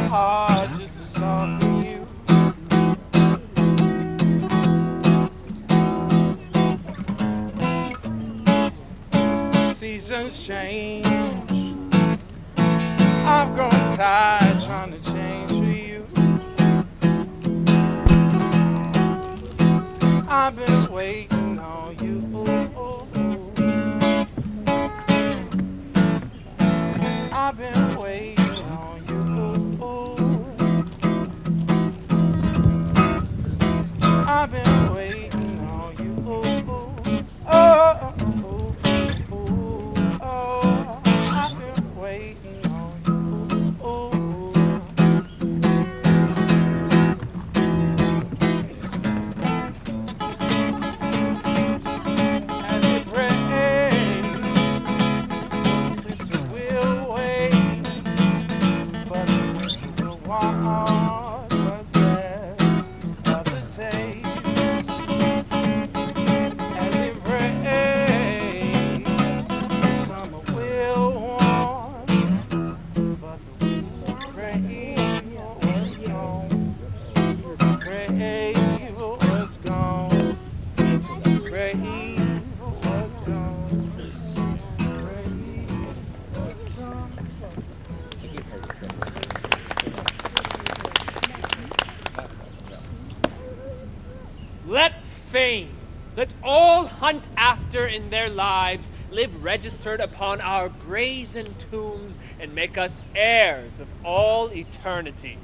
heart just to soften you. Seasons change. I've grown tired trying to change for you. I've been waiting on you. I've been waiting on you. I've been waiting on you. Oh, I've been waiting on as it rains, it will wait, but it will wash us back of the taste. As it rains, the summer will warm, but the rain was gone. Rain was gone. Rain was gone. Let fame, let all hunt after in their lives, live registered upon our brazen tombs, and make us heirs of all eternity.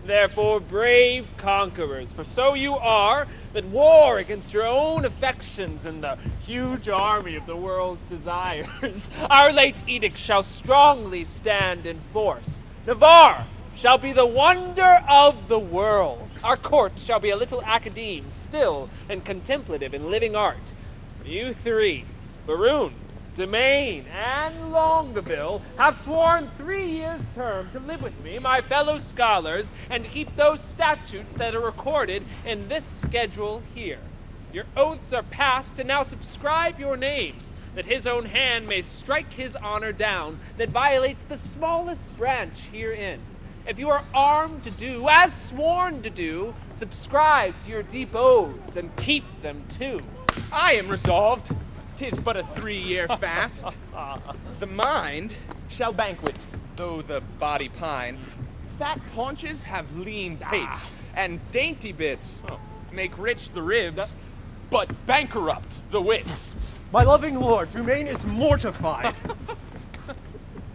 Therefore, brave conquerors, for so you are, that war against your own affections and the huge army of the world's desires, our late edict shall strongly stand in force. Navarre shall be the wonder of the world. Our court shall be a little academe, still and contemplative in living art. You three, Baroon, Domain, and Longueville, have sworn 3 years' term to live with me, my fellow scholars, and to keep those statutes that are recorded in this schedule here. Your oaths are passed, and now subscribe your names, that his own hand may strike his honor down that violates the smallest branch herein. If you are armed to do, as sworn to do, subscribe to your deep oaths, and keep them too. I am resolved. 'Tis but a 3-year fast. The mind shall banquet, though the body pine. Fat paunches have lean pates, and dainty bits make rich the ribs, but bankrupt the wits. My loving lord, Dumaine is mortified.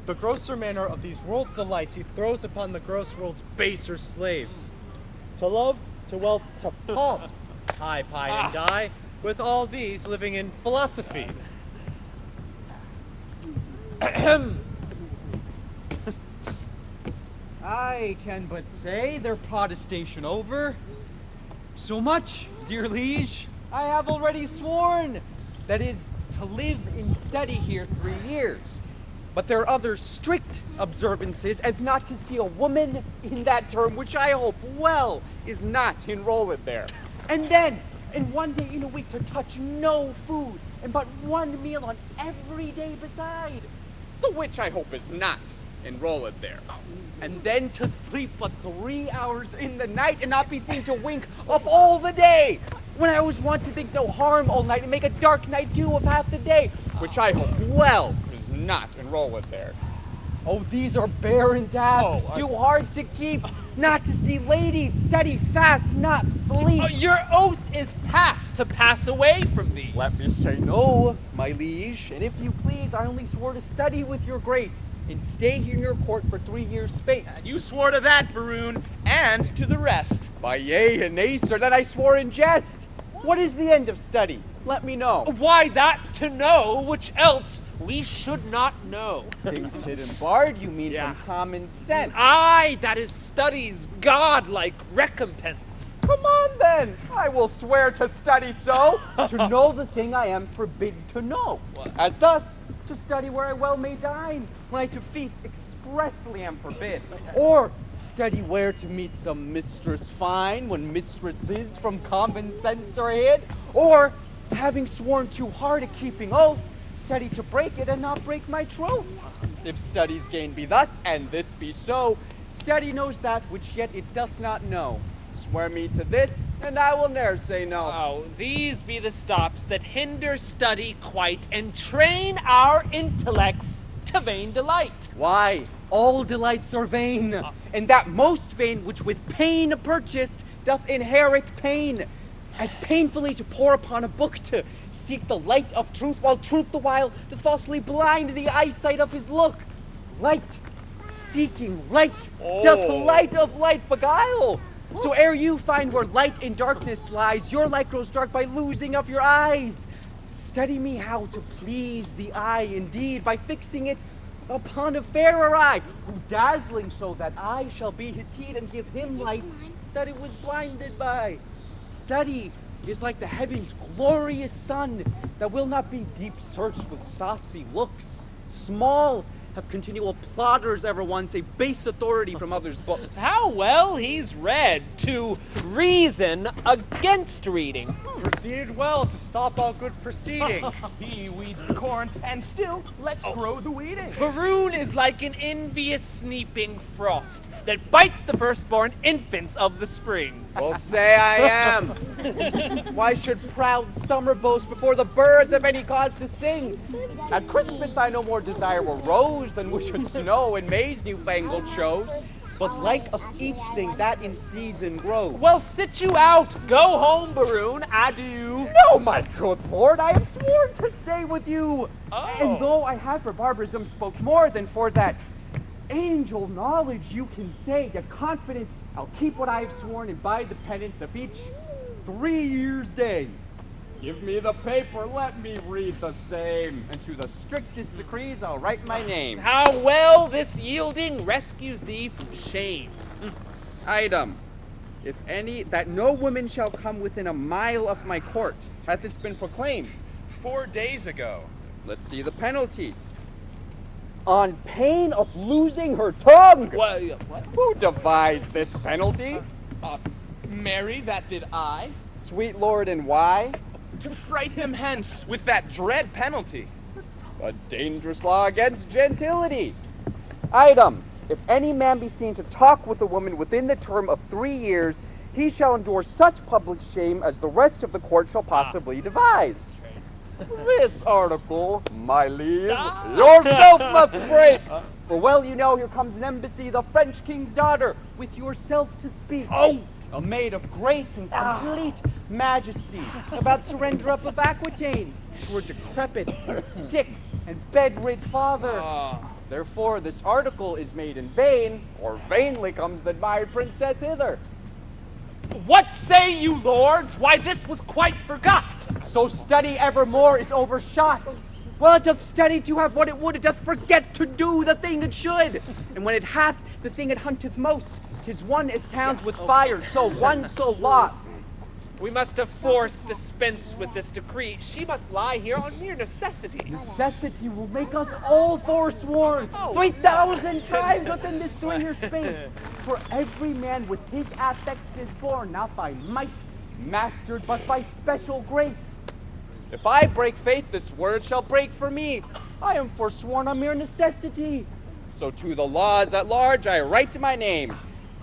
The grosser manner of these world's delights he throws upon the gross world's baser slaves. To love, to wealth, to pomp, I pine and die, with all these living in philosophy. I can but say, their protestation over. So much, dear liege, I have already sworn. That is, to live and study here 3 years. But there are other strict observances, as not to see a woman in that term, which I hope well is not enrolled there. And then, and 1 day in a week to touch no food, and but 1 meal on every day beside. The which I hope is not enrolled there. And then to sleep but 3 hours in the night, and not be seen to wink of all the day, when I was wont to think no harm all night, and make a dark night do of half the day, Which I hope well is not enrolled there. Oh, these are barren tasks, too hard to keep. Not to see ladies, study fast, not sleep. Your oath is passed to pass away from these. Let me say no, my liege, and if you please, I only swore to study with your grace, and stay here in your court for 3 years' space. You swore to that, Baroon, and to the rest. By yea and nay, sir, that I swore in jest. What is the end of study? Let me know. Why, that to know which else we should not know. Things hidden barred, you mean from common sense. Aye, that is study's godlike recompense. Come on then, I will swear to study so, to know the thing I am forbidden to know. As thus, to study where I well may dine, when I to feast expressly am forbid. Or study where to meet some mistress fine, when mistresses from common sense are hid. Or, having sworn too hard at keeping oath, study to break it and not break my troth. If study's gain be thus, and this be so, Study knows that which yet it doth not know. Swear me to this, and I will ne'er say no. Oh, these be the stops that hinder study quite and train our intellects to vain delight. Why, all delights are vain, and that most vain which with pain purchased doth inherit pain. As painfully to pore upon a book to seek the light of truth, while truth the while doth falsely blind the eyesight of his look. Light, seeking light, doth light of light beguile. So ere you find where light in darkness lies, your light grows dark by losing of your eyes. Study me how to please the eye indeed, by fixing it upon a fairer eye, who dazzling so that I shall be his heat and give him light that it was blinded by. Study is like the heaven's glorious sun, that will not be deep searched with saucy looks. Small have continual plotters ever once a base authority from others' books. How well he's read to reason against reading. Proceeded well to stop all good proceeding. He weeds the corn, and still let's grow the weeding. Maroon is like an envious sneaping frost that bites the firstborn infants of the spring. Well, say I am. Why should proud summer boast before the birds have any cause to sing? At Christmas I no more desire a rose than wish it snow in May's newfangled shows, but like of each thing that in season grows. Well, sit you out. Go home, Baroon. Adieu. No, my good lord, I have sworn to stay with you. Oh. And though I have for barbarism spoke more than for that angel knowledge, you can say to confidence, I'll keep what I have sworn and bide the penance of each 3 years' day. Give me the paper, let me read the same, and to the strictest decrees I'll write my name. How well this yielding rescues thee from shame. Item, if any, that no woman shall come within a mile of my court. Hath this been proclaimed? 4 days ago. Let's see the penalty. On pain of losing her tongue. What? Who devised this penalty? Mary, that did I. Sweet lord, and why? To fright them hence with that dread penalty. A dangerous law against gentility. Item, if any man be seen to talk with a woman within the term of 3 years, he shall endure such public shame as the rest of the court shall possibly devise. This article, my liege, yourself must break. For well you know, here comes an embassy, the French king's daughter, with yourself to speak. Oh! A maid of grace and complete majesty, about surrender up of Aquitaine to her decrepit, sick, and bedrid father. Therefore this article is made in vain, or vainly comes the admired princess hither. What say you, lords? Why, this was quite forgot. So study evermore is overshot. Well, it doth study to have what it would, it doth forget to do the thing it should. And when it hath the thing it hunteth most, 'tis one as towns with fire, so one so lost. We must have force dispense with this decree. She must lie here on mere necessity. Necessity will make us all forsworn 3,000 times within this 3-year space. For every man with his affects is born, not by might, mastered, but by special grace. If I break faith, this word shall break for me. I am forsworn on mere necessity. So to the laws at large I write my name,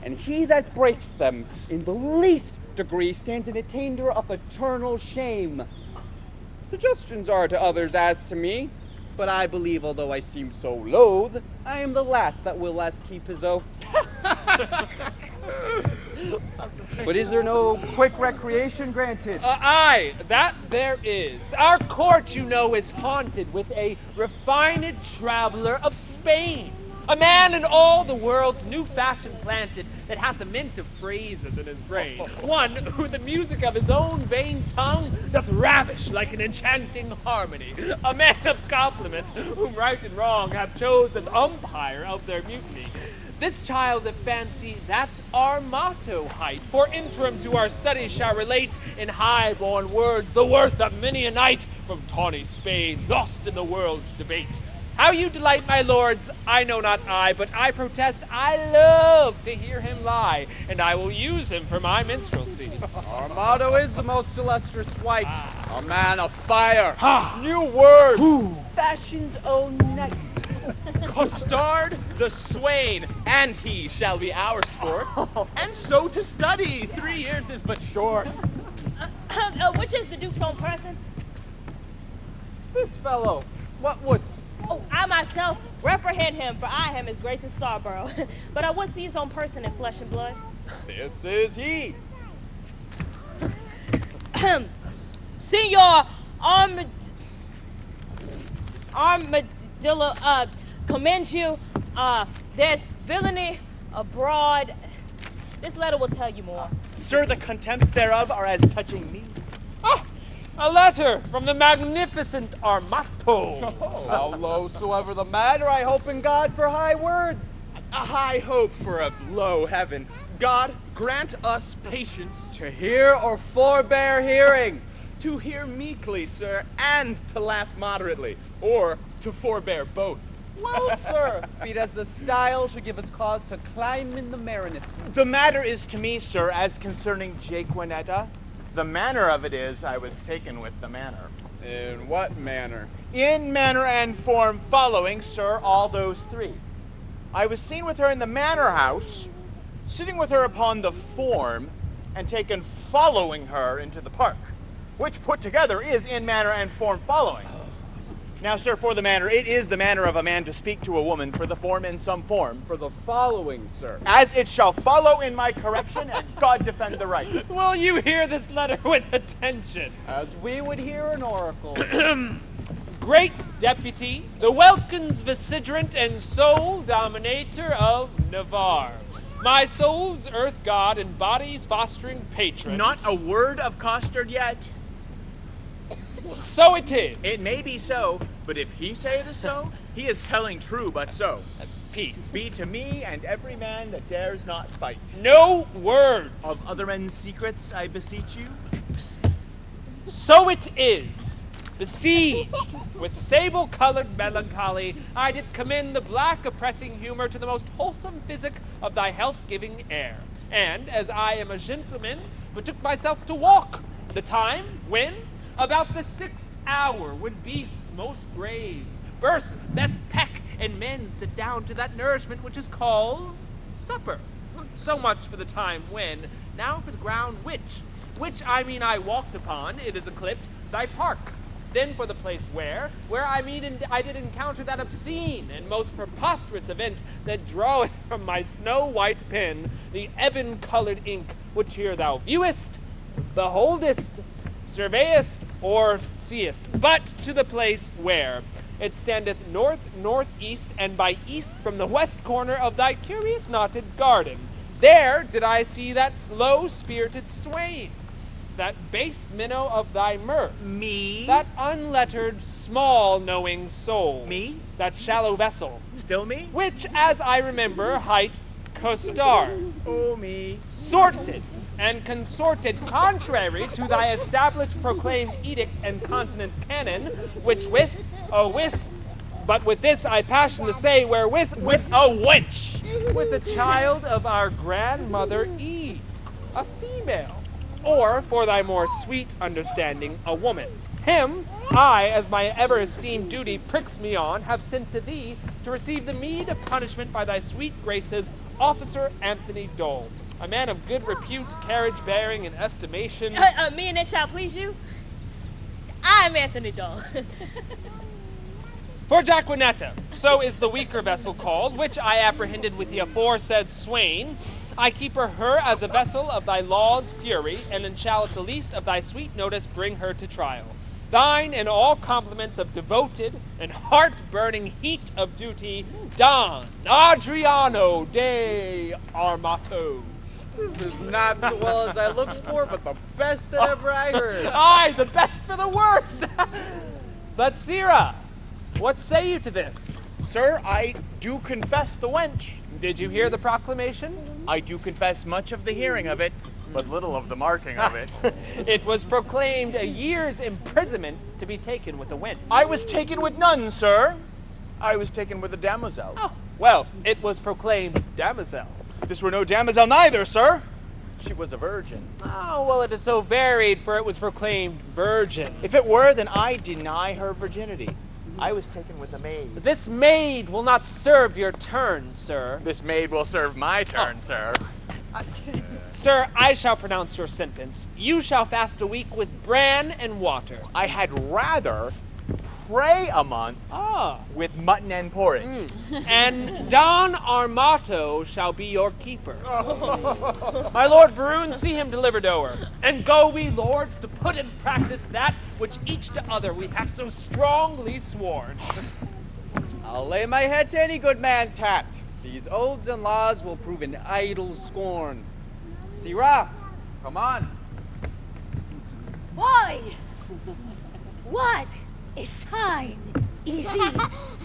and he that breaks them in the least degree stands in attainder of eternal shame. Suggestions are to others as to me, but I believe although I seem so loath, I am the last that will last keep his oath. But is there no quick recreation granted? Aye, that there is. Our court, you know, is haunted with a refined traveler of Spain. A man in all the world's new fashion planted, that hath a mint of phrases in his brain. One who the music of his own vain tongue doth ravish like an enchanting harmony. A man of compliments, whom right and wrong have chose as umpire of their mutiny. This child of fancy, that our motto hight, for interim to our studies shall relate in high-born words the worth of many a knight from tawny Spain, lost in the world's debate. How you delight, my lords, I know not I, but I protest I love to hear him lie, and I will use him for my minstrelsy. Our motto is the most illustrious white, a man of fire. New word! Fashion's own knight, Costard the swain, and he shall be our sport. And so to study, 3 years is but short. Which is the Duke's own person? This fellow, what would... Oh, I myself reprehend him, for I am his grace in Starborough. But I would see his own person in flesh and blood. This is he. Senor Armadillo, commend you. There's villainy abroad. This letter will tell you more. Sir, the contempts thereof are as touching me. A letter from the magnificent Armato. How low soever the matter, I hope in God for high words. A high hope for a low heaven. God, grant us patience To hear or forbear hearing. to hear meekly, sir, and to laugh moderately, or to forbear both. Well, sir, be it as the style should give us cause to climb in the marinus. The matter is to me, sir, as concerning Jaquinetta. The manner of it is, I was taken with the manner. In what manner? In manner and form following, sir, all those three. I was seen with her in the manor house, sitting with her upon the form, and taken following her into the park, which put together is in manner and form following. Now, sir, for the manner, it is the manner of a man to speak to a woman, for the form in some form. For the following, sir. As it shall follow in my correction, and God defend the right. Will you hear this letter with attention? As we would hear an oracle. Great deputy, the Welkins vicegerent and sole dominator of Navarre. My soul's earth god and body's fostering patron. Not a word of costard yet. So it is. It may be so, but if he say it is so, he is telling true but so. Peace. Be to me and every man that dares not fight. No words. Of other men's secrets, I beseech you. So it is. Besieged with sable-colored melancholy, I did commend the black oppressing humor to the most wholesome physic of thy health-giving air. And, as I am a gentleman, betook myself to walk, the time when, about the 6th hour, when beasts most graze, burst, best peck, and men sit down to that nourishment which is called supper. So much for the time when, now for the ground which I mean I walked upon, it is eclipsed, thy park. Then for the place where I did encounter that obscene and most preposterous event that draweth from my snow-white pen the ebon-colored ink, which here thou viewest, beholdest, surveyest, or seest, but to the place where it standeth north-northeast, and by east from the west corner of thy curious knotted garden. There did I see that low-spirited swain, that base minnow of thy mirth, Me? that unlettered, small knowing soul, Me? that shallow vessel, Still me? which, as I remember, hight Costard, Oh, me. sorted and consorted contrary to thy established proclaimed edict and continent canon, which but with this I passion to say, wherewith With a wench! with a child of our grandmother Eve, a female, or, for thy more sweet understanding, a woman. Him I, as my ever-esteemed duty pricks me on, have sent to thee to receive the meed of punishment by thy sweet graces, Officer Anthony Dole, a man of good repute, carriage bearing, and estimation. Me and it shall please you. I'm Anthony Dole. For Jaquinetta, so is the weaker vessel called, which I apprehended with the aforesaid swain. I keep her as a vessel of thy law's fury, and shall at the least of thy sweet notice bring her to trial. Thine and all compliments of devoted and heart-burning heat of duty, Don Adriano de Armato. This is not so well as I looked for, but the best that ever I heard. Aye, the best for the worst. But Sira, what say you to this? Sir, I do confess the wench. Did you hear the proclamation? I do confess much of the hearing of it, but little of the marking of it. It was proclaimed a year's imprisonment to be taken with a wench. I was taken with none, sir. I was taken with a damosel. Oh, well, it was proclaimed damosel. This were no damosel neither, sir. She was a virgin. Oh, well, it is so varied, for it was proclaimed virgin. If it were, then I deny her virginity. I was taken with a maid. This maid will not serve your turn, sir. This maid will serve my turn, sir. Sir, I shall pronounce your sentence. You shall fast a week with bran and water. I had rather pray a month with mutton and porridge. And Don Armato shall be your keeper. My lord Baroon, see him delivered o'er. And go we, lords, to put in practice that which each to other we have so strongly sworn. I'll lay my head to any good man's hat. These oaths and laws will prove an idle scorn. Sirrah, come on. Why? What a sign is it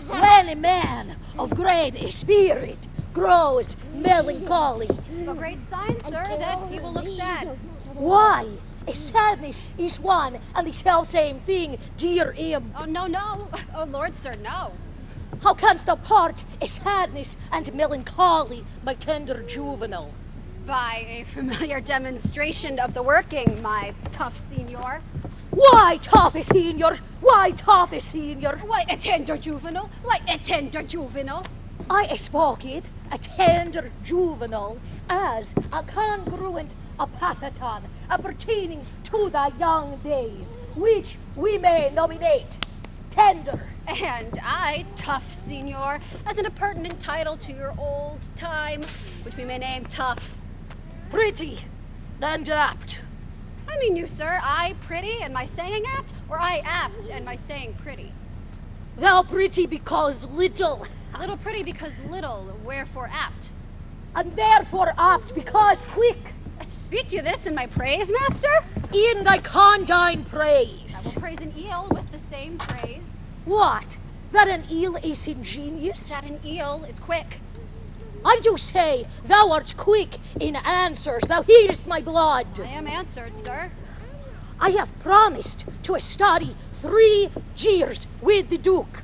when a man of great spirit grows melancholy? A great sign, sir, that he will look sad. Why? A sadness is one and the self-same thing, dear Im. Oh, no. Oh, Lord, sir, no. How canst thou part a sadness and melancholy, my tender juvenile? By a familiar demonstration of the working, my tough senior. Why, tough senior? Why, tough senior? Why, a tender juvenile? Why, a tender juvenile? I spoke it, a tender juvenile, as a congruent epithet appertaining to thy young days, which we may nominate tender. And I, tough senior, as an appurtenant title to your old time, which we may name tough. Pretty and apt. I mean you, sir, I pretty and my saying apt, or I apt and my saying pretty? Thou pretty because little, Little pretty because little, wherefore apt. and therefore apt because quick. Speak you this in my praise, master? In thy condign I praise. will praise an eel with the same praise. What? That an eel is ingenious? That an eel is quick. I do say, thou art quick in answers, thou heedest my blood. I am answered, sir. I have promised to study 3 years with the Duke.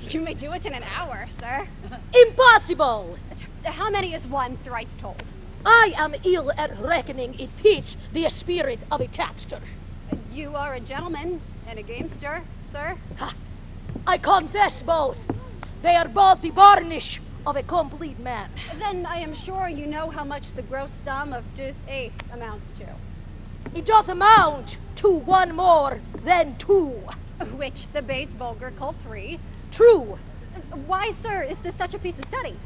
You may do it in an hour, sir. Impossible! How many is one thrice told? I am ill at reckoning it fits the spirit of a tapster. You are a gentleman and a gamester, sir. I confess both. They are both the varnish of a complete man. Then I am sure you know how much the gross sum of deuce ace amounts to. It doth amount to 1 more than 2. Which the base vulgar call 3. True. Why, sir, is this such a piece of study?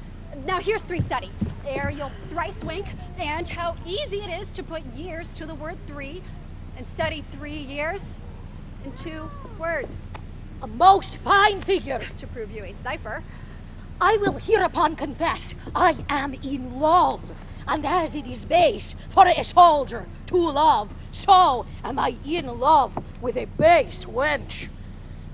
Now here's 3 study. Aerial thrice wink, and how easy it is to put years to the word 3, and study 3 years in 2 words. A most fine figure. To prove you a cipher. I will hereupon confess I am in love, and as it is base for a soldier to love, so am I in love with a base wench.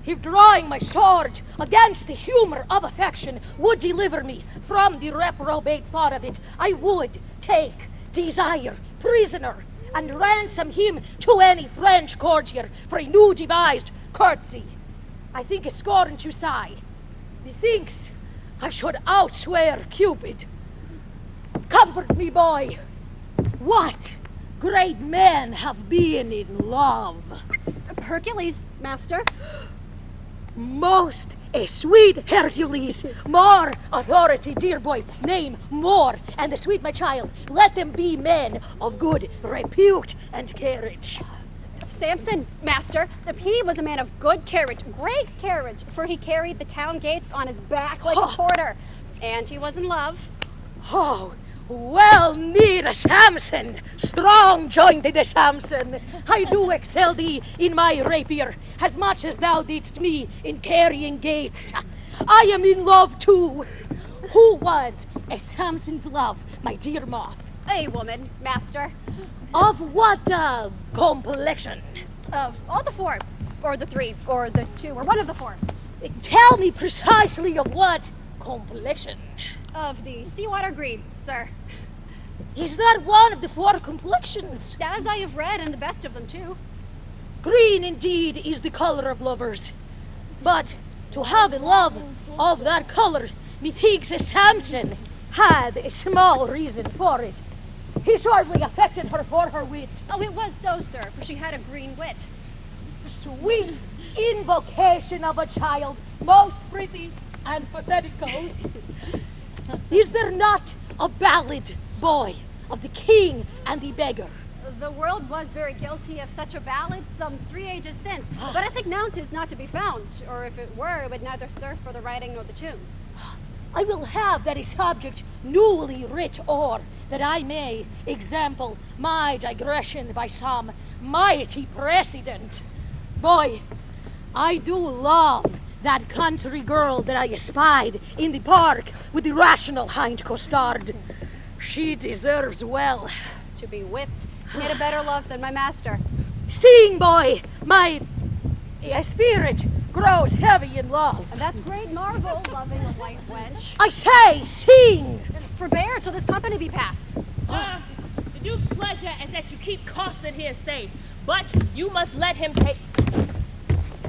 If drawing my sword against the humor of affection would deliver me from the reprobate thought of it, I would take Desire prisoner and ransom him to any French courtier for a new devised courtesy. I think a scorn to sigh. Methinks I should outswear Cupid. Comfort me, boy. What great men have been in love? Hercules, master. Most a sweet Hercules. More authority, dear boy. Name more. And the sweet, my child, let them be men of good repute and carriage. Samson, master, he was a man of good carriage, great carriage, for he carried the town gates on his back like a porter. And he was in love. Oh, well need a Samson, strong jointed Samson. I do excel thee in my rapier, as much as thou didst me in carrying gates. I am in love too. Who was a Samson's love, my dear moth? A woman, master. Of what complexion? Of all the 4, or the 3, or the 2, or one of the 4. Tell me precisely of what complexion. Of the seawater green, sir. Is that one of the 4 complexions? As I have read, and the best of them too. Green indeed is the color of lovers. But to have a love of that color, methinks a Samson had a small reason for it. He shortly affected her for her wit. Oh, it was so, sir, for she had a green wit. Sweet invocation of a child, most pretty and pathetical. Is there not a ballad, boy, of the king and the beggar? The world was very guilty of such a ballad some 3 ages since, but I think now 'tis not to be found, or if it were, it would neither serve for the writing nor the tune. I will have that subject newly writ o'er, that I may example my digression by some mighty precedent. Boy, I do love that country girl that I espied in the park with the rational hind costard. She deserves well. To be whipped, yet a better love than my master. Sing, boy, my spirit grows heavy in love. And that's great marvel, loving a white wench. I say, sing! Forbear till this company be past. Sir, the Duke's pleasure is that you keep Costin here safe, but you must let him take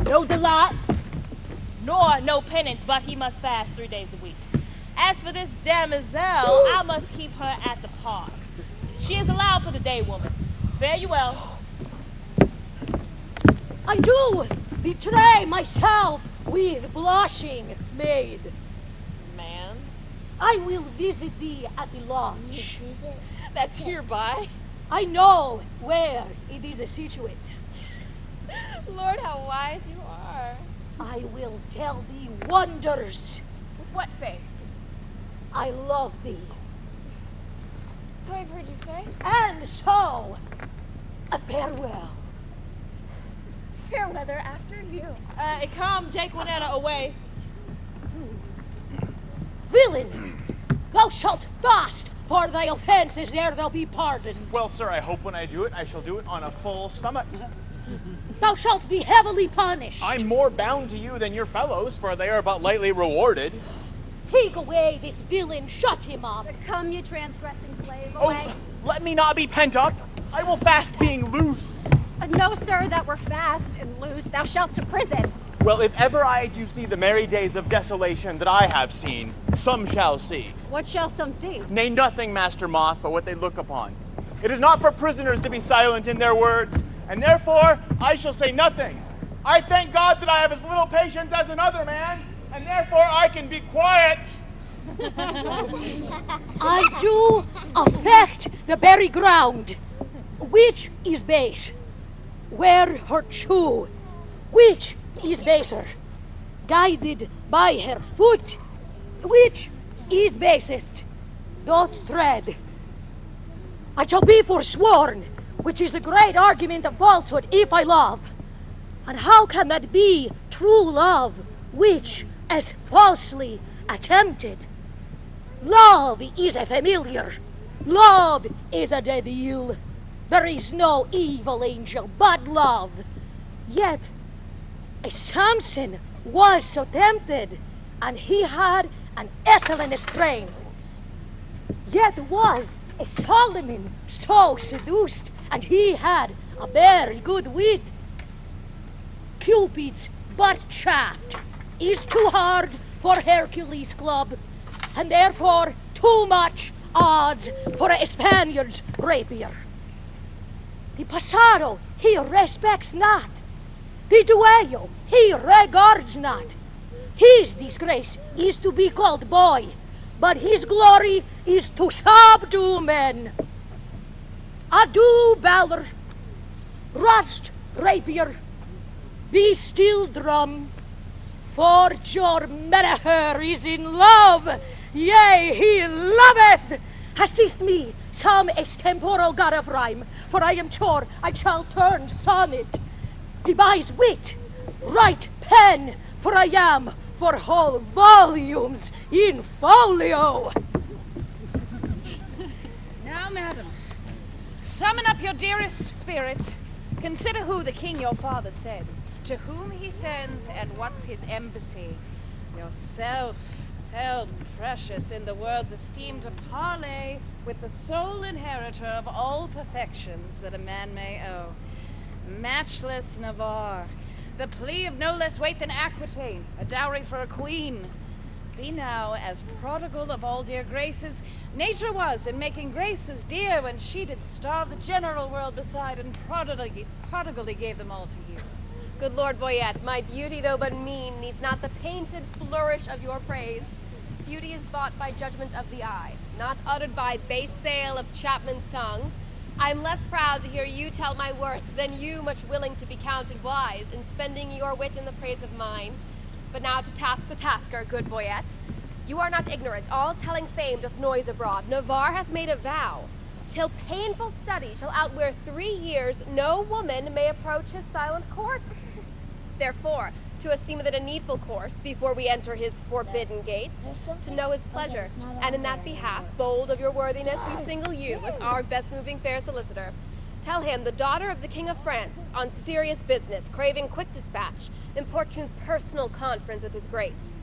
no delight, nor no penance, but he must fast 3 days a week. As for this demoiselle, I must keep her at the park. She is allowed for the day, woman. Fare you well. I do betray myself with blushing maid. Man. I will visit thee at the lodge. That's hereby. I know where it is situate. Lord, how wise you are. I will tell thee wonders. With what face? I love thee. So I've heard you say. And so, a farewell. Fair weather after you. Come, take Juanetta away. Villain, thou shalt fast for thy offenses, ere thou be pardoned. Well, sir, I hope when I do it, I shall do it on a full stomach. Thou shalt be heavily punished. I'm more bound to you than your fellows, for they are but lightly rewarded. Take away this villain, shut him up. Come, you transgressing slave, away. Oh, let me not be pent up. I will fast being loose. No, sir, that were fast and loose, thou shalt to prison. Well, if ever I do see the merry days of desolation that I have seen, some shall see. What shall some see? Nay, nothing, Master Moth, but what they look upon. It is not for prisoners to be silent in their words, and therefore I shall say nothing. I thank God that I have as little patience as another man, and therefore I can be quiet. I do affect the very ground. Which is base? Where her shoe? Which is baser? Guided by her foot? Which is basest? Doth tread. I shall be forsworn, which is a great argument of falsehood, if I love. And how can that be true love, which is falsely attempted? Love is a familiar. Love is a devil. There is no evil angel but love. Yet, a Samson was so tempted, and he had an excellent strength. Yet was a Solomon so seduced, and he had a very good wit. Cupid's butt shaft is too hard for Hercules' club, and therefore too much odds for a Spaniard's rapier. The pasado he respects not. The duello he regards not. His disgrace is to be called boy, but his glory is to subdue men. Adieu, valor, rust, rapier, be still, drum, for your Meadow is in love, yea, he loveth. Assist me, some extemporal god of rhyme, for I am sure I shall turn sonnet. Devise wit, write pen, for I am for whole volumes in folio. Now, madam, summon up your dearest spirits. Consider who the king your father sends, to whom he sends, and what's his embassy. Yourself, held precious in the world's esteem, to parley with the sole inheritor of all perfections that a man may owe. Matchless Navarre, the plea of no less weight than Aquitaine, a dowry for a queen. Be now as prodigal of all dear graces nature was in making graces dear when she did starve the general world beside and prodigally gave them all to you. Good Lord Boyette, my beauty, though but mean, needs not the painted flourish of your praise. Beauty is bought by judgment of the eye, not uttered by base sale of chapmen's tongues. I am less proud to hear you tell my worth than you much willing to be counted wise in spending your wit in the praise of mine. But now to task the tasker, good Boyette. You are not ignorant, all telling fame doth noise abroad. Navarre hath made a vow. Till painful study shall outwear 3 years, no woman may approach his silent court. Therefore, to esteem it a needful course, before we enter his forbidden gates, to know his pleasure, and in that behalf, bold of your worthiness, we single you as our best moving fair solicitor. Tell him the daughter of the King of France, on serious business, craving quick dispatch, importunes personal conference with his grace.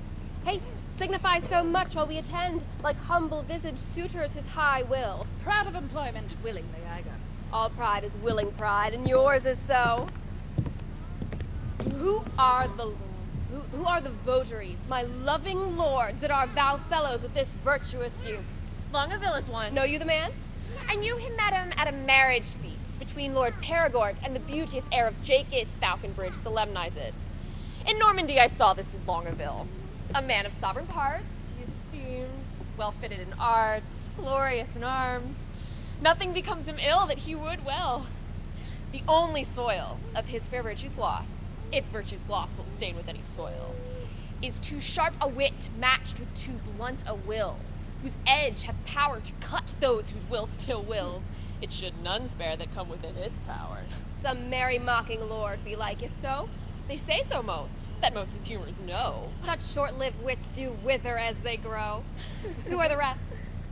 Haste signifies so much while we attend, like humble visaged suitors his high will. Proud of employment, willingly I go. All pride is willing pride, and yours is so. Who are the votaries, my loving lords, that are vow fellows with this virtuous duke? Longaville is one. Know you the man? I knew him, madam, at a marriage feast between Lord Perigord and the beauteous heir of Jacques Falconbridge solemnized. In Normandy I saw this Longaville, a man of sovereign parts, he is esteemed, well fitted in arts, glorious in arms. Nothing becomes him ill that he would well. The only soil of his fair virtue's gloss, if virtue's gloss will stain with any soil, is too sharp a wit matched with too blunt a will, whose edge hath power to cut those whose will still wills. It should none spare that come within its power. Some merry mocking lord, belike, is so? They say so most, that most his humors know. Such short-lived wits do wither as they grow. Who are the rest?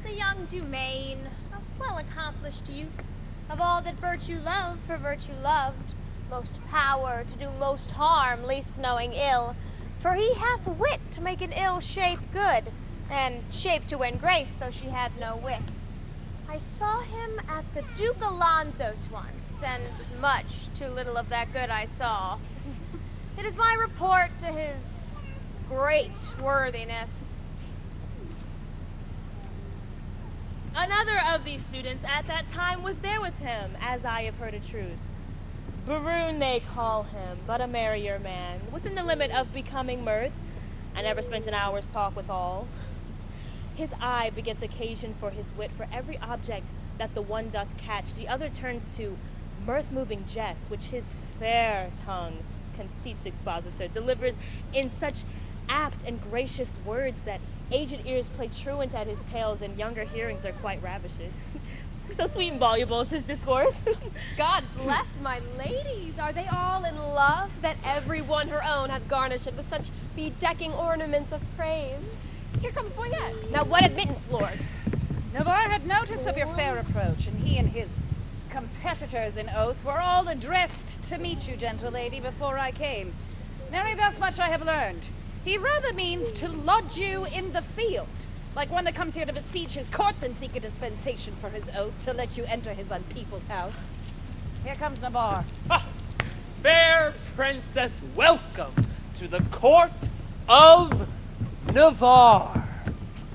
The young Dumaine, a well-accomplished youth, of all that virtue loved for virtue loved, most power to do most harm, least knowing ill, for he hath wit to make an ill shape good, and shape to win grace, though she had no wit. I saw him at the Duke Alonso's once, and much too little of that good I saw. It is my report to his great worthiness. Another of these students at that time was there with him, as I have heard a truth. Baroon they call him, but a merrier man, within the limit of becoming mirth. I never spent an hour's talk with all. His eye begets occasion for his wit, for every object that the one doth catch, the other turns to mirth-moving jest, which his fair tongue, conceits expositor, delivers in such apt and gracious words that aged ears play truant at his tales and younger hearings are quite ravishes. So sweet and voluble is his discourse. God bless my ladies! Are they all in love, that every one her own hath garnished with such bedecking ornaments of praise? Here comes Boyette. Now what admittance, lord? Navarre had notice of your fair approach, and he and his competitors in oath were all addressed to meet you, gentle lady, before I came. Marry, thus much I have learned. He rather means to lodge you in the field, like one that comes here to besiege his court, than seek a dispensation for his oath to let you enter his unpeopled house. Here comes Navarre. Ha! Fair princess, welcome to the court of Navarre.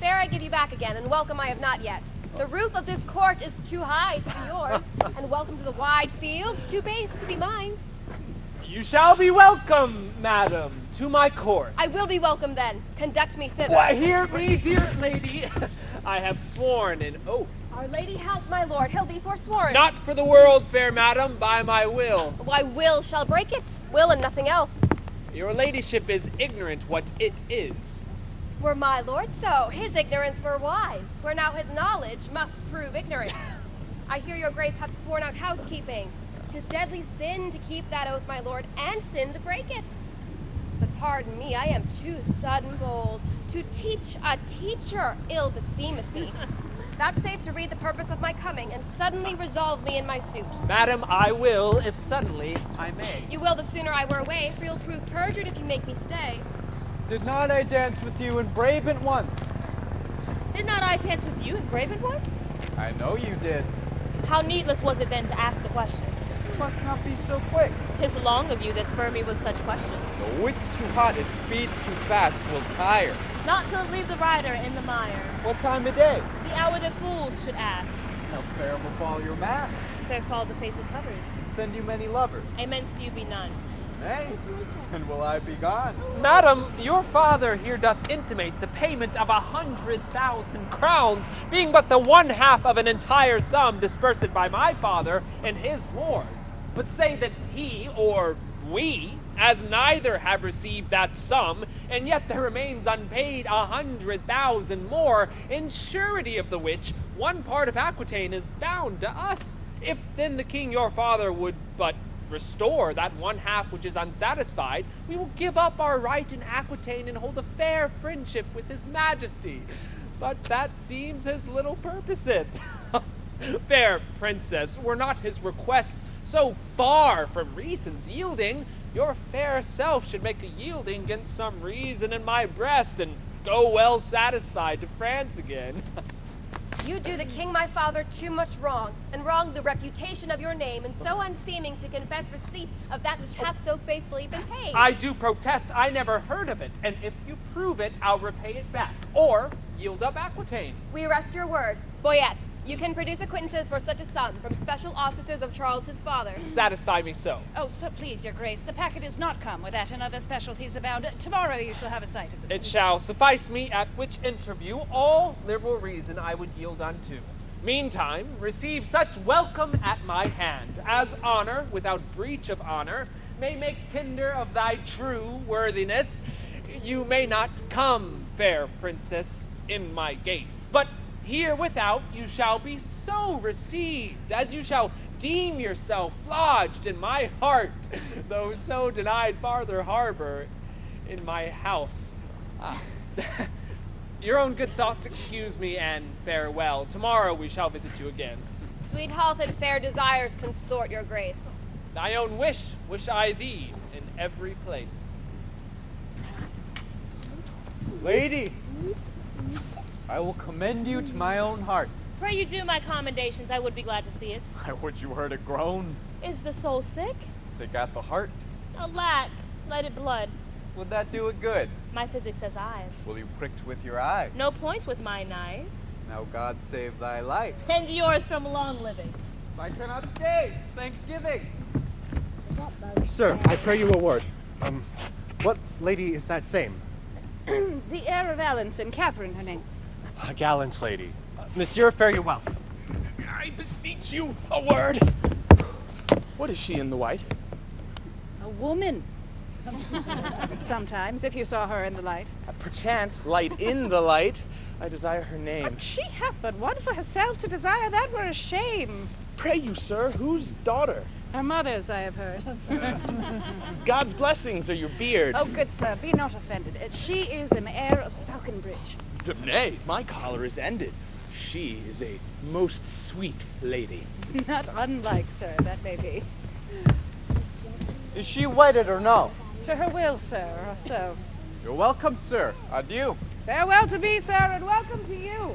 Fair I give you back again, and welcome I have not yet. The roof of this court is too high to be yours, and welcome to the wide fields, too base to be mine. You shall be welcome, madam, to my court. I will be welcome then. Conduct me thither. Why, hear me, dear lady. I have sworn an oath. Our lady help my lord, he'll be forsworn. Not for the world, fair madam, by my will. Why, will shall break it. Will and nothing else. Your ladyship is ignorant what it is. Were my lord so, his ignorance were wise, where now his knowledge must prove ignorance. I hear your grace hath sworn out housekeeping. 'Tis deadly sin to keep that oath, my lord, and sin to break it. But pardon me, I am too sudden bold. To teach a teacher ill beseemeth me. Vouchsafe to read the purpose of my coming, and suddenly resolve me in my suit. Madam, I will, if suddenly I may. You will the sooner I were away, for you'll prove perjured if you make me stay. Did not I dance with you in Brabant once? Did not I dance with you in Brabant once? I know you did. How needless was it then to ask the question? You must not be so quick. 'Tis long of you that spur me with such questions. The wit's too hot, it speeds too fast, 'twill tire. Not to leave the rider in the mire. What time of day? The hour that fools should ask. How fair will fall your mass, Fair fall the face it covers. and send you many lovers. Amen to you be none. Nay, then will I be gone. Madam, your father here doth intimate the payment of 100,000 crowns, being but the one half of an entire sum dispersed by my father in his wars. But say that he, or we, as neither have received that sum, and yet there remains unpaid 100,000 more, in surety of the which one part of Aquitaine is bound to us. If then the king your father would but restore that one half which is unsatisfied, we will give up our right in Aquitaine and hold a fair friendship with his majesty. But that seems his little purposeth. Fair princess, were not his requests so far from reason's yielding, your fair self should make a yielding against some reason in my breast, and go well satisfied to France again. You do the king my father too much wrong, and wrong the reputation of your name, and so unseeming to confess receipt of that which hath so faithfully been paid. I do protest I never heard of it, and if you prove it, I'll repay it back, or yield up Aquitaine. We rest your word. Boyette, you can produce acquittances for such a sum from special officers of Charles his father. Satisfy me so. Oh, so please, your grace, the packet is not come with that and other specialties abound. Tomorrow you shall have a sight of them. It shall suffice me, at which interview all liberal reason I would yield unto. Meantime, receive such welcome at my hand, as honor, without breach of honor, may make tender of thy true worthiness. You may not come, fair princess, in my gates, but here without you shall be so received, as you shall deem yourself lodged in my heart, though so denied farther harbor in my house. Your own good thoughts excuse me, and farewell. Tomorrow we shall visit you again. Sweet health and fair desires consort your grace. Thy own wish I thee in every place. Lady, I will commend you to my own heart. Pray you do my commendations. I would be glad to see it. I would you heard a groan. Is the soul sick? Sick at the heart. Alack, let it blood. Would that do it good? My physic says I. Will you pricked with your eye? No point with my knife. Now God save thy life. And yours from long living. I cannot stay. Thanksgiving. Sir, I pray you a word. What lady is that same? The heir of Alanson, Catherine, her name. A gallant lady. Monsieur, fare you well. I beseech you, a word. What is she in the white? A woman. Sometimes, if you saw her in the light. Perchance, light in the light, I desire her name. She hath but one for herself to desire, that were a shame. Pray you, sir, whose daughter? Her mother's, I have heard. God's blessings are your beard. Oh, good sir, be not offended. She is an heir of Falconbridge. Nay, my collar is ended. She is a most sweet lady. Not unlike, sir, that may be. Is she wedded or no? To her will, sir, or so. You're welcome, sir. Adieu. Farewell to be, sir, and welcome to you.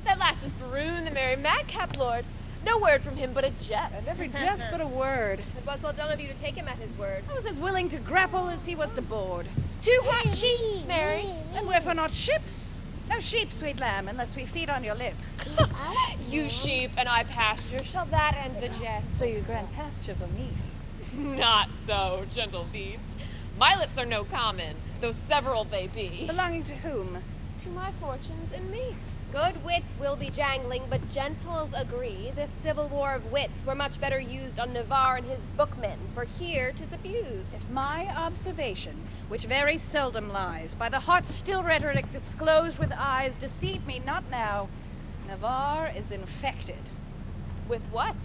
That last was Baroon, the merry madcap lord. No word from him but a jest. And every jest but a word. It was well done of you to take him at his word. I was as willing to grapple as he was to board. 2 hot sheets, Mary. And wherefore not ships? No sheep, sweet lamb, unless we feed on your lips. You sheep and I pasture, shall that end the jest? So you grant pasture for me. Not so, gentle beast. My lips are no common, though several they be. Belonging to whom? To my fortunes and me. Good wits will be jangling, but gentles agree. This civil war of wits were much better used on Navarre and his bookmen, for here 'tis abused. If my observation, which very seldom lies, by the hot still rhetoric disclosed with eyes, deceive me not now, Navarre is infected. With what?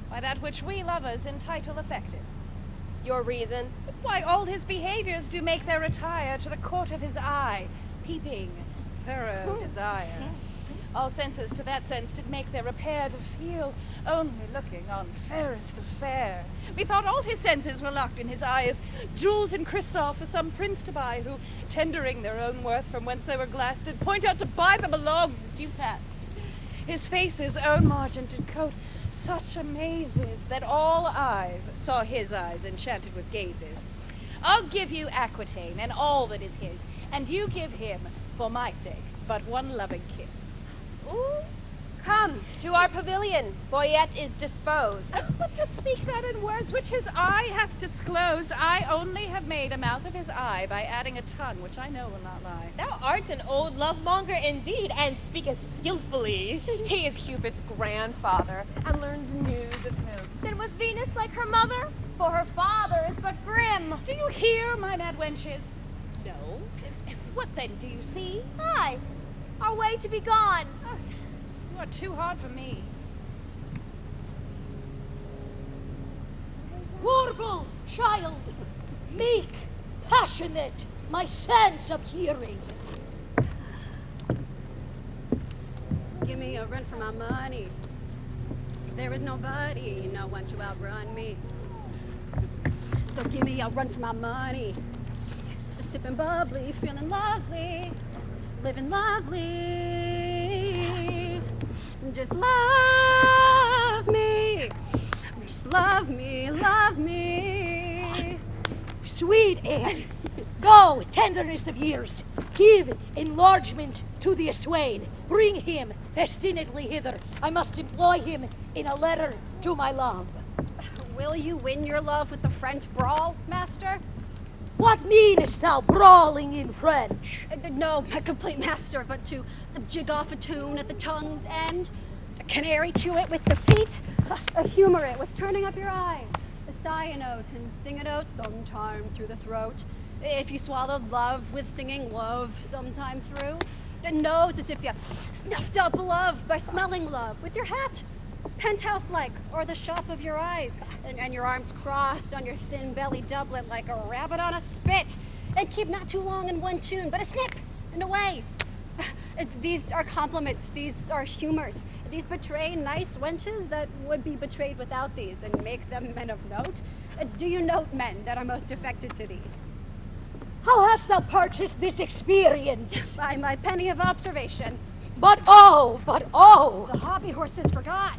By that which we lovers entitle affected. Your reason? Why, all his behaviors do make their attire to the court of his eye, peeping, thorough desire. All senses to that sense did make their repair to feel, only looking on fairest of fair. Methought all his senses were locked in his eyes, jewels and crystal for some prince to buy, who, tendering their own worth from whence they were glassed, did point out to buy them along as you passed. His face's own margented coat, such amazes, that all eyes saw his eyes enchanted with gazes. I'll give you Aquitaine and all that is his, and you give him, for my sake, but one loving kiss. Ooh, Come, to our pavilion. Boyette is disposed. But to speak that in words which his eye hath disclosed, I only have made a mouth of his eye by adding a tongue, which I know will not lie. Thou art an old love-monger indeed, and speakest skillfully. He is Cupid's grandfather, and learns news of him. Then was Venus like her mother? For her father is but grim. Do you hear, my mad wenches? No. What then do you see? Aye, our way to be gone. You are too hard for me. Warble, child, meek, passionate, my sense of hearing. Give me a run for my money. There is nobody, no one to outrun me. So give me a run for my money. Sipping bubbly, feeling lovely, living lovely. Just love me. Just love me, love me. Sweet Anne, go, tenderness of years, give enlargement to the swain. Bring him festinately hither. I must employ him in a letter to my love. Will you win your love with the French brawl, master? What meanest thou brawling in French? No, a complete master, but to jig off a tune at the tongue's end, a canary to it with the feet, humor it with turning up your eye, a sigh a note and sing a note sometime through the throat. If you swallowed love with singing love sometime through, the nose as if you snuffed up love by smelling love with your hat, penthouse-like, or the shop of your eyes, and your arms crossed on your thin belly doublet like a rabbit on a spit, and keep not too long in one tune, but a snip and away. These are compliments, these are humors. These betray nice wenches that would be betrayed without these, and make them men of note. Do you note men that are most affected to these? How hast thou purchased this experience? By my penny of observation. But oh! The hobby horses forgot.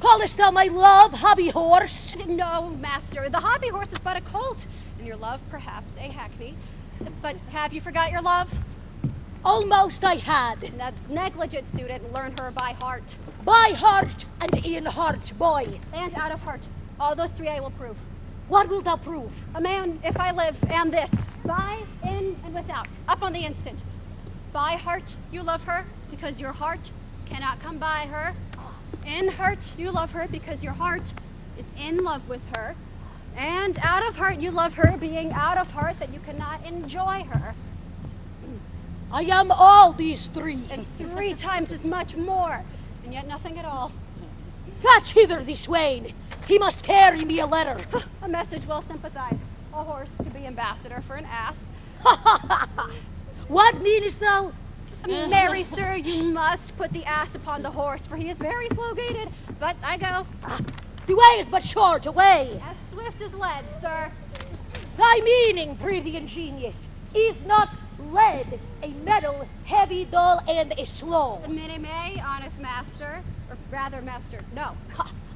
Callest thou my love hobby horse? No, master. The hobby horse is but a colt, and your love perhaps a hackney. But have you forgot your love? Almost I had. That negligent student, learn her by heart. By heart and in heart, boy. And out of heart. All those three I will prove. What wilt thou prove? A man, if I live, and this. By, in, and without. Up on the instant. By heart, you love her, because your heart cannot come by her. In heart, you love her, because your heart is in love with her. And out of heart, you love her, being out of heart that you cannot enjoy her. I am all these three. And 3 times as much more, and yet nothing at all. Fetch hither the swain. He must carry me a letter. A message well sympathized. A horse to be ambassador for an ass. What meanest thou? Marry, sir, you must put the ass upon the horse, for he is very slow-gaited. But I go. The way is but short away. As swift as lead, sir. Thy meaning, pretty ingenious, is not lead, a metal, heavy, dull, and slow. Minnie-may, honest master. Or rather, master, no.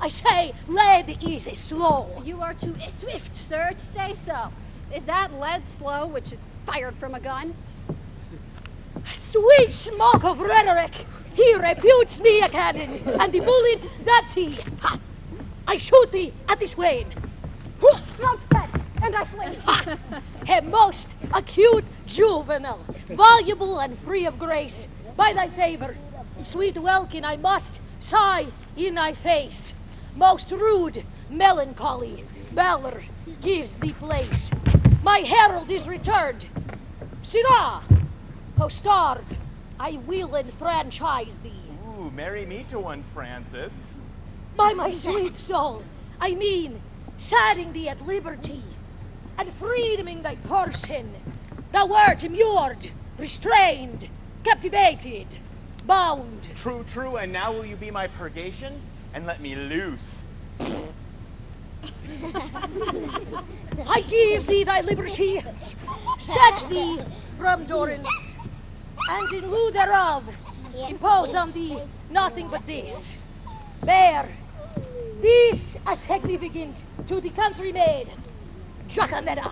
I say lead is slow. You are too swift, sir, to say so. Is that lead slow, which is fired from a gun? Sweet smoke of rhetoric! He reputes me a cannon, and the bullet, that's he. Ha! I shoot thee at the swain. Not dead, and I flee. A most acute juvenile, voluble and free of grace. By thy favor, sweet welkin, I must sigh in thy face. Most rude melancholy, valor gives thee place. My herald is returned. Sirrah, ho starve, I will enfranchise thee. Ooh, marry me to one, Francis. By my sweet soul, I mean setting thee at liberty and freedoming thy person. Thou wert immured, restrained, captivated, bound. True, true, and now will you be my purgation and let me loose? I give thee thy liberty, set thee from durance, and in lieu thereof impose on thee nothing but this. Bear this as significant to the country maid, Jacanetta.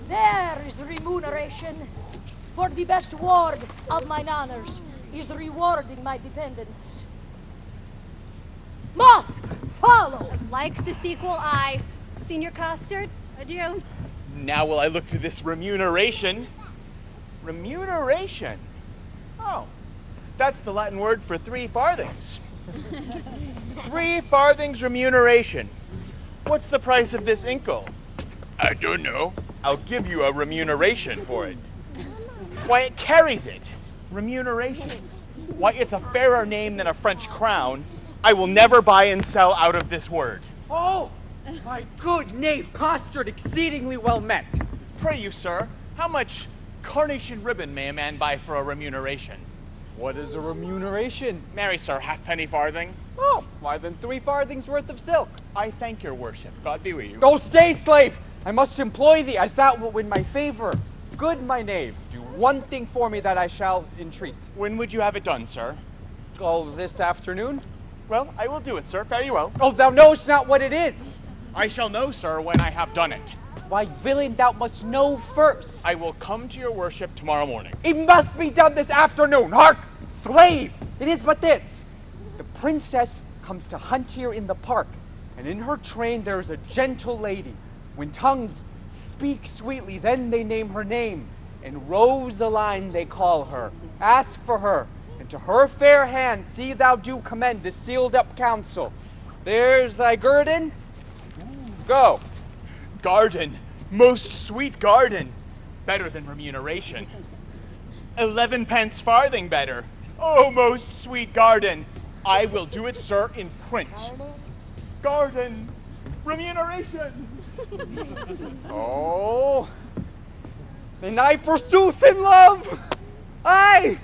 There is remuneration for the best ward of mine honors. is rewarding my dependents. Moth, follow! Like the sequel, I, Senior Custard, adieu. Now will I look to this remuneration. Remuneration? Oh, that's the Latin word for 3 farthings. 3 farthings remuneration. What's the price of this inkle? I don't know. I'll give you a remuneration for it. Why, it carries it. Remuneration. Why, it's a fairer name than a French crown. I will never buy and sell out of this word. Oh, my good knave Costard, exceedingly well met. Pray you, sir, how much carnation ribbon may a man buy for a remuneration? What is a remuneration? Marry, sir, halfpenny farthing. Oh, why then 3 farthings worth of silk. I thank your worship. God be with you. Go stay, slave! I must employ thee, as thou wilt win my favor. Good my knave, do one thing for me that I shall entreat. When would you have it done, sir? Oh, this afternoon? Well, I will do it, sir. Fare you well. Oh, thou knowest not what it is. I shall know, sir, when I have done it. Why, villain, thou must know first. I will come to your worship tomorrow morning. It must be done this afternoon. Hark, slave! It is but this. The princess comes to hunt here in the park, and in her train there is a gentle lady. When tongues speak sweetly, then they name her name, and Rosaline they call her. Ask for her, and to her fair hand see thou do commend this sealed up counsel. There's thy guerdon. Go. Garden, most sweet garden. Better than remuneration. 11 pence farthing better. Oh, most sweet garden. I will do it, sir, in print. Garden, remuneration. Oh, and I forsooth in love. Aye,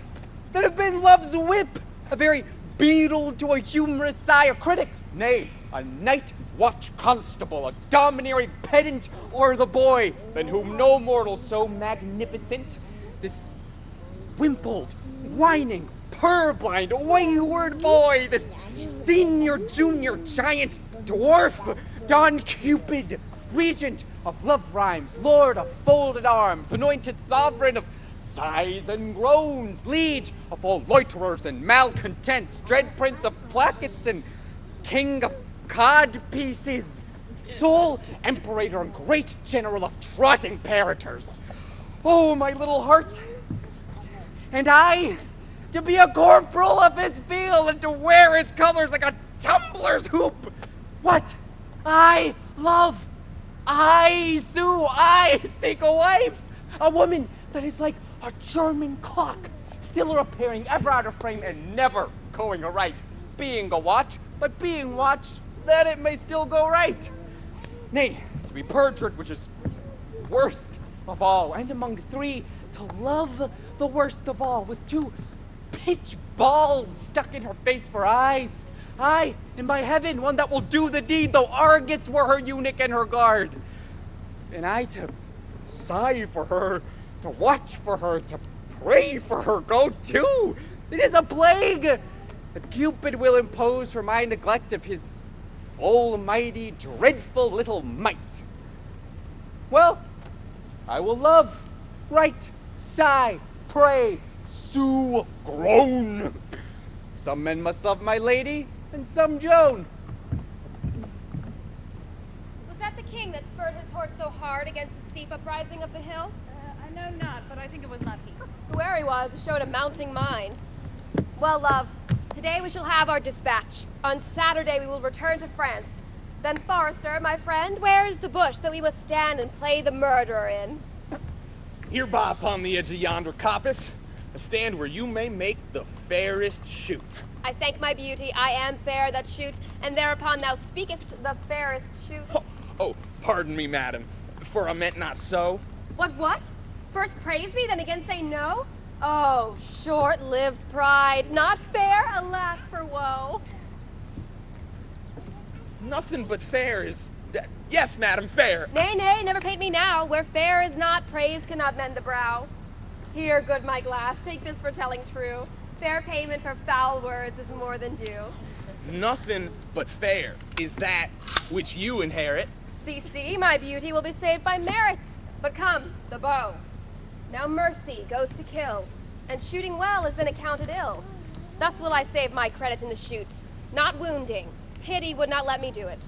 that have been love's whip, a very beadle to a humorous sigh, a critic, nay, a night watch constable, a domineering pedant o'er the boy, than whom no mortal so magnificent, this wimpled, whining, purblind, wayward boy, this senior, junior, giant, dwarf, Don Cupid, regent of love rhymes, lord of folded arms, anointed sovereign of sighs and groans, liege of all loiterers and malcontents, dread prince of plackets and king of cod pieces, sole emperor and great general of trotting parators. Oh, my little heart! And I, to be a corporal of his field and to wear his colors like a tumbler's hoop! What? I love, I sue, I seek a wife! A woman that is like a German clock, still repairing, ever out of frame, and never going aright. Being a watch, but being watched, that it may still go right. Nay, to be perjured, which is worst of all, and among 3, to love the worst of all, with 2 pitch balls stuck in her face for eyes. Aye, and by heaven, one that will do the deed, though Argus were her eunuch and her guard. And I to sigh for her, to watch for her, to pray for her, go too. It is a plague that Cupid will impose for my neglect of his almighty, dreadful little might. Well, I will love, write, sigh, pray, sue, groan. Some men must love my lady, and some Joan. Was that the king that spurred his horse so hard against the steep uprising of the hill? I know not, but I think it was not he. Whoever he was showed a mounting mind. Well, loves, today we shall have our dispatch. On Saturday we will return to France. Then, Forrester, my friend, where is the bush that we must stand and play the murderer in? Hereby upon the edge of yonder coppice, a stand where you may make the fairest shoot. I thank my beauty, I am fair that shoot, and thereupon thou speakest the fairest shoot. Oh, pardon me, madam, for I meant not so. What? First praise me, then again say no? Oh, short-lived pride, not fair, alack for woe. Nothing but fair is... yes, madam, fair. Nay, never paint me now. Where fair is not, praise cannot mend the brow. Here, good my glass, take this for telling true. Fair payment for foul words is more than due. Nothing but fair is that which you inherit. See, my beauty will be saved by merit. But come, the bow. Now mercy goes to kill. and shooting well is then accounted ill. Thus will I save my credit in the shoot, not wounding. Pity would not let me do it.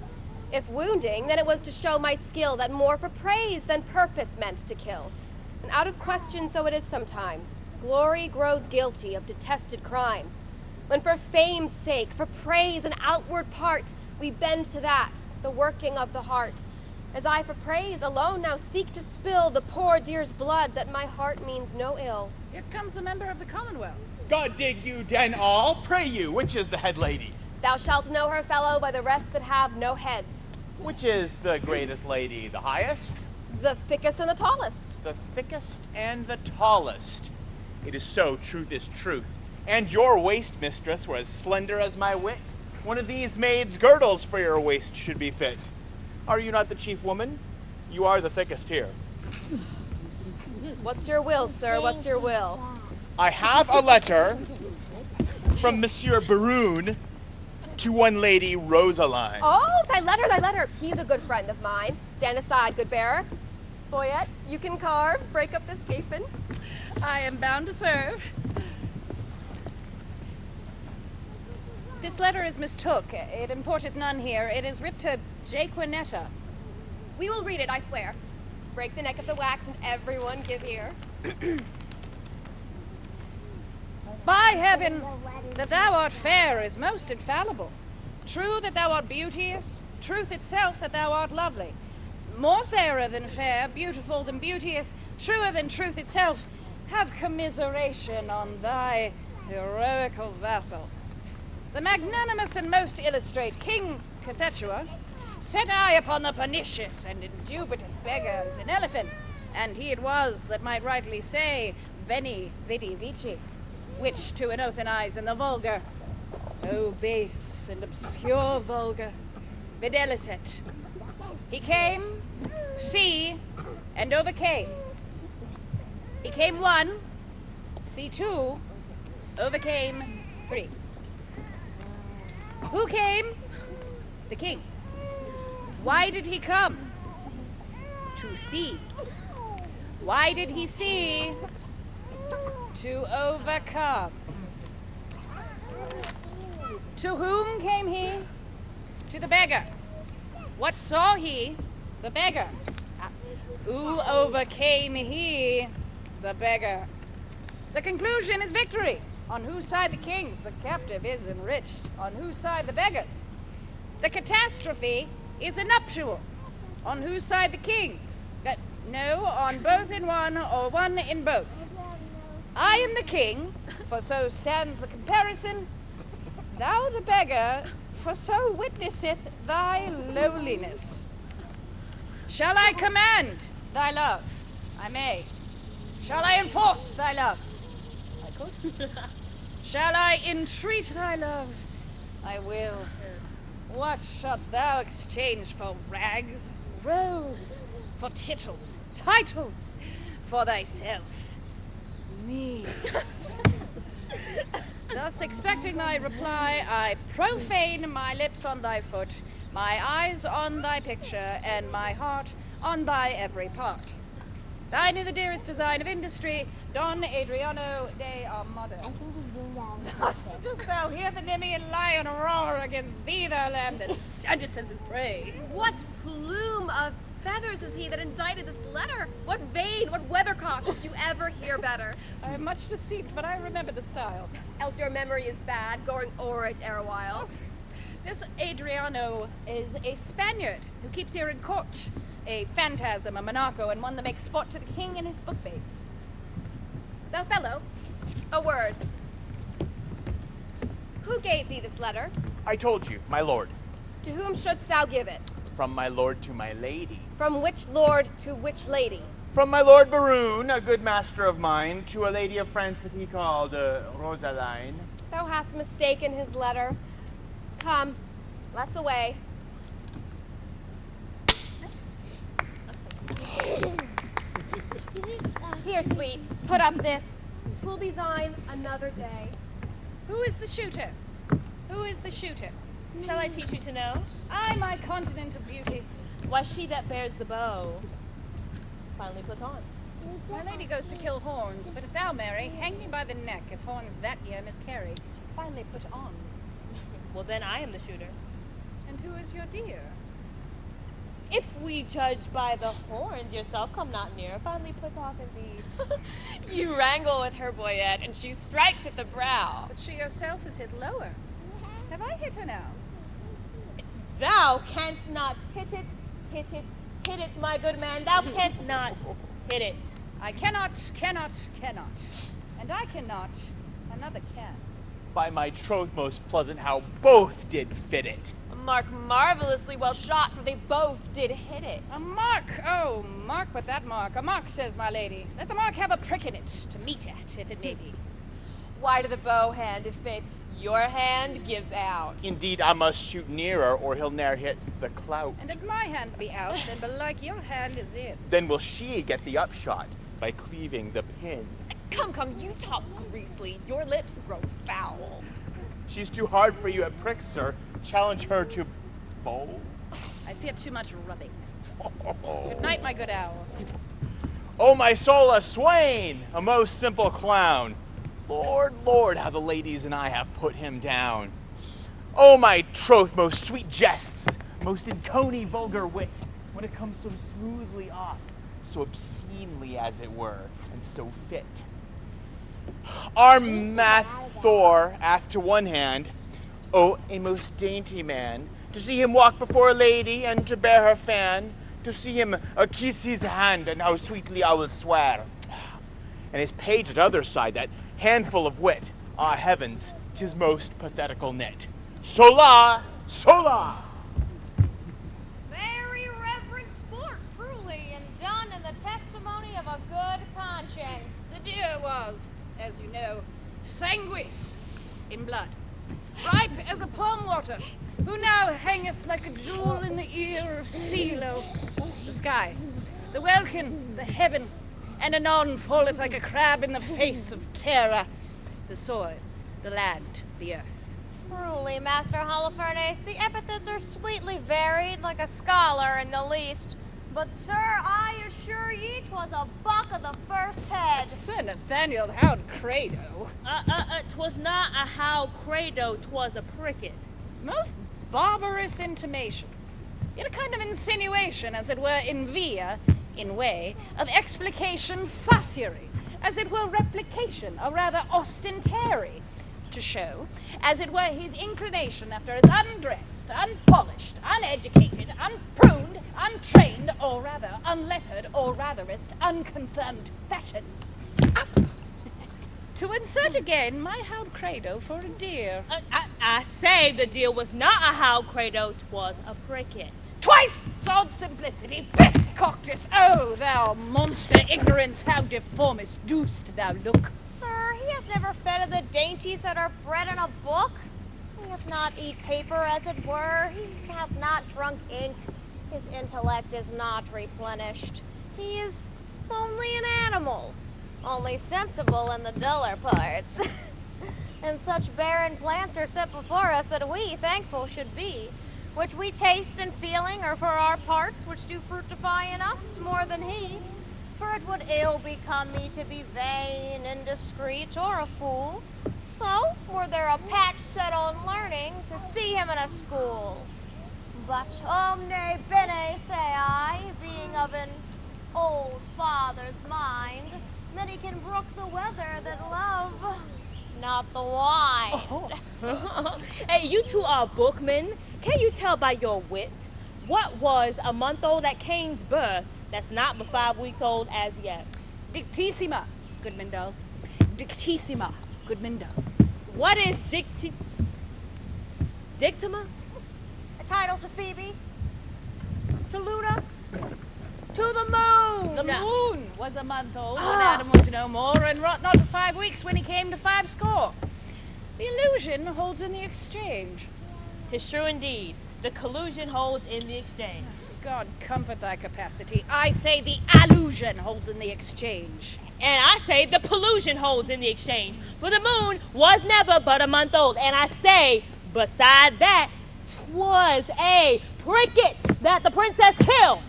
If wounding, then it was to show my skill that more for praise than purpose meant to kill. And out of question so it is sometimes. Glory grows guilty of detested crimes. When for fame's sake, for praise and outward part, we bend to that, the working of the heart. As I for praise alone now seek to spill the poor dear's blood, that my heart means no ill. Here comes a member of the Commonwealth. God dig you den all, pray you, which is the head lady? Thou shalt know her, fellow, by the rest that have no heads. Which is the greatest lady, the highest? The thickest and the tallest. The thickest and the tallest. It is so, truth is truth. And your waist, mistress, were as slender as my wit. One of these maids' girdles for your waist should be fit. Are you not the chief woman? You are the thickest here. What's your will, sir? What's your will? I have a letter from Monsieur Baroon to one lady Rosaline. Oh, thy letter. He's a good friend of mine. Stand aside, good bearer. Boyette, you can carve, break up this capon. I am bound to serve. This letter is mistook. It importeth none here. It is writ to Jaquinetta. We will read it, I swear. Break the neck of the wax and everyone give ear. By heaven, that thou art fair is most infallible. True that thou art beauteous, truth itself that thou art lovely. More fairer than fair, beautiful than beauteous, truer than truth itself. Have commiseration on thy heroical vassal. The magnanimous and most illustrate King Cophetua set eye upon the pernicious and indubitable beggars in elephant, and he it was that might rightly say, Veni, vidi, vici, which to an open eyes in the vulgar, O base and obscure vulgar, videlicet. He came, see, and overcame. He came 1, see 2, overcame 3. Who came? The king. Why did he come? To see. Why did he see? To overcome. To whom came he? To the beggar. What saw he? The beggar. Who overcame he? The beggar. The conclusion is victory. On whose side the kings, the captive is enriched. On whose side the beggars. The catastrophe is a nuptial. On whose side the kings? No, on both in one, or one in both. I am the king, for so stands the comparison. Thou the beggar, for so witnesseth thy lowliness. Shall I command thy love? I may. Shall I enforce thy love? I could. Shall I entreat thy love? I will. What shalt thou exchange for rags, robes, for tittles, titles, for thyself? Me. Thus expecting thy reply, I profane my lips on thy foot, my eyes on thy picture, and my heart on thy every part. Thine is the dearest design of industry, Don Adriano de Armado. Thus dost thou hear the Nemean lion roar against thee, thou lamb that standest as his prey. What plume of feathers is he that indited this letter? What vein, what weathercock did you ever hear better? I am much deceived, but I remember the style. Else your memory is bad, going o'er it erewhile. This Adriano is a Spaniard who keeps here in court. A phantasm, a monaco, and one that makes sport to the king in his book base. Thou fellow, a word. Who gave thee this letter? I told you, my lord. To whom shouldst thou give it? From my lord to my lady. From which lord to which lady? From my lord Baroon, a good master of mine, to a lady of France that he called Rosaline. Thou hast mistaken his letter. Come, let's away. Here, sweet, put up this. 'Twill be thine another day. Who is the shooter? Who is the shooter? Shall I teach you to know? I, my continent of beauty. Why, she that bears the bow, finally put on. My lady goes to kill horns, but if thou, Mary, hang me by the neck if horns that year miscarry, finally put on. Well, then I am the shooter. And who is your dear? If we judge by the horns, yourself come not near, finally put off indeed. You wrangle with her, Boyette, and she strikes at the brow. But she herself is hit lower. Have I hit her now? Thou canst not hit it, hit it, hit it, my good man. Thou canst not hit it. I cannot. And I cannot, another can. By my troth most pleasant, how both did fit it. A mark marvelously well shot, for they both did hit it. A mark, oh, mark but that mark. A mark, says my lady. Let the mark have a prick in it, to meet at, if it may be. Why to the bow hand, if faith your hand gives out? Indeed, I must shoot nearer, or he'll ne'er hit the clout. And if my hand be out, then belike your hand is in. Then will she get the upshot by cleaving the pin. Come, you talk greasily. Your lips grow foul. She's too hard for you at pricks, sir. Challenge her to bowl. I fear too much rubbing. Good night, my good owl. Oh, my soul, a swain, a most simple clown. Lord, Lord, how the ladies and I have put him down. Oh, my troth, most sweet jests, most inconey vulgar wit, when it comes so smoothly off, so obscenely as it were, and so fit. Our math Thor hath to one hand, oh, a most dainty man, to see him walk before a lady and to bear her fan, to see him kiss his hand, and how sweetly I will swear. And his page at other side, that handful of wit, ah heavens, 'tis most pathetical knit. Sola, sola! Very reverent sport, truly, and done in the testimony of a good conscience. The deer was, as you know, sanguis, in blood, ripe as a palm water, who now hangeth like a jewel in the ear of Silo, the sky, the welkin, the heaven, and anon falleth like a crab in the face of Terra, the soil, the land, the earth. Truly, Master Holofernes, the epithets are sweetly varied, like a scholar in the least. But, sir, I assure ye 'twas a buck of the first head. Sir Nathaniel Hound Credo. 'Twas not a how credo, 'twas a pricket. Most barbarous intimation. Yet a kind of insinuation, as it were, in via, in way, of explication faciery, as it were replication, or rather ostentary, to show, as it were, his inclination after his undressed, unpolished, uneducated, unpruned, untrained, or rather unlettered, or ratherest unconfirmed fashion. To insert again my hound credo for a deer. I say the deer was not a how credo, 'twas a pricket. Twice sod simplicity, best coctus, oh thou monster ignorance, how deformist dost thou look. Sir, he hath never fed of the dainties that are bred in a book. He hath not eat paper, as it were. He hath not drunk ink. His intellect is not replenished. He is only an animal, only sensible in the duller parts. And such barren plants are set before us that we thankful should be, which we taste and feeling are for our parts, which do fructify in us more than he. For it would ill become me to be vain, indiscreet, or a fool. So, were there a patch set on learning, to see him in a school. But omne bene, say I, being of an old father's mind, many can brook the weather that love, not the wine. Hey, you two are bookmen. Can you tell by your wit what was a month old at Cain's birth that's not but 5 weeks old as yet? Dictissima, good Meadow. Dictissima, good Meadow. What is dictima? A title to Phoebe, to Luna, to the moon. The moon was a month old when Adam was no more, and wrought not 5 weeks when he came to 50. The illusion holds in the exchange. 'Tis true indeed. The collusion holds in the exchange. God comfort thy capacity. I say the allusion holds in the exchange. And I say the pollution holds in the exchange. For the moon was never but a month old. And I say, beside that, 'twas a pricket that the princess killed.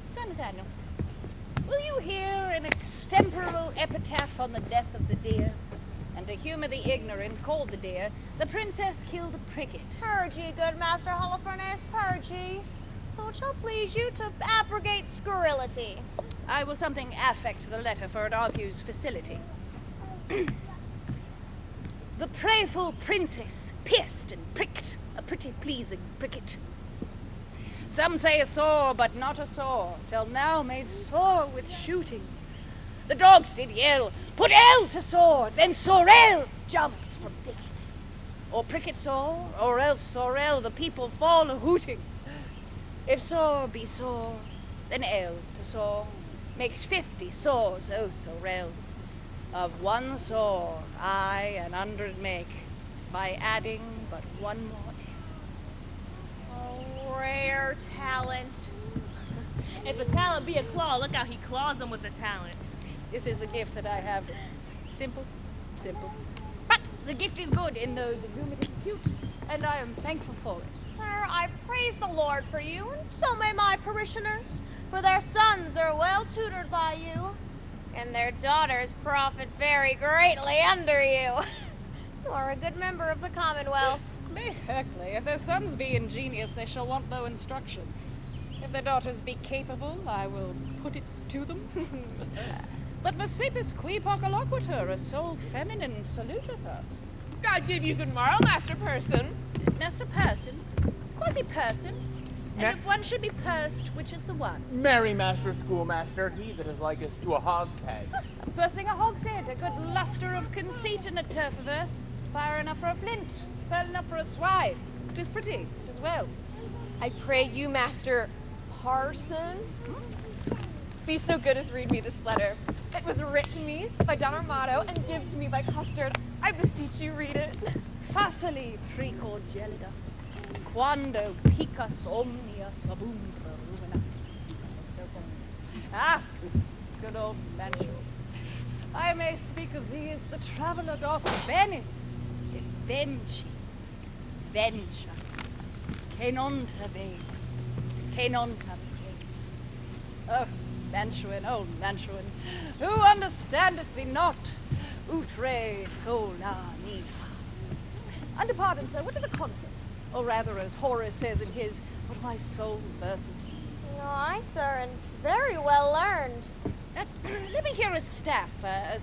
Son Nathaniel, will you hear epitaph on the death of the deer. And to humor the ignorant, called the deer, the princess killed a pricket. Purge ye, good Master Holofernes, purge ye. So it shall please you to abrogate scurrility. I will something affect the letter, for it argues facility. The prayerful princess pierced and pricked a pretty pleasing pricket. Some say a sore, but not a sore, till now made sore with shooting. The dogs did yell, put L to sore, then sorrel jumps from thicket. Or pricket sore, or else sorrel, the people fall a-hooting. If sore be sore, then L to sore, makes 50 sores, oh sorrel. Of one sore, I 100 make, by adding but one more Oh, rare talent. If a talent be a claw, look how he claws them with the talent. This is a gift that I have. Simple, simple. But the gift is good in those of whom it is cute, and I am thankful for it. Sir, I praise the Lord for you, and so may my parishioners, for their sons are well tutored by you, and their daughters profit very greatly under you. You are a good member of the Commonwealth. Exactly. If their sons be ingenious, they shall want no instruction. If their daughters be capable, I will put it to them. But Vesipus qui loquitur, a soul feminine, saluteth us. God give you good morrow, Master Person. Master Person? Quasi-person? And if one should be pursed, which is the one? Merry Master Schoolmaster, he that is likest to a hogshead. Pursing a hogshead, a good luster of conceit in a turf of earth. Fire enough for a flint, pearl enough for a swine. 'Tis pretty, 'tis well. I pray you, Master Parson, be so good as read me this letter. It was written me by Don Armato and given to me by Custard. I beseech you, read it. Facili precor gelida, quando picas omnia subumbra rumina. Ah, good old Manchu. I may speak of thee as the traveller doth Venice, et venture, che non t'avete, che non t'avete. Oh, Mantuan, old Mantuan, who understandeth thee not? Utre sola nihil. Under pardon, sir, what are the contents? Or rather, as Horace says in his, what my soul verses. Aye, sir, and very well learned. Let me hear a stanza,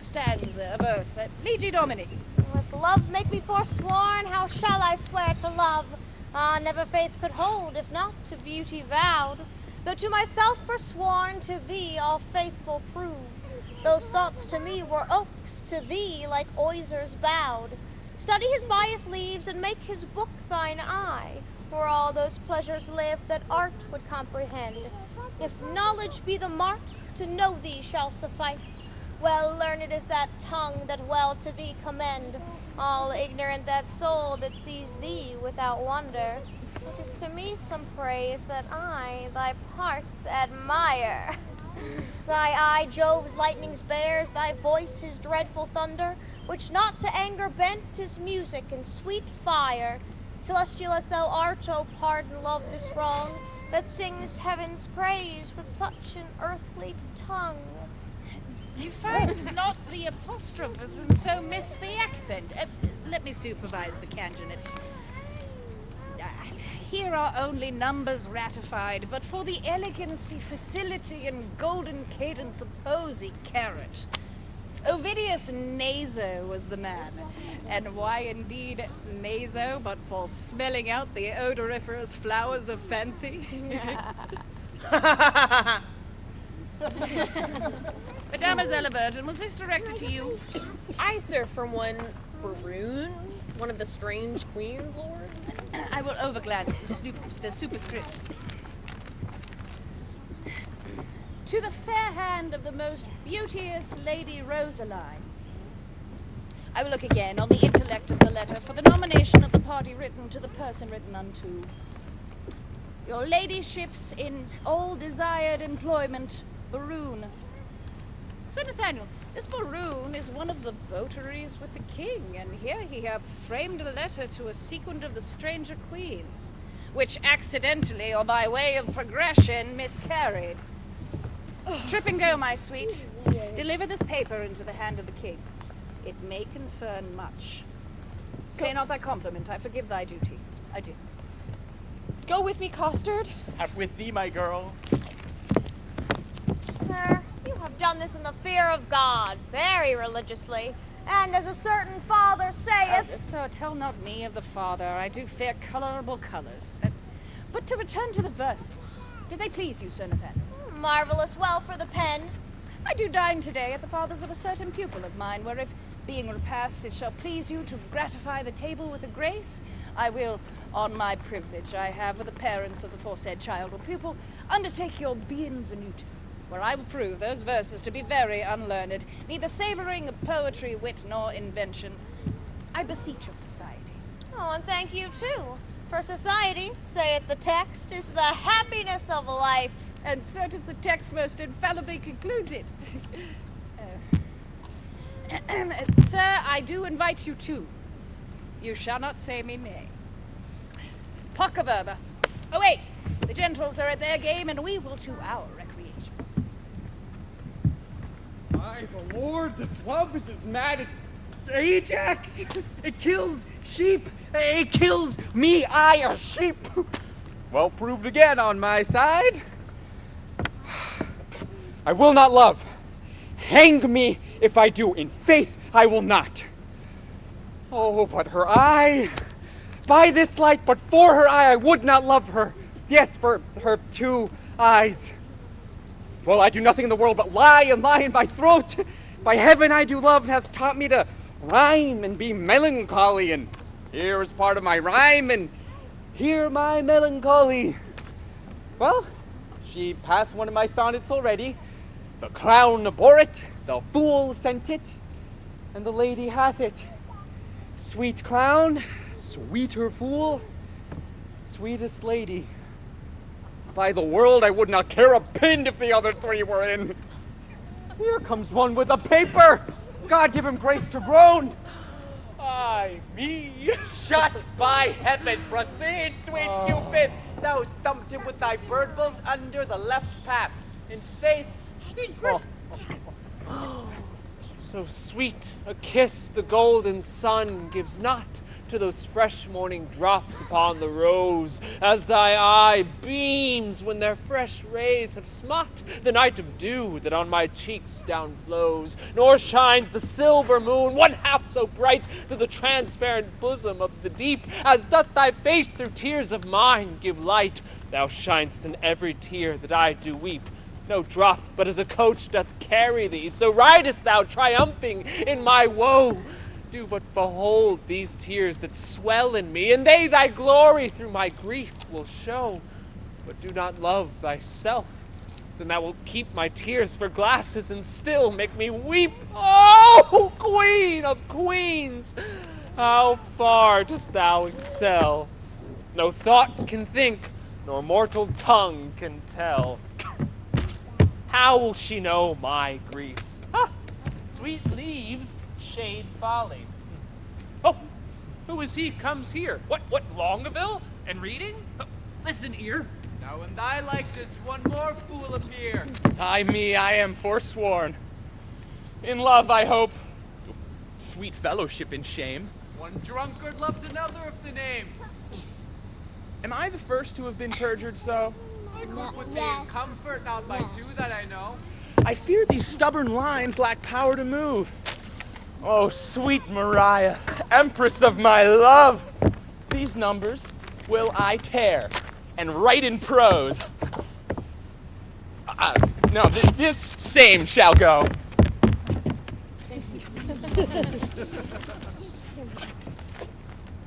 a verse. Legi Domini. If love make me forsworn, how shall I swear to love? Ah, never faith could hold, if not to beauty vowed. Though to myself forsworn, to thee all faithful prove. Those thoughts to me were oaks, to thee like oysers bowed. Study his bias leaves, and make his book thine eye, where all those pleasures live that art would comprehend. If knowledge be the mark, to know thee shall suffice. Well learned is that tongue that well to thee commend. All ignorant that soul that sees thee without wonder. It is to me some praise that I thy parts admire. Thy eye Jove's lightnings bears, thy voice his dreadful thunder, which not to anger bent is music and sweet fire. Celestial as thou art, O pardon love this wrong, that sings heaven's praise with such an earthly tongue. You find not the apostrophs and so miss the accent. Let me supervise the canonate. Here are only numbers ratified, but for the elegancy, facility, and golden cadence of posy carrot. Ovidius Naso was the man. And why indeed Naso, but for smelling out the odoriferous flowers of fancy? Mademoiselle Burton, was this directed to you? I, sir, from one Baroon, one of the strange queen's lords. I will overglance the superscript. To the fair hand of the most beauteous Lady Rosaline. I will look again on the intellect of the letter for the nomination of the party written to the person written unto. Your ladyships in all desired employment, Baroon. Sir Nathaniel, this Baroon is one of the votaries with the king, and here he hath framed a letter to a sequent of the stranger queens, which accidentally or by way of progression miscarried. Trip and go, my sweet. Deliver this paper into the hand of the king. It may concern much. Say not thy compliment. I forgive thy duty. I do. Go with me, Costard. Have with thee, my girl. Sir, you have done this in the fear of God, very religiously. And as a certain father saith... Sir, tell not me of the father. I do fear colorable colors. But to return to the verses, did they please you, Sir Nathaniel? Marvelous well for the pen. I do dine today at the father's of a certain pupil of mine, where if, being repast, it shall please you to gratify the table with a grace, I will, on my privilege I have with the parents of the foresaid child or pupil, undertake your bienvenute, where I will prove those verses to be very unlearned, neither savouring of poetry, wit, nor invention. I beseech your society. Oh, and thank you too. For society, saith the text, is the happiness of life. And so does the text most infallibly concludes it. Sir, I do invite you too. You shall not say me nay. Poca verba. Oh wait, the gentles are at their game and we will to our recreation. My the Lord, this love is as mad as Ajax. It kills sheep. It kills me, I a sheep. Well proved again on my side. I will not love. Hang me if I do. In faith, I will not. Oh, but her eye. By this light, but for her eye, I would not love her. Yes, for her 2 eyes. Well, I do nothing in the world but lie and lie in my throat. By heaven, I do love and hath taught me to rhyme and be melancholy. And here is part of my rhyme, and here my melancholy. Well, she passed one of my sonnets already. The clown bore it, the fool sent it, and the lady hath it. Sweet clown, sweeter fool, sweetest lady. By the world, I would not care a pin if the other 3 were in. Here comes one with a paper. God give him grace to groan. Ay, me. Shut by heaven, proceed, sweet Cupid. Thou stumped him with thy bird bolt under the left pap. In faith, secret. So sweet a kiss the golden sun gives not to those fresh morning drops upon the rose, as thy eye beams when their fresh rays have smote the night of dew that on my cheeks down flows, nor shines the silver moon one half so bright through the transparent bosom of the deep, as doth thy face through tears of mine give light. Thou shinest in every tear that I do weep. No drop, but as a coach doth carry thee, so ridest thou triumphing in my woe. Do but behold these tears that swell in me, and they thy glory through my grief will show. But do not love thyself, then thou wilt keep my tears for glasses and still make me weep. Oh, queen of queens, how far dost thou excel? No thought can think, nor mortal tongue can tell. How will she know my griefs? Ah, sweet leaves shade folly. Oh, who is he comes here? What, Longaville? And reading? Listen, ear. Now in thy likeness one more fool appear. Ay me, I am forsworn. In love, I hope. Sweet fellowship in shame. One drunkard loves another of the name. Am I the first to have been perjured so? I could put thee in comfort, not by 2 that I know. I fear these stubborn lines lack power to move. Oh, sweet Maria, empress of my love, these numbers will I tear and write in prose. No, this same shall go.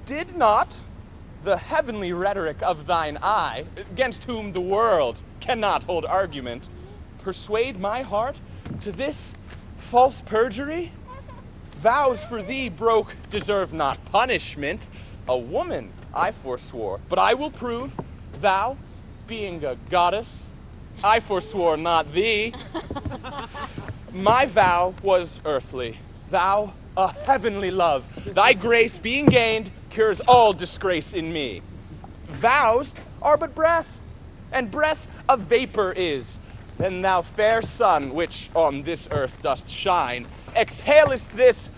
Did not the heavenly rhetoric of thine eye, against whom the world cannot hold argument, persuade my heart to this false perjury? Vows for thee broke deserve not punishment. A woman I forswore, but I will prove thou, being a goddess, I forswore not thee. My vow was earthly, thou a heavenly love. Thy grace being gained cures all disgrace in me. Vows are but breath, and breath a vapor is. Then thou fair sun, which on this earth dost shine, exhalest this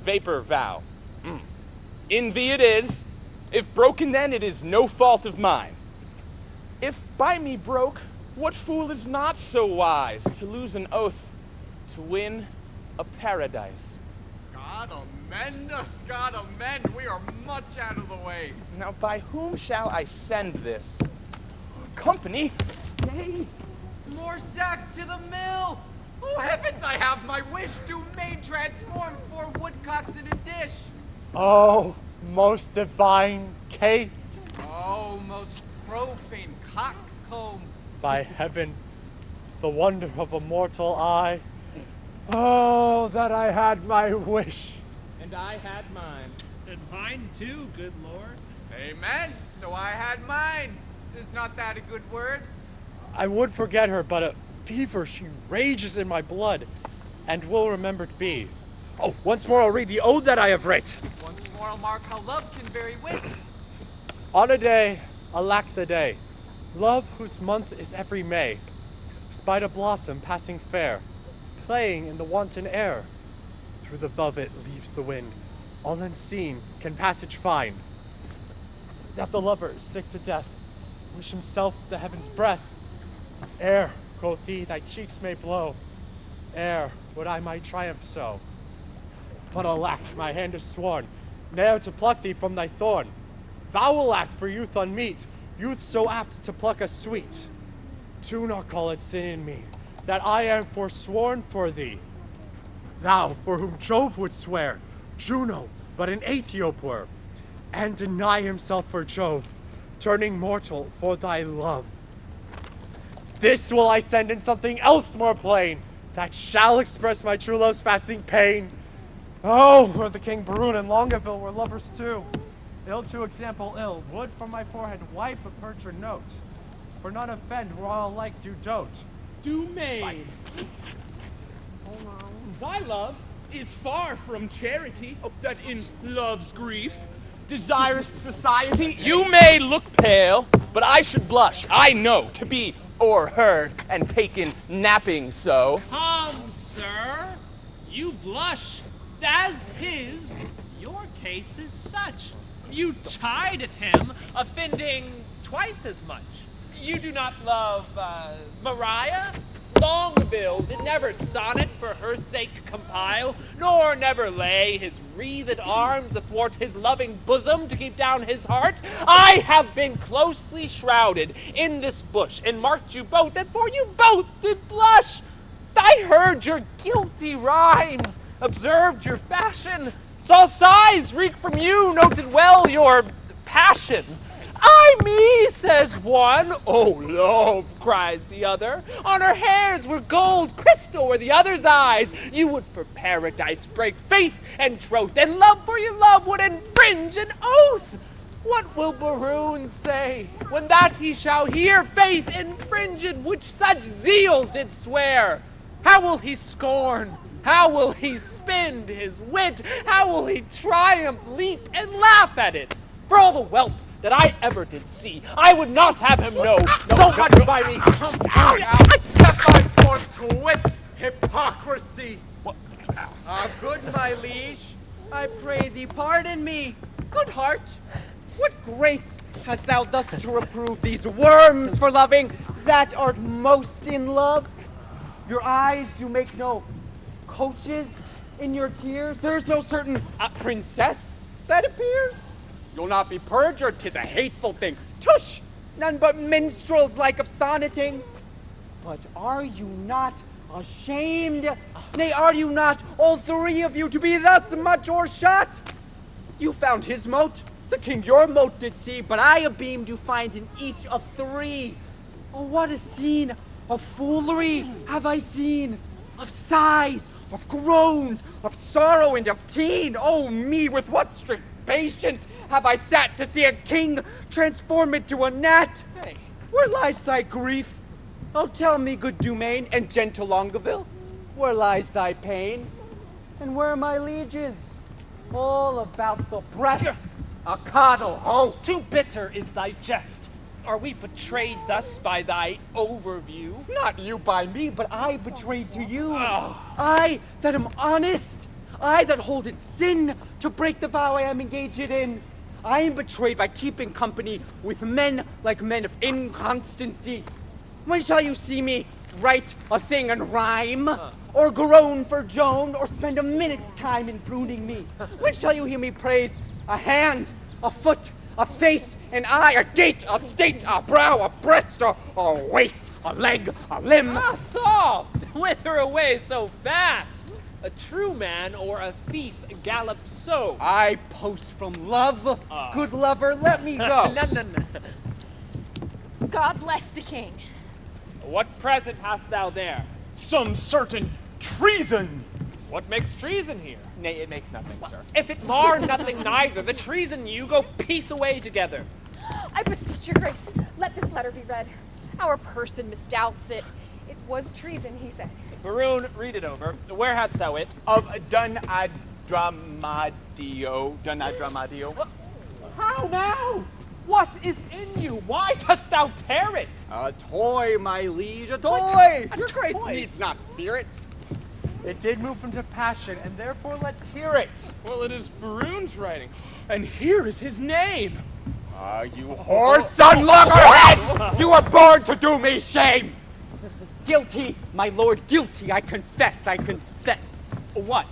vapor vow. In thee it is. If broken then, it is no fault of mine. If by me broke, what fool is not so wise to lose an oath to win a paradise? God amend us, God amend. We are much out of the way. Now by whom shall I send this? Company, stay. More sacks to the mill! Oh heavens, I have my wish to main transformed 4 woodcocks in a dish. Oh, most divine Kate. Oh, most profane coxcomb. By heaven, the wonder of a mortal eye. Oh, that I had my wish. And I had mine. And mine too, good Lord. Amen. So I had mine. Is not that a good word? I would forget her, but a fever, she rages in my blood, and will remembered be. Oh, once more I'll read the ode that I have writ. Once more I'll mark how love can vary wit. On a day, alack the day, love whose month is every May, spied a blossom passing fair, playing in the wanton air. Through the velvet leaves the wind, all unseen can passage find. That the lover, sick to death, wish himself the heaven's breath. Ere, quoth he, thy cheeks may blow, ere would I my triumph sow. But alack, my hand is sworn, ne'er to pluck thee from thy thorn. Thou alack for youth unmeet, youth so apt to pluck us sweet. Do not call it sin in me, that I am forsworn for thee. Thou, for whom Jove would swear, Juno but an Aethiop were, and deny himself for Jove, turning mortal for thy love. This will I send in something else more plain, that shall express my true love's fasting pain. Oh, were the King Barun and Longaville were lovers too. Ill to example ill, would from my forehead wipe a perjured note. For none offend, where all alike do dote. Do maid. Thy love is far from charity, that in love's grief desirest society. You may look pale, but I should blush, I know, to be o'erheard and taken napping so. Come, sir, you blush as his. Your case is such. You chide at him, offending twice as much. You do not love Mariah? Longaville did never sonnet for her sake compile, nor never lay his wreathed arms athwart his loving bosom to keep down his heart. I have been closely shrouded in this bush, and marked you both, and for you both did blush. I heard your guilty rhymes, observed your fashion, saw sighs reek from you, noted well your passion. Ay me, says one. Oh, love, cries the other. On her hairs were gold, crystal were the other's eyes. You would for paradise break faith and troth, and love for your love would infringe an oath. What will Barun say when that he shall hear faith infringed, which such zeal did swear? How will he scorn? How will he spend his wit? How will he triumph, leap, and laugh at it? For all the wealth that I ever did see, I would not have him know so much by me. Come down now, set thy forth to wit, hypocrisy. Good my liege, I pray thee pardon me. Good heart, what grace hast thou thus to reprove these worms for loving that art most in love? Your eyes do make no coaches in your tears. There's no certain princess that appears. You'll not be perjured, 'tis a hateful thing. Tush! None but minstrels like of sonneting. But are you not ashamed? Nay, are you not, all three of you, to be thus much o'ershot? You found his mote, the king your mote did see, but I a beam do find in each of three. Oh, what a scene of foolery have I seen, of sighs, of groans, of sorrow, and of teen. Oh me, with what strict patience have I sat to see a king transform into a gnat? Hey, where lies thy grief? Oh, tell me, good Dumaine and gentle Longaville, where lies thy pain? And where my lieges? All about the breast, a coddle. Oh, too bitter is thy jest. Are we betrayed thus by thy overview? Not you by me, but I betrayed to you. I that am honest. I that hold it sin to break the vow I am engaged in. I am betrayed by keeping company with men like men of inconstancy. When shall you see me write a thing in rhyme? Or groan for Joan? Or spend a minute's time in pruning me? When shall you hear me praise a hand, a foot, a face, an eye, a gait, a state, a brow, a breast, a waist, a leg, a limb? Soft! Whither away so fast? A true man or a thief gallops so? I post from love. Good lover, let me go. No. God bless the king. What present hast thou there? Some certain treason. What makes treason here? Nay, it makes nothing, sir. If it mar nothing neither, the treason you go piece away together. I beseech your grace, let this letter be read. Our person misdoubts it. It was treason, he said. Baroon, read it over. Where hadst thou it? Of Dunadramadio. How now? What is in you? Why dost thou tear it? A toy, my liege, a toy! Your grace toy? needs not fear it. It did move him to passion, and therefore let's hear it. Well, it is Baroon's writing, and here is his name. You whore son loggerhead! You were born to do me shame! Guilty, my lord, guilty, I confess. What?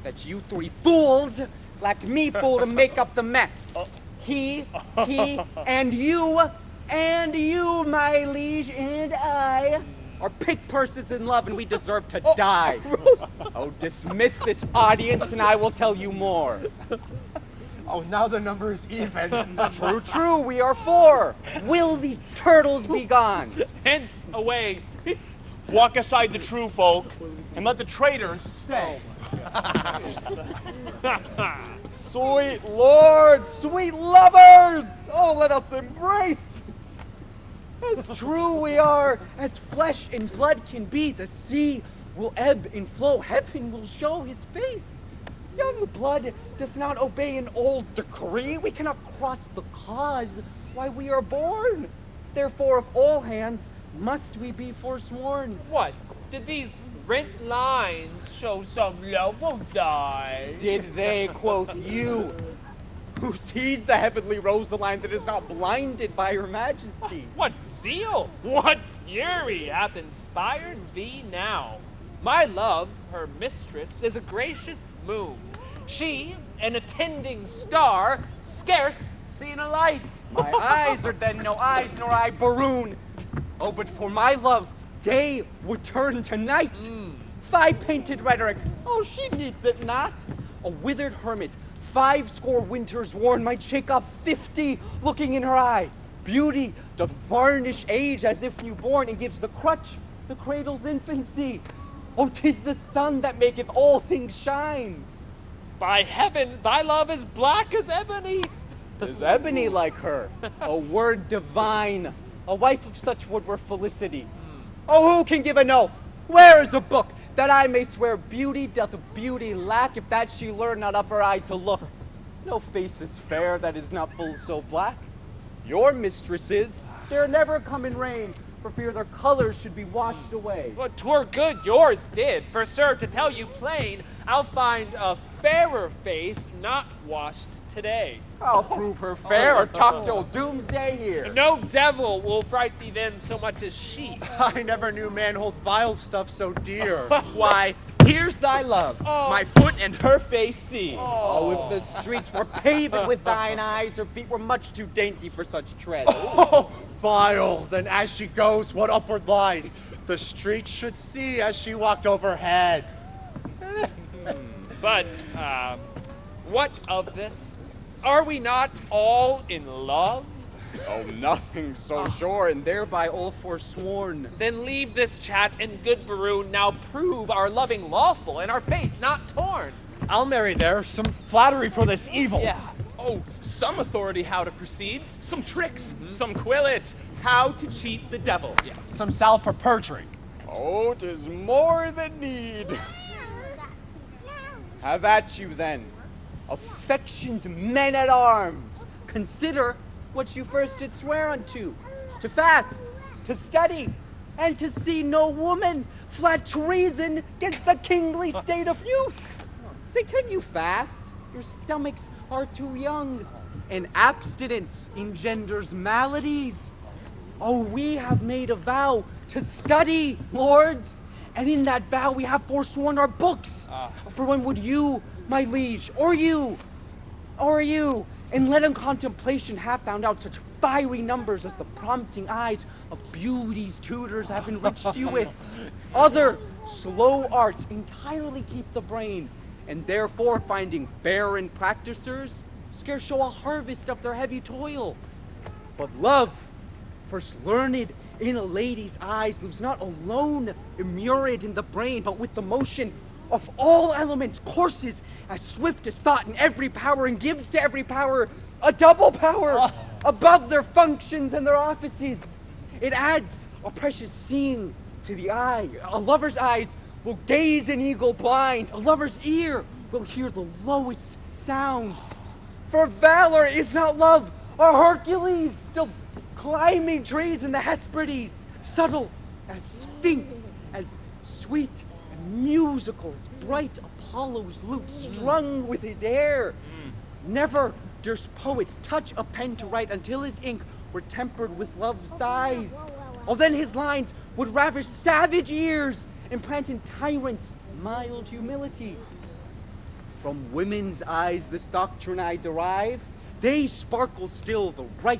That you three fools lacked me fool to make up the mess. He, and you, my liege, and I are pick purses in love, and we deserve to die. Oh, dismiss this audience, and I will tell you more. Oh, now the number is even. True, we are 4. Will these turtles be gone? Hence, away. Walk aside the true folk, and let the traitors stay. Sweet lords, sweet lovers! Oh, let us embrace! As true we are, as flesh and blood can be, the sea will ebb and flow, heaven will show his face. Young blood doth not obey an old decree. We cannot cross the cause why we are born. Therefore, of all hands, must we be forsworn. What? Did these rent lines show some love will die? Did they, quoth you, who sees the heavenly Rosaline that is not blinded by her majesty? What zeal, what fury hath inspired thee now? My love, her mistress, is a gracious moon. She, an attending star, scarce seen a light. My eyes are then no eyes, nor I Baroon. Oh, but for my love, day would turn to night. 5 painted rhetoric, oh, she needs it not. A withered hermit, 50 winters worn, might shake off 50 looking in her eye. Beauty doth varnish age as if newborn, and gives the crutch the cradle's infancy. Oh, 'tis the sun that maketh all things shine. By heaven, thy love is black as ebony. Is ebony like her? A word divine. A wife of such would were felicity. Oh, who can give an oath? Where is a book that I may swear beauty doth beauty lack, if that she learn not of her eye to look? No face is fair that is not full so black. Your mistresses dare never come in rain, for fear their colors should be washed away. Well, 'twere good yours did, for sir, to tell you plain, I'll find a fairer face not washed today. I'll prove her fair or talk till doomsday here. No devil will fright thee then so much as she. I never knew man hold vile stuff so dear. Why, here's thy love. My foot and her face see. Oh, if the streets were paved with thine eyes, her feet were much too dainty for such tread. Oh, vile, then as she goes, what upward lies? The street should see as she walked overhead. But, what of this? Are we not all in love? Oh, nothing so sure, and thereby all forsworn. Then leave this chat, and good Baroon, now prove our loving lawful and our faith not torn. I'll marry there, some flattery for this evil. Yeah. Oh, some authority how to proceed, some tricks, some quillets, how to cheat the devil. Yeah. Some salve for perjury. Oh, 'tis more than need. Have at you then. Affection's men at arms. Consider what you first did swear unto, to fast, to study, and to see no woman, flat treason against the kingly state of youth. Say, can you fast? Your stomachs are too young, and abstinence engenders maladies. Oh, we have made a vow to study, lords, and in that vow we have forsworn our books. For when would you, my liege, or you, in leaden contemplation have found out such fiery numbers as the prompting eyes of beauty's tutors have enriched you with? Other slow arts entirely keep the brain, and therefore finding barren practicers scarce show a harvest of their heavy toil. But love, first learned in a lady's eyes, lives not alone immured in the brain, but with the motion of all elements, courses as swift as thought in every power, and gives to every power a double power above their functions and their offices. It adds a precious seeing to the eye. A lover's eyes will gaze an eagle blind. A lover's ear will hear the lowest sound. For valor is not love, or Hercules still climbing trees in the Hesperides, subtle as Sphinx, as sweet and musical as bright Apollo's lute strung with his hair. Never durst poet touch a pen to write until his ink were tempered with love's sighs. Oh, then his lines would ravish savage ears, implant in tyrants mild humility. From women's eyes this doctrine I derive. They sparkle still the right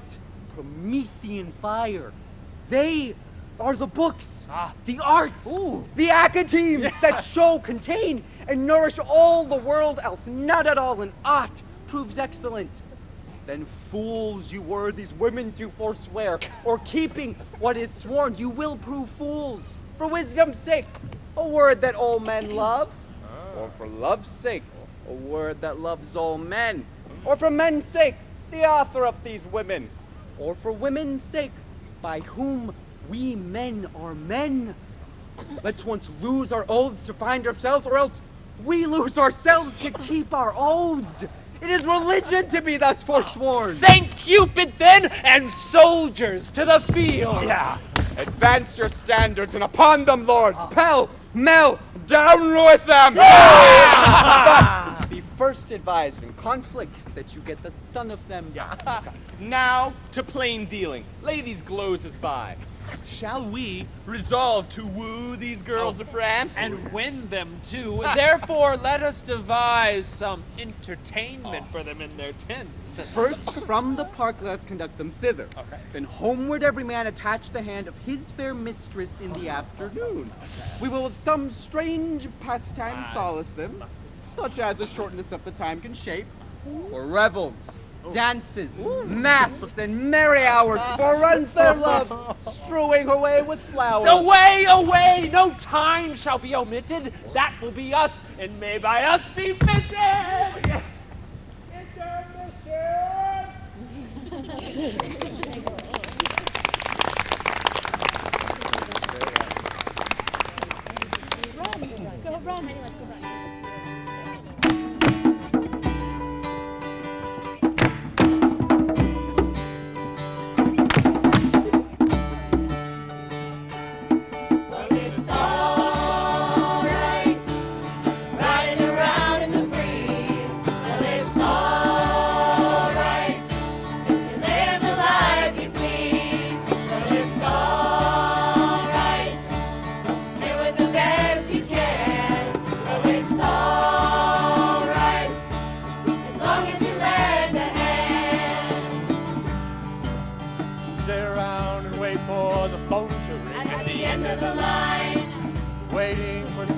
Promethean fire. They are the books, the arts, the academes that show, contain, and nourish all the world, else not at all in aught proves excellent. Then fools you were these women to forswear, or keeping what is sworn, you will prove fools. For wisdom's sake, a word that all men love, or for love's sake, a word that loves all men, or for men's sake, the author of these women, or for women's sake, by whom we men are men. Let's once lose our oaths to find ourselves, or else we lose ourselves to keep our oaths. It is religion to be thus forsworn. Saint Cupid, then, and soldiers to the field. Yeah. Advance your standards, and upon them, lords, pell, mell, down with them. But be first advised in conflict that you get the son of them. Now to plain dealing. Lay these glozes by. Shall we resolve to woo these girls of France? And win them too. Therefore, let us devise some entertainment for them in their tents. First, from the park, let us conduct them thither. Then homeward every man attach the hand of his fair mistress in the afternoon. We will with some strange pastime solace them, such as the shortness of the time can shape, or revels, dances, masks, and merry hours foreruns their loves, strewing away with flowers. Away, away! No time shall be omitted. That will be us, and may by us be fitted. Go run.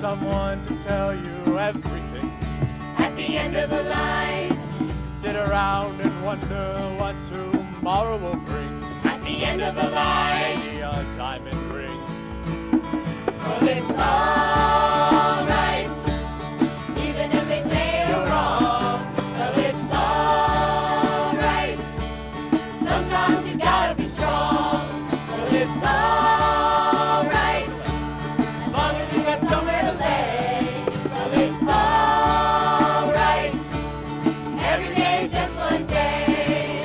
Someone to tell you everything. At the end of the line, Sit around and wonder what tomorrow will bring. at the end of the line, Maybe a diamond ring. well, it's all right. Even if they say you're wrong, well, it's all right. Sometimes you gotta be strong. Well, it's all right. As long as you got somewhere to lay, well, it's all right. Every day is just one day.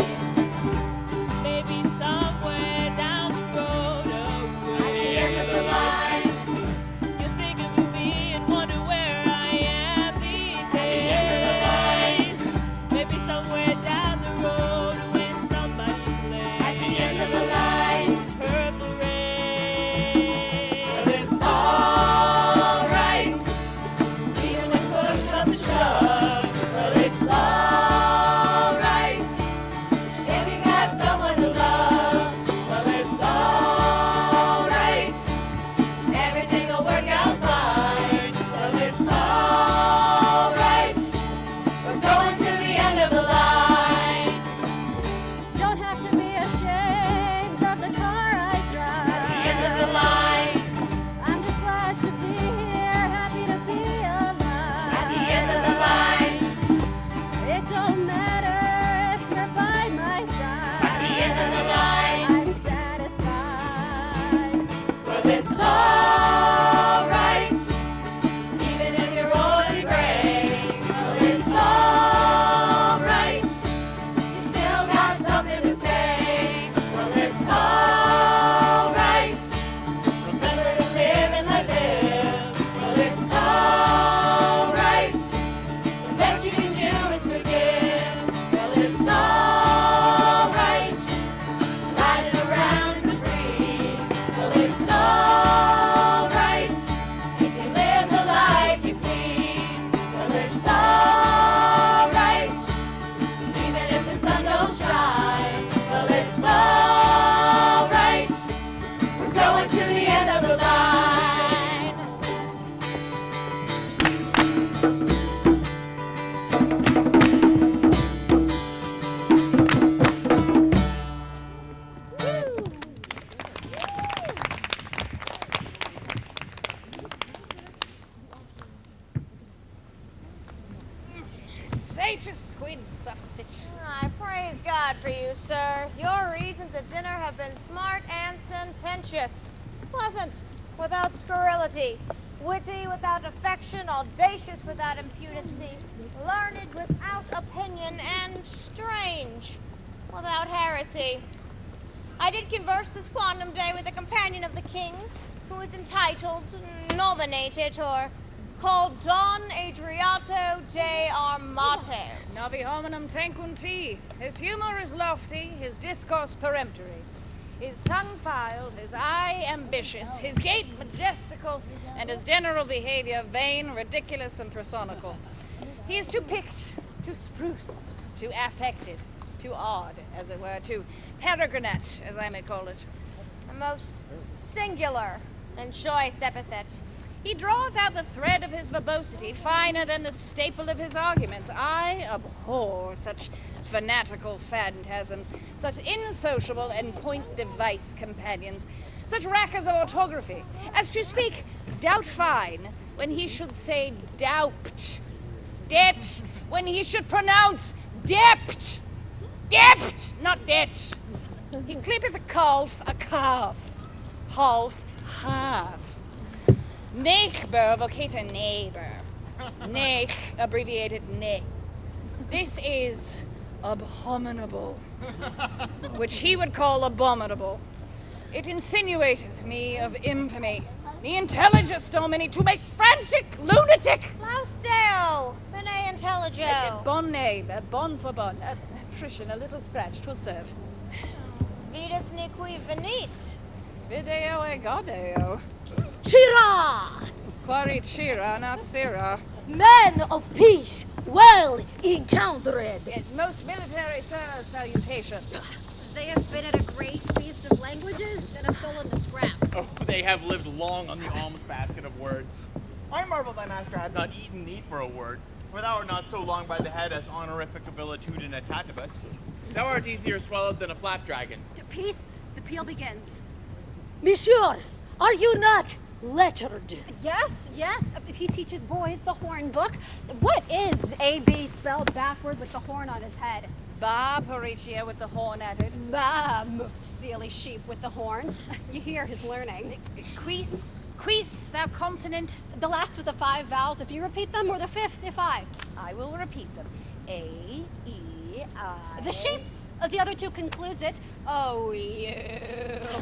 Beatus quid suffit. I praise God for you, sir. Your reasons at dinner have been smart and sententious. Pleasant without scurrility. Witty without affection. Audacious without impudency. Learned without opinion. And strange without heresy. I did converse this quantum day with a companion of the king's, who is entitled, nominated, or called Don Adriato de Armato. Novi hominum tenquunti. His humor is lofty, his discourse peremptory. His tongue filed, his eye ambitious, his gait majestical, and his general behavior vain, ridiculous, and personical. He is too picked, too spruce, too affected, too odd, as it were, too peregrinate, as I may call it. A most singular and choice epithet. He draweth out the thread of his verbosity finer than the staple of his arguments. I abhor such fanatical phantasms, such insociable and point-device companions, such rackers of orthography, as to speak doubt fine when he should say doubt, det when he should pronounce dept, dept, not det. He clippeth a calf, half. Neighbor vocator neighbor. Nech abbreviated ne. This is abominable, which he would call abominable. It insinuateth me of infamy. The intelligence domini to make frantic lunatic. Laus Deo, bene intelligio. Bon neighbor, bon for bon. Christian, a little scratch, 'twill serve. Vidas nequi venit. Video e godeo. Chira! Quari chira, not sira. Men of peace, well encountered. Most military, sir, salutation. They have been at a great feast of languages and have stolen the scraps. Oh, they have lived long on the alms basket of words. I marvel thy master hath not eaten thee for a word, for thou art not so long by the head as honorific abilitudinatibus. Thou art easier swallowed than a flapdragon. Peace, the peal begins. Monsieur, are you not lettered? Yes. He teaches boys the horn book. What is AB spelled backward with the horn on his head? Ba Paricia with the horn added. Bah, most silly sheep with the horn. You hear his learning. Quis, thou consonant. The last of the 5 vowels if you repeat them, or the 5th if I. I will repeat them. A, E, I. The sheep of the other 2 concludes it. Oh, you.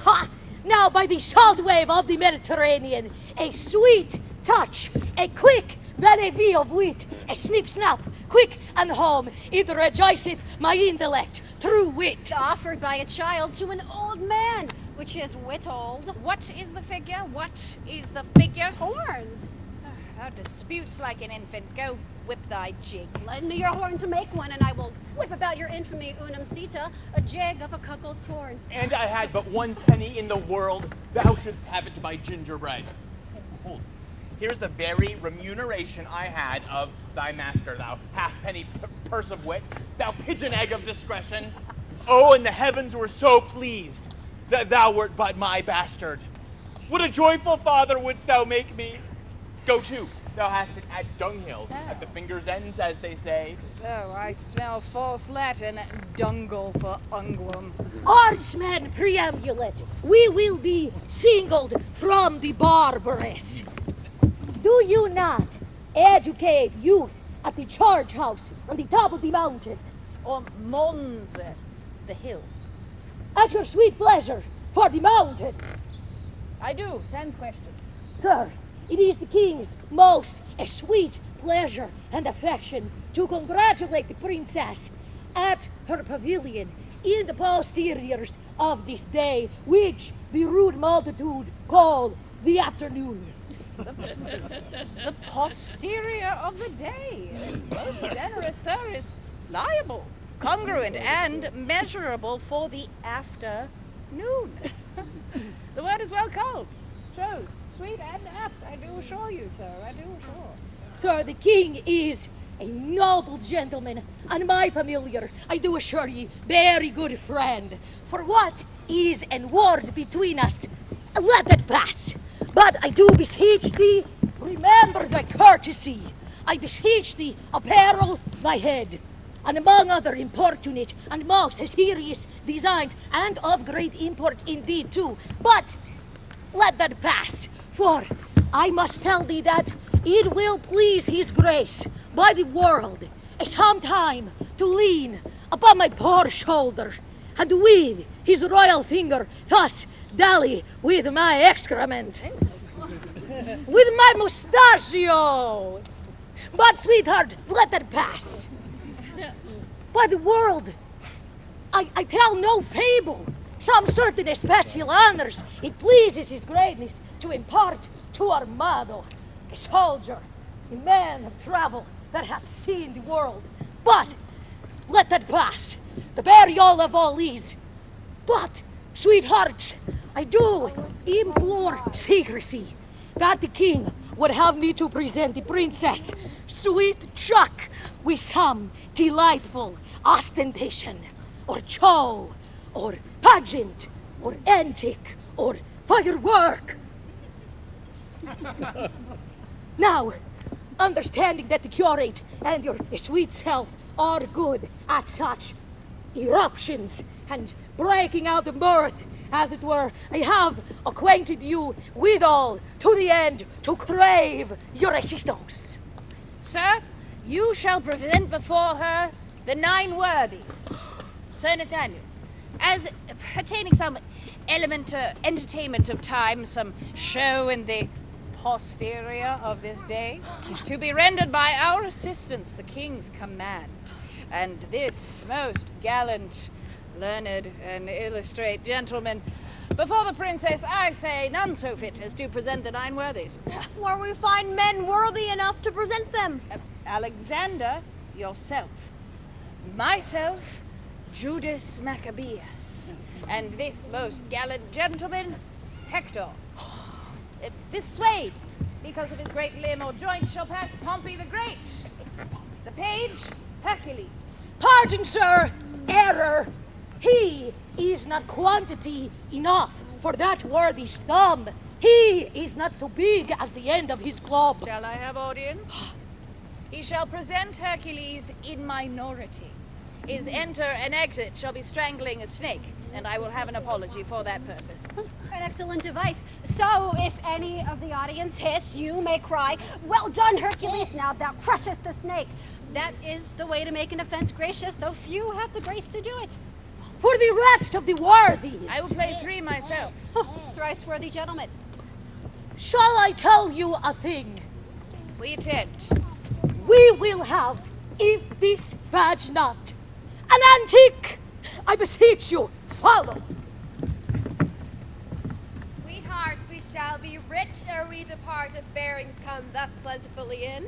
Ha! Now by the salt wave of the Mediterranean, a sweet touch, a quick vanity of wit, a snip-snap, quick and home, it rejoiceth my intellect, true wit. Offered by a child to an old man, which is wit-old. What is the figure? Horns. Thou disputes like an infant. Go whip thy jig. Lend me your horn to make one, and I will whip about your infamy, unum sita, a jig of a cuckold's horn. And I had but 1 penny in the world. Thou shouldst have it to buy gingerbread. Hold. Here's the very remuneration I had of thy master, thou halfpenny purse of wit, thou pigeon egg of discretion. Oh, and the heavens were so pleased that thou wert but my bastard. What a joyful father wouldst thou make me. Go to. Thou hast it at dunghill, at the fingers' ends, as they say. Oh, I smell false Latin, dungle for unguum. Oarsman preambulate, we will be singled from the barbarous. Do you not educate youth at the charge house on the top of the mountain? Or Monze, the hill. At your sweet pleasure for the mountain. I do, sans question. Sir, it is the king's most a sweet pleasure and affection to congratulate the princess at her pavilion in the posteriors of this day, which the rude multitude call the afternoon. The posterior of the day. Most generous, sir, is liable, congruent, and measurable for the afternoon. The word is well called. Shows sweet and apt, I do assure you, sir. I do assure. Sir, the king is a noble gentleman, and my familiar, I do assure ye, very good friend. For what is and word between us, let that pass. But I do beseech thee, remember thy courtesy. I beseech thee, apparel thy head, and among other importunate and most serious designs, and of great import indeed too. But let that pass, for I must tell thee that it will please his grace by the world sometime to lean upon my poor shoulder, and with his royal finger thus dally with my excrement, with my mustachio. But sweetheart, let that pass. By the world, I tell no fable. Some certain special honors it pleases his greatness to impart to Armado, a soldier, a man of travel that hath seen the world. But let that pass. The burial of all is. But, sweethearts, I do implore secrecy, that the king would have me to present the princess, sweet Chuck, with some delightful ostentation, or show, or pageant, or antic, or firework. Now, understanding that the curate and your sweet self are good at such eruptions and breaking out the mirth, as it were, I have acquainted you withal to the end to crave your assistance. Sir, you shall present before her the 9 worthies, Sir Nathaniel, as pertaining some entertainment of time, some show in the posterior of this day, to be rendered by our assistants, the king's command. And this most gallant, learned, and illustrate gentleman, before the princess, I say none so fit as to present the 9 worthies. Where we find men worthy enough to present them. Alexander, yourself. Myself, Judas Maccabeus. And this most gallant gentleman, Hector. This Swade, because of his great limb or joint, shall pass Pompey the Great. The page, Hercules. Pardon, sir, error. He is not quantity enough for that worthy's thumb. He is not so big as the end of his club. Shall I have audience? He shall present Hercules in minority. His enter and exit shall be strangling a snake, and I will have an apology for that purpose. An excellent device. So, if any of the audience hiss, you may cry, "Well done, Hercules, now thou crushest the snake." That is the way to make an offense gracious, though few have the grace to do it. For the rest of the worthies, I will play 3 myself. Thrice worthy gentlemen. Shall I tell you a thing? We attend. We will have, if this fudge not, an antique. I beseech you, follow. Sweethearts, we shall be rich ere we depart if bearings come thus plentifully in.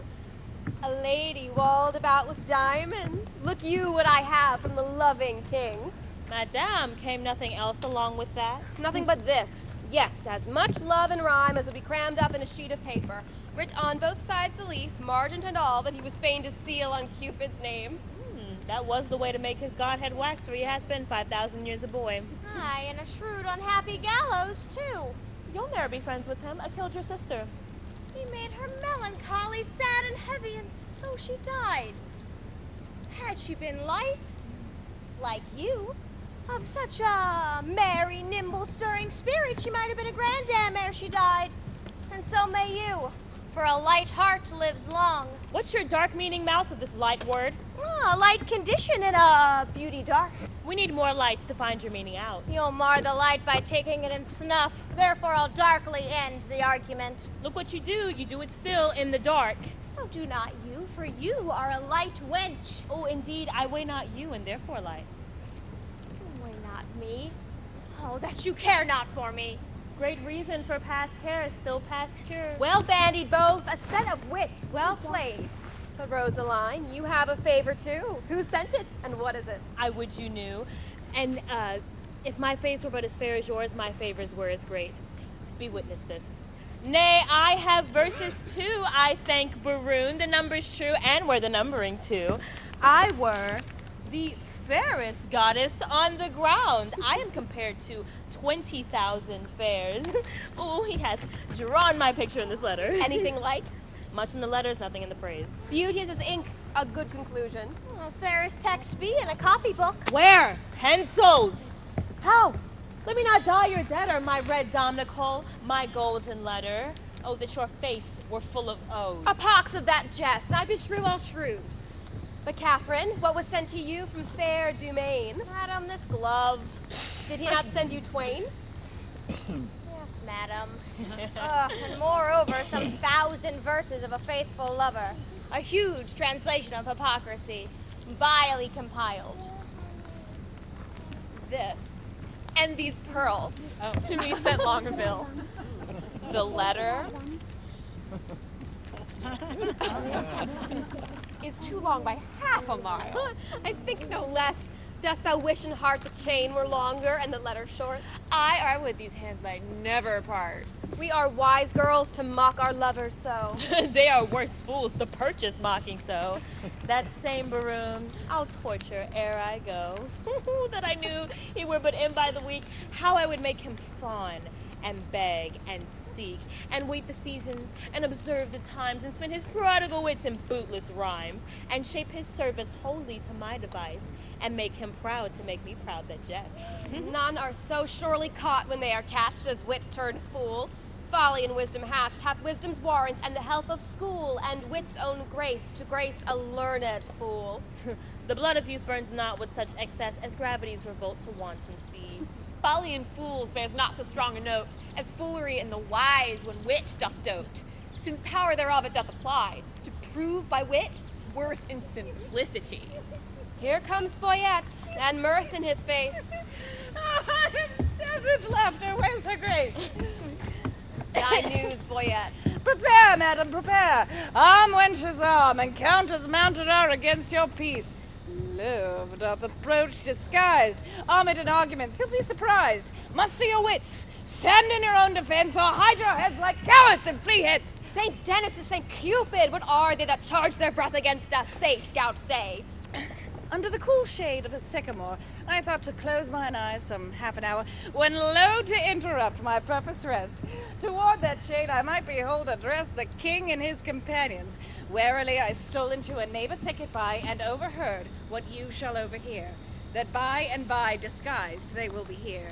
A lady walled about with diamonds. Look you what I have from the loving king. Madame, came nothing else along with that? Nothing but this. Yes, as much love and rhyme as would be crammed up in a sheet of paper. Writ on both sides the leaf, margent and all, that he was fain to seal on Cupid's name. That was the way to make his godhead wax, for he hath been 5,000 years a boy. Aye, and a shrewd, unhappy gallows, too. You'll never be friends with him. I killed your sister. He made her melancholy, sad, and heavy, and so she died. Had she been light, like you, of such a merry, nimble, stirring spirit, she might have been a grandam ere she died. And so may you, for a light heart lives long. What's your dark meaning, Mouse, of this light word? A light condition in a beauty dark. We need more lights to find your meaning out. You'll mar the light by taking it in snuff. Therefore, I'll darkly end the argument. Look what you do it still in the dark. So do not you, for you are a light wench. Oh, indeed, I weigh not you, and therefore light. Weigh not me. Oh, that you care not for me. Great reason for past care is still past cure. Well bandied both, a set of wits, well played. But Rosaline, you have a favor too. Who sent it, and what is it? I would you knew. And if my face were but as fair as yours, my favors were as great. Be witness this. Nay, I have verses too, I thank Baroon, the number's true, and were the numbering too. I were the fairest goddess on the ground. I am compared to 20,000 fairs. Oh, he hath drawn my picture in this letter. Anything like? Much in the letters, nothing in the praise. Beauty is as ink, a good conclusion. Fairest text be in a copybook. Where? Pencils! How? Let me not die your debtor, my red dominical, my golden letter. Oh, that your face were full of O's. A pox of that jest, I beshrew all shrews. But Catherine, what was sent to you from fair Dumaine? Madam, this glove. Did he not send you twain? Yes, madam. And moreover, some 1,000 verses of a faithful lover. A huge translation of hypocrisy, vilely compiled. This. And these pearls. To me sent Longville. The letter is too long by half a mile. I think no less. Dost thou wish in heart the chain were longer and the letter short? I would these hands might never part. We are wise girls to mock our lovers so. They are worse fools to purchase mocking so. That same Baroon, I'll torture ere I go. That I knew he were but in by the week, how I would make him fawn, and beg, and seek, and wait the seasons, and observe the times, and spend his prodigal wits in bootless rhymes, and shape his service wholly to my device, and make him proud to make me proud that jest. None are so surely caught when they are catched as wit turned fool. Folly and wisdom hatched hath wisdom's warrant and the health of school and wit's own grace to grace a learned fool. The blood of youth burns not with such excess as gravity's revolt to wanton speed. Folly in fools bears not so strong a note as foolery in the wise when wit doth dote, since power thereof it doth apply to prove by wit worth in simplicity. Here comes Boyette, and mirth in his face. With laughter, where's her grace? Thy news, Boyette. Prepare, madam, prepare. Arm, wenches, arm, and counters mounted are against your peace. Love doth approach disguised, armed in arguments, you'll be surprised. Muster your wits, stand in your own defense, or hide your heads like cowards and flea heads. Saint Dennis and Saint Cupid, what are they that charge their breath against us? Say, scout, say. Under the cool shade of a sycamore, I thought to close mine eyes some half an hour, when lo to interrupt my purpose rest. Toward that shade I might behold address the king and his companions. Warily I stole into a neighbor thicket by, and overheard what you shall overhear, that by and by disguised they will be here.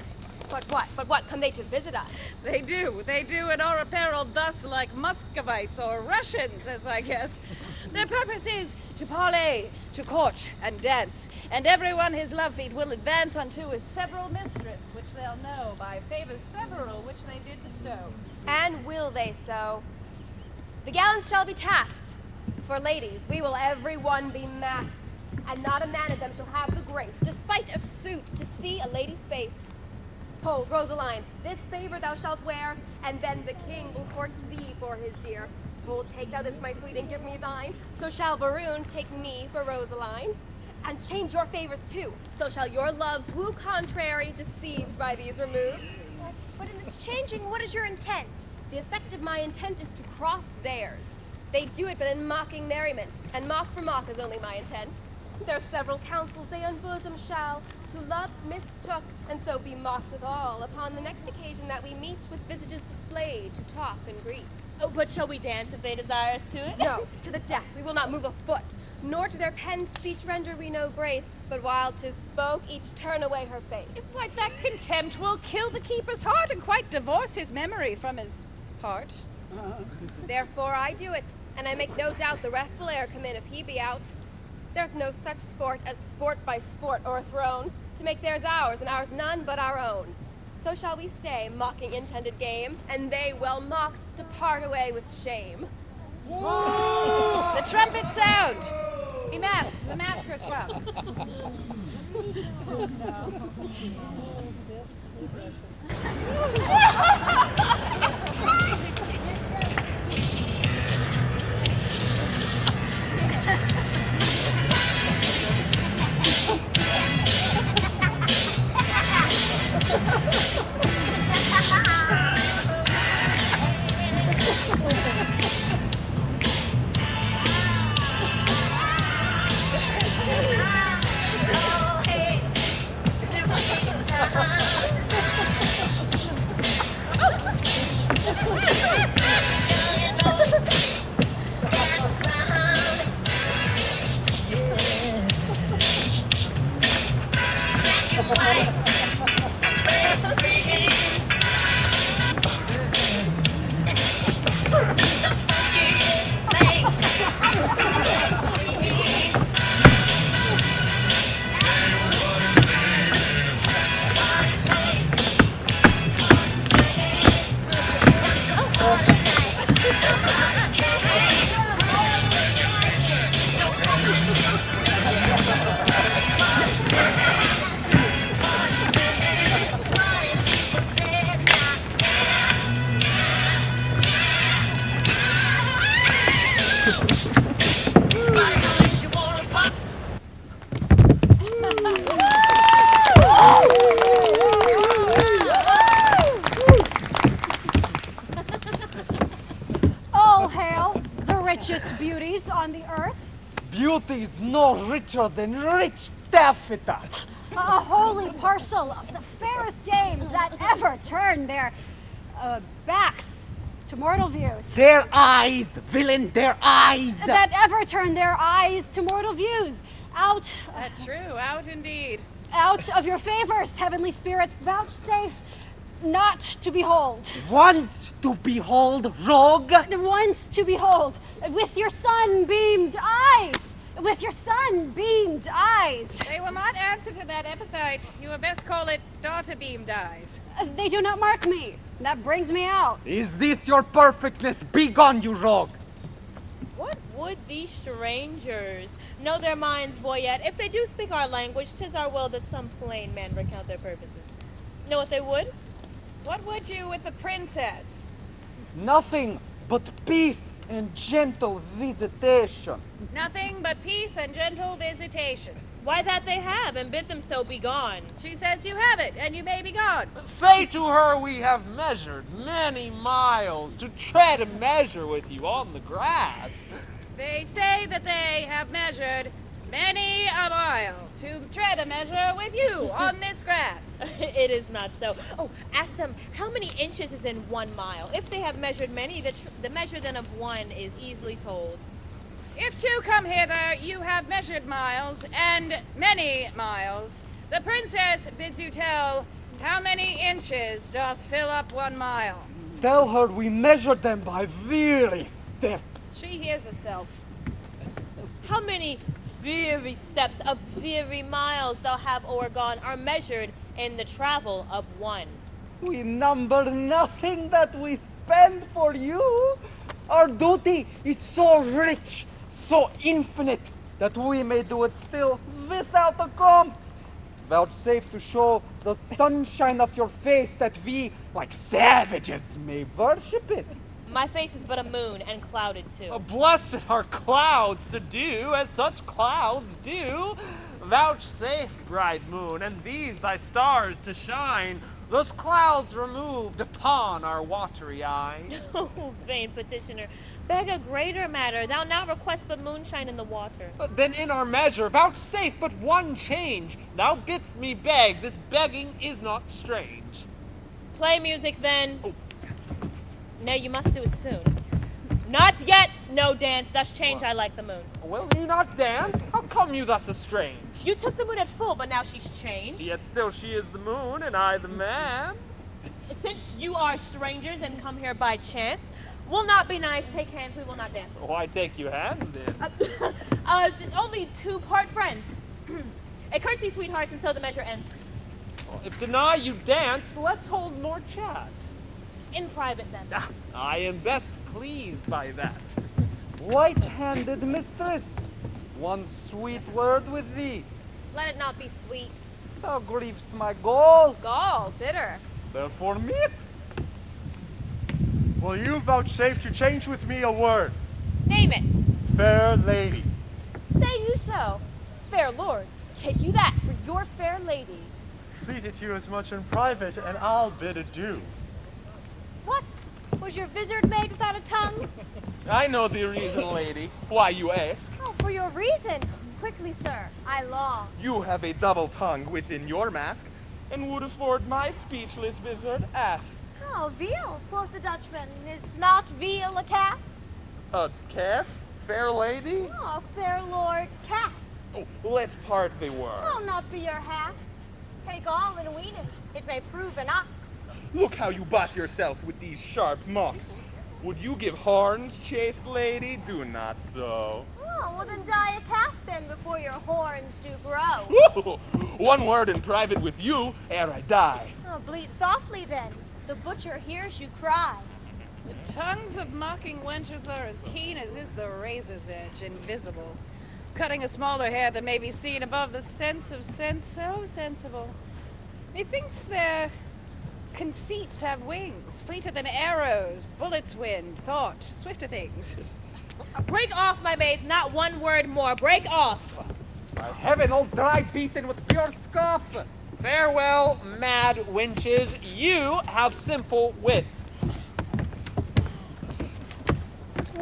But what, come they to visit us? They do, and are apparelled thus like Muscovites or Russians, as I guess. Their purpose is to parley, to court and dance, and everyone his love feet will advance unto his several mistress, which they'll know by favors several which they did bestow. And will they so? The gallants shall be tasked. For ladies, we will every one be masked, and not a man of them shall have the grace, despite of suit, to see a lady's face. Ho, Rosaline, this favor thou shalt wear, and then the king will court thee for his dear. Oh, take thou this, my sweet, and give me thine. So shall Baroon take me for Rosaline. And change your favors too. So shall your loves woo contrary, deceived by these removes. But in this changing, what is your intent? The effect of my intent is to cross theirs. They do it but in mocking merriment, and mock for mock is only my intent. Their several counsels they unbosom shall, to loves mistook, and so be mocked withal, upon the next occasion that we meet with visages displayed to talk and greet. Oh, but shall we dance if they desire us to it? No, to the death we will not move a foot, nor to their pen speech render we no grace, but while 'tis spoke, each turn away her face. If like that contempt will kill the keeper's heart, and quite divorce his memory from his heart. Therefore I do it, and I make no doubt the rest will e'er come in if he be out. There's no such sport as sport by sport o'erthrown, to make theirs ours, and ours none but our own. So shall we stay, mocking intended game, and they, well mocked, depart away with shame. The trumpets sound! Be masked, the maskers come. earth. Beauty is no richer than rich taffeta. A holy parcel of the fairest dames that ever turned their backs to mortal views. Their eyes, villain, their eyes. That ever turned their eyes to mortal views. Out. That's true, out indeed. Out of your favors, heavenly spirits, vouchsafe not to behold. Once to behold, rogue. Once to behold, with your sun-beamed eyes. With your sun-beamed eyes. They will not answer to that epithet. You had best call it daughter-beamed eyes. They do not mark me. That brings me out. Is this your perfectness? Begone, you rogue. What would these strangers know their minds, Boyette? If they do speak our language, 'tis our will that some plain man recount their purposes. Know what they would? What would you with the princess? Nothing but peace and gentle visitation. Nothing but peace and gentle visitation. Why, that they have, and bid them so be gone. She says you have it, and you may be gone. Say to her we have measured many miles to tread a measure with you on the grass. They say that they have measured many a mile to tread a measure with you on this grass. It is not so. Oh, ask them, how many inches is in 1 mile? If they have measured many, the measure then of one is easily told. If two come hither, you have measured miles, and many miles. The princess bids you tell how many inches doth fill up 1 mile. Tell her we measure them by weary steps. She hears herself. How many weary steps of weary miles thou have o'ergone are measured in the travel of one? We number nothing that we spend for you. Our duty is so rich, so infinite, that we may do it still without a comp. Vouchsafe to show the sunshine of your face, that we, like savages, may worship it. My face is but a moon, and clouded too. Blessed are clouds to do as such clouds do. Vouchsafe, bright moon, and these thy stars to shine, those clouds removed upon our watery eye. Oh, vain petitioner, beg a greater matter. Thou now request but moonshine in the water. Then in our measure vouchsafe but one change. Thou bidst me beg, this begging is not strange. Play music then. Oh. Nay, you must do it soon. Not yet, no dance, thus change I like the moon. Will you not dance? How come you thus estrange? You took the moon at full, but now she's changed. Yet still she is the moon, and I the man. Since you are strangers and come here by chance, will not be nice, take hands, we will not dance. Why take you hands then? Only two part friends. A curtsy, sweethearts, and so the measure ends. Well, if deny you dance, let's hold more chat. In private, then. I am best pleased by that. White-handed mistress, one sweet word with thee. Let it not be sweet. Thou grievest my gall. Gall, bitter. Therefore meet. Will you vouchsafe to change with me a word? Name it. Fair lady. Say you so. Fair lord, take you that for your fair lady. Please it you as much in private, and I'll bid adieu. What? Was your vizard made without a tongue? I know the reason, lady. Why you ask? Oh, for your reason. Quickly, sir. I long. You have a double tongue within your mask, and would afford my speechless vizard aft. Oh, veal, quoth the Dutchman. Is not veal a calf? A calf, fair lady? Oh, fair lord, calf. Oh, let's part the word. I'll not be your half. Take all and wean it. It may prove an ox. Look how you butt yourself with these sharp mocks. Would you give horns, chaste lady? Do not so. Oh, well then die a calf then before your horns do grow. One word in private with you ere I die. Oh, bleat softly then. The butcher hears you cry. The tongues of mocking wenches are as keen as is the razor's edge, invisible. Cutting a smaller hair than may be seen above the sense of sense, so sensible. Methinks their conceits have wings, fleeter than arrows, bullets wind, thought, swifter things. Break off, my maids, not one word more. Break off. By heaven, all dry beaten with your scoff. Farewell, mad wenches. You have simple wits.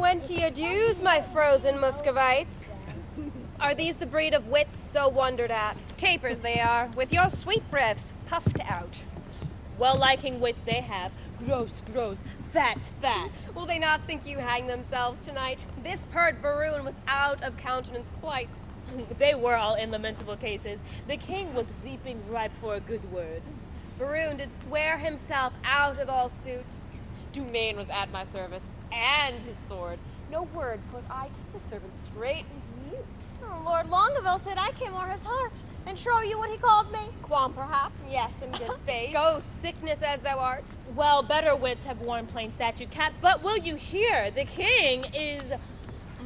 20 adieus, my frozen Muscovites. Are these the breed of wits so wondered at? Tapers they are, with your sweet breaths puffed out. Well-liking wits they have. Gross, gross, fat, fat. Will they not think you hang themselves tonight? This pert Baroon was out of countenance quite. They were all in lamentable cases. The king was leaping ripe for a good word. Baroon did swear himself out of all suit. Dumaine was at my service, and his sword. No word could I keep the servant straight, he's mute. Oh, Lord Longaville said I came o'er his heart, and show you what he called me. Qualm, perhaps? Yes, in good faith. Go, sickness as thou art. Well, better wits have worn plain statute caps, but will you hear? The king is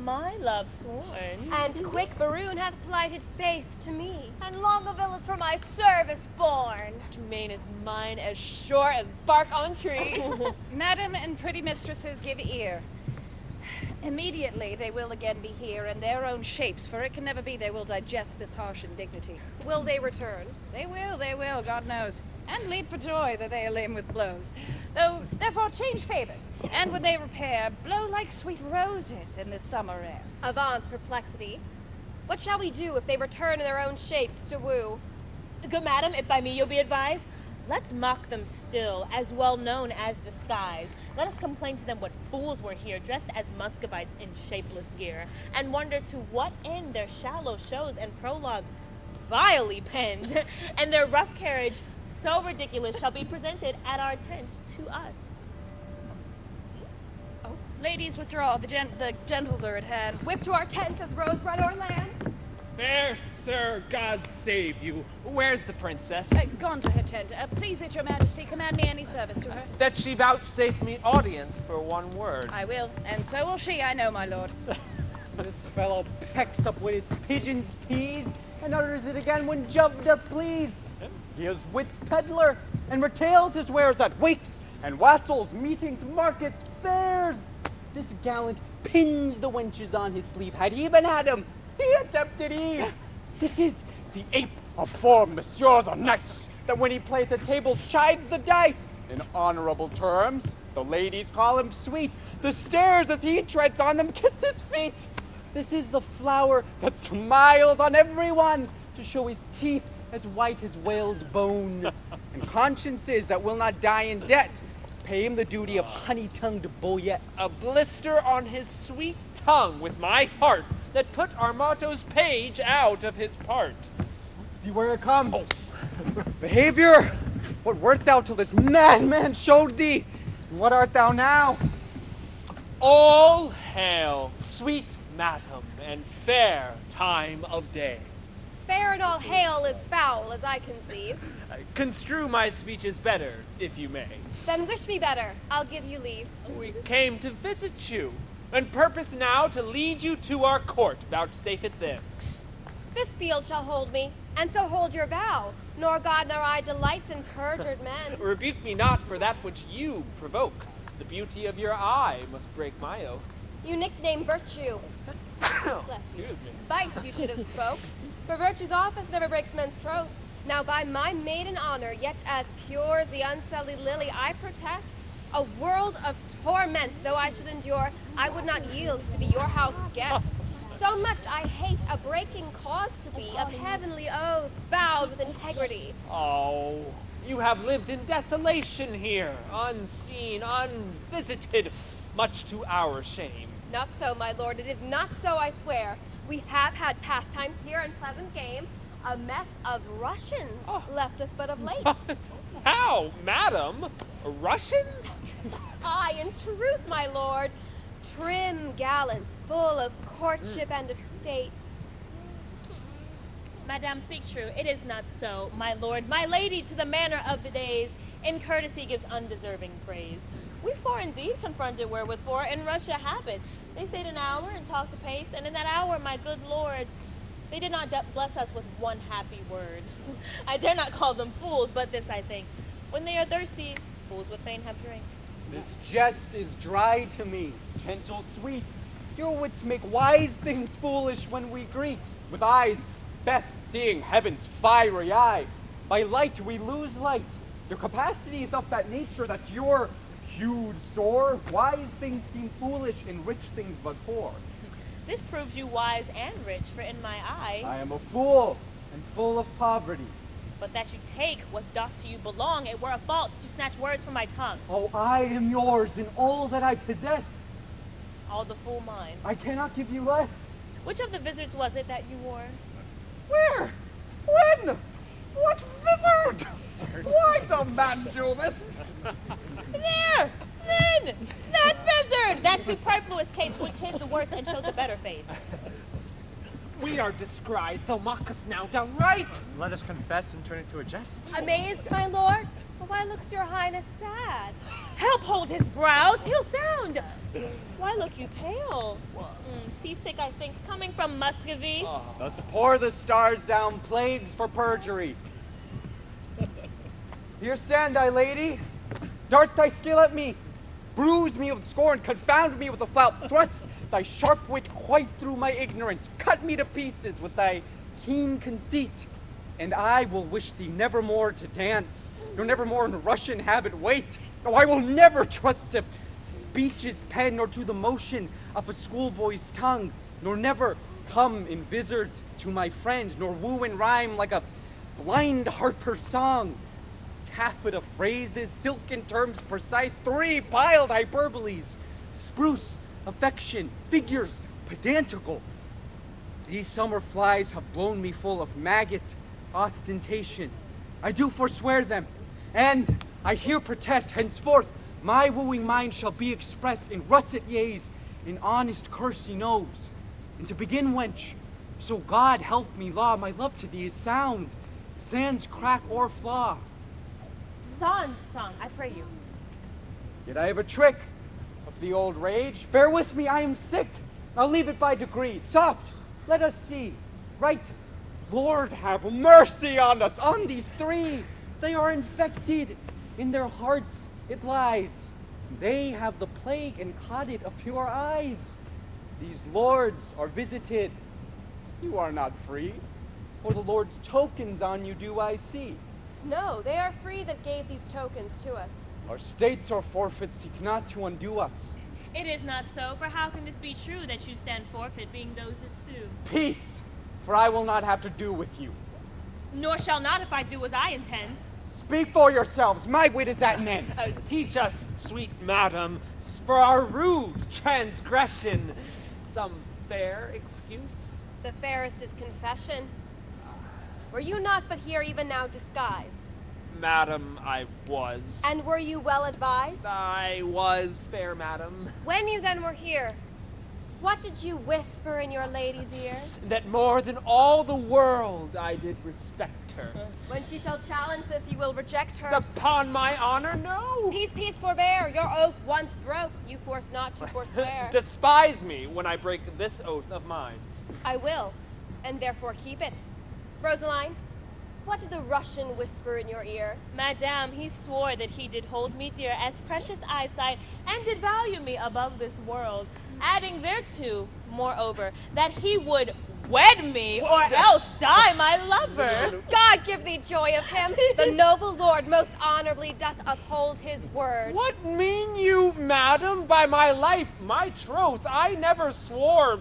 my love sworn. And quick Baroon hath plighted faith to me. And Longaville is for my service born. Dumaine is mine as sure as bark on tree. Madam and pretty mistresses, give ear. Immediately they will again be here in their own shapes, for it can never be they will digest this harsh indignity. Will they return? They will, God knows. And leap for joy that they are lame with blows. Though, therefore, change favors, and when they repair, blow like sweet roses in the summer air. Avant, perplexity. What shall we do if they return in their own shapes to woo? Good madam, if by me you'll be advised, let's mock them still, as well known as disguise. Let us complain to them what fools were here, dressed as Muscovites in shapeless gear, and wonder to what end their shallow shows and prologue vilely penned, and their rough carriage so ridiculous shall be presented at our tent to us. Oh, ladies, withdraw. The gentles are at hand. Whip to our tents as Rose Red o'er land. Fair sir, God save you. Where's the princess? Gone to her tent. Please, at your majesty, command me any service to her. That she vouchsafe me audience for one word. I will, and so will she, I know, my lord. This fellow pecks up with his pigeon's peas and utters it again when jubbed to please. He is wit's peddler and retails his wares at wakes and wassels, meetings, markets, fairs. This gallant pins the wenches on his sleeve. Had he been Adam, he attempted Eve. This is the ape of form, monsieur the nice, that when he plays at tables chides the dice. In honorable terms, the ladies call him sweet. The stairs as he treads on them kiss his feet. This is the flower that smiles on everyone to show his teeth as white as whale's bone. And consciences that will not die in debt pay him the duty of honey-tongued boyette. A blister on his sweet tongue with my heart that put Armato's page out of his part. See where it comes. Behavior! What wert thou till this madman showed thee? And what art thou now? All hail, sweet madam, and fair time of day. Fair and all hail is foul, as I conceive. Construe my speeches better, if you may. Then wish me better. I'll give you leave. We came to visit you, and purpose now to lead you to our court. Vouchsafe it then. This field shall hold me, and so hold your vow. Nor God nor I delights in perjured men. Rebuke me not for that which you provoke. The beauty of your eye must break my oath. You nickname virtue. Bless you. Excuse me. Vice you should have spoke. For virtue's office never breaks men's troth. Now by my maiden honor, yet as pure as the unsullied lily, I protest, a world of torments though I should endure, I would not yield to be your house's guest. So much I hate a breaking cause to be of heavenly oaths vowed with integrity. Oh, you have lived in desolation here, unseen, unvisited, much to our shame. Not so, my lord, it is not so, I swear. We have had pastimes here and pleasant game. A mess of Russians left us but of late. How, madam? Russians? Aye, in truth, my lord. Trim gallants, full of courtship and of state. Madame, speak true. It is not so, my lord. My lady, to the manner of the days, in courtesy gives undeserving praise. We four indeed confronted were with four in Russia habits. They stayed an hour and talked apace, and in that hour, my good lord, they did not bless us with one happy word. I dare not call them fools, but this I think. When they are thirsty, fools would fain have drink. This jest is dry to me, gentle sweet. Your wits make wise things foolish when we greet. With eyes best seeing heaven's fiery eye. By light we lose light. Your capacity is of that nature that your huge store. Wise things seem foolish, and rich things but poor. This proves you wise and rich, for in my eye, I am a fool, and full of poverty. but that you take what doth to you belong, it were a fault to snatch words from my tongue. Oh, I am yours in all that I possess. All the fool mine. I cannot give you less. Which of the visards was it that you wore? Where? When? What wizard? Why demand you this? There! Then! That vizard! That superfluous cage which hid the worse and showed the better face. We are descried, thou mock us now downright. Let us confess and turn it to a jest. Amazed, my lord? Why looks your highness sad? Help hold his brows, he'll sound. Why look you pale? Seasick, I think, coming from Muscovy. Thus pour the stars down plagues for perjury. Here stand I, lady. Dart thy skill at me. Bruise me with scorn, confound me with a flout. Thrust thy sharp wit quite through my ignorance. Cut me to pieces with thy keen conceit. And I will wish thee nevermore to dance, nor nevermore in Russian habit wait. No, I will never trust to speech's pen, nor to the motion of a schoolboy's tongue, nor never come in vizard to my friend, nor woo in rhyme like a blind harper's song. Taffeta phrases, silken terms precise, three piled hyperboles, spruce, affection, figures, pedantical. These summer flies have blown me full of maggot, ostentation. I do forswear them, and I here protest, henceforth my wooing mind shall be expressed in russet yeas, in honest cursey noes. And to begin, wench, so God help me law, my love to thee is sound, sans crack or flaw. Son, I pray you. Yet I have a trick of the old rage. Bear with me, I am sick. I'll leave it by degrees. Soft, let us see. Right, Lord have mercy on us, on these three. They are infected. In their hearts it lies. They have the plague and caught it of your eyes. These lords are visited. You are not free, for the Lord's tokens on you do I see. No, they are free that gave these tokens to us. Our states or forfeit seek not to undo us. It is not so, for how can this be true that you stand forfeit, being those that sue? Peace, for I will not have to do with you. Nor shall not if I do as I intend. Speak for yourselves, my wit is at an end. Teach us, sweet madam, for our rude transgression, some fair excuse. The fairest is confession. Were you not but here even now disguised? Madam, I was. And were you well advised? I was, fair madam. When you then were here, what did you whisper in your lady's ear? That more than all the world I did respect her. When she shall challenge this, you will reject her. Upon my honor, no. Peace, forbear. Your oath once broke, you force not to forswear. Despise me when I break this oath of mine. I will, and therefore keep it. Rosaline, what did the Russian whisper in your ear? Madame, he swore that he did hold me dear as precious eyesight, and did value me above this world, adding thereto, moreover, that he would wed me, or else die my lover. God give thee joy of him. The noble lord most honorably doth uphold his word. What mean you, madam, by my life, my troth? I never swore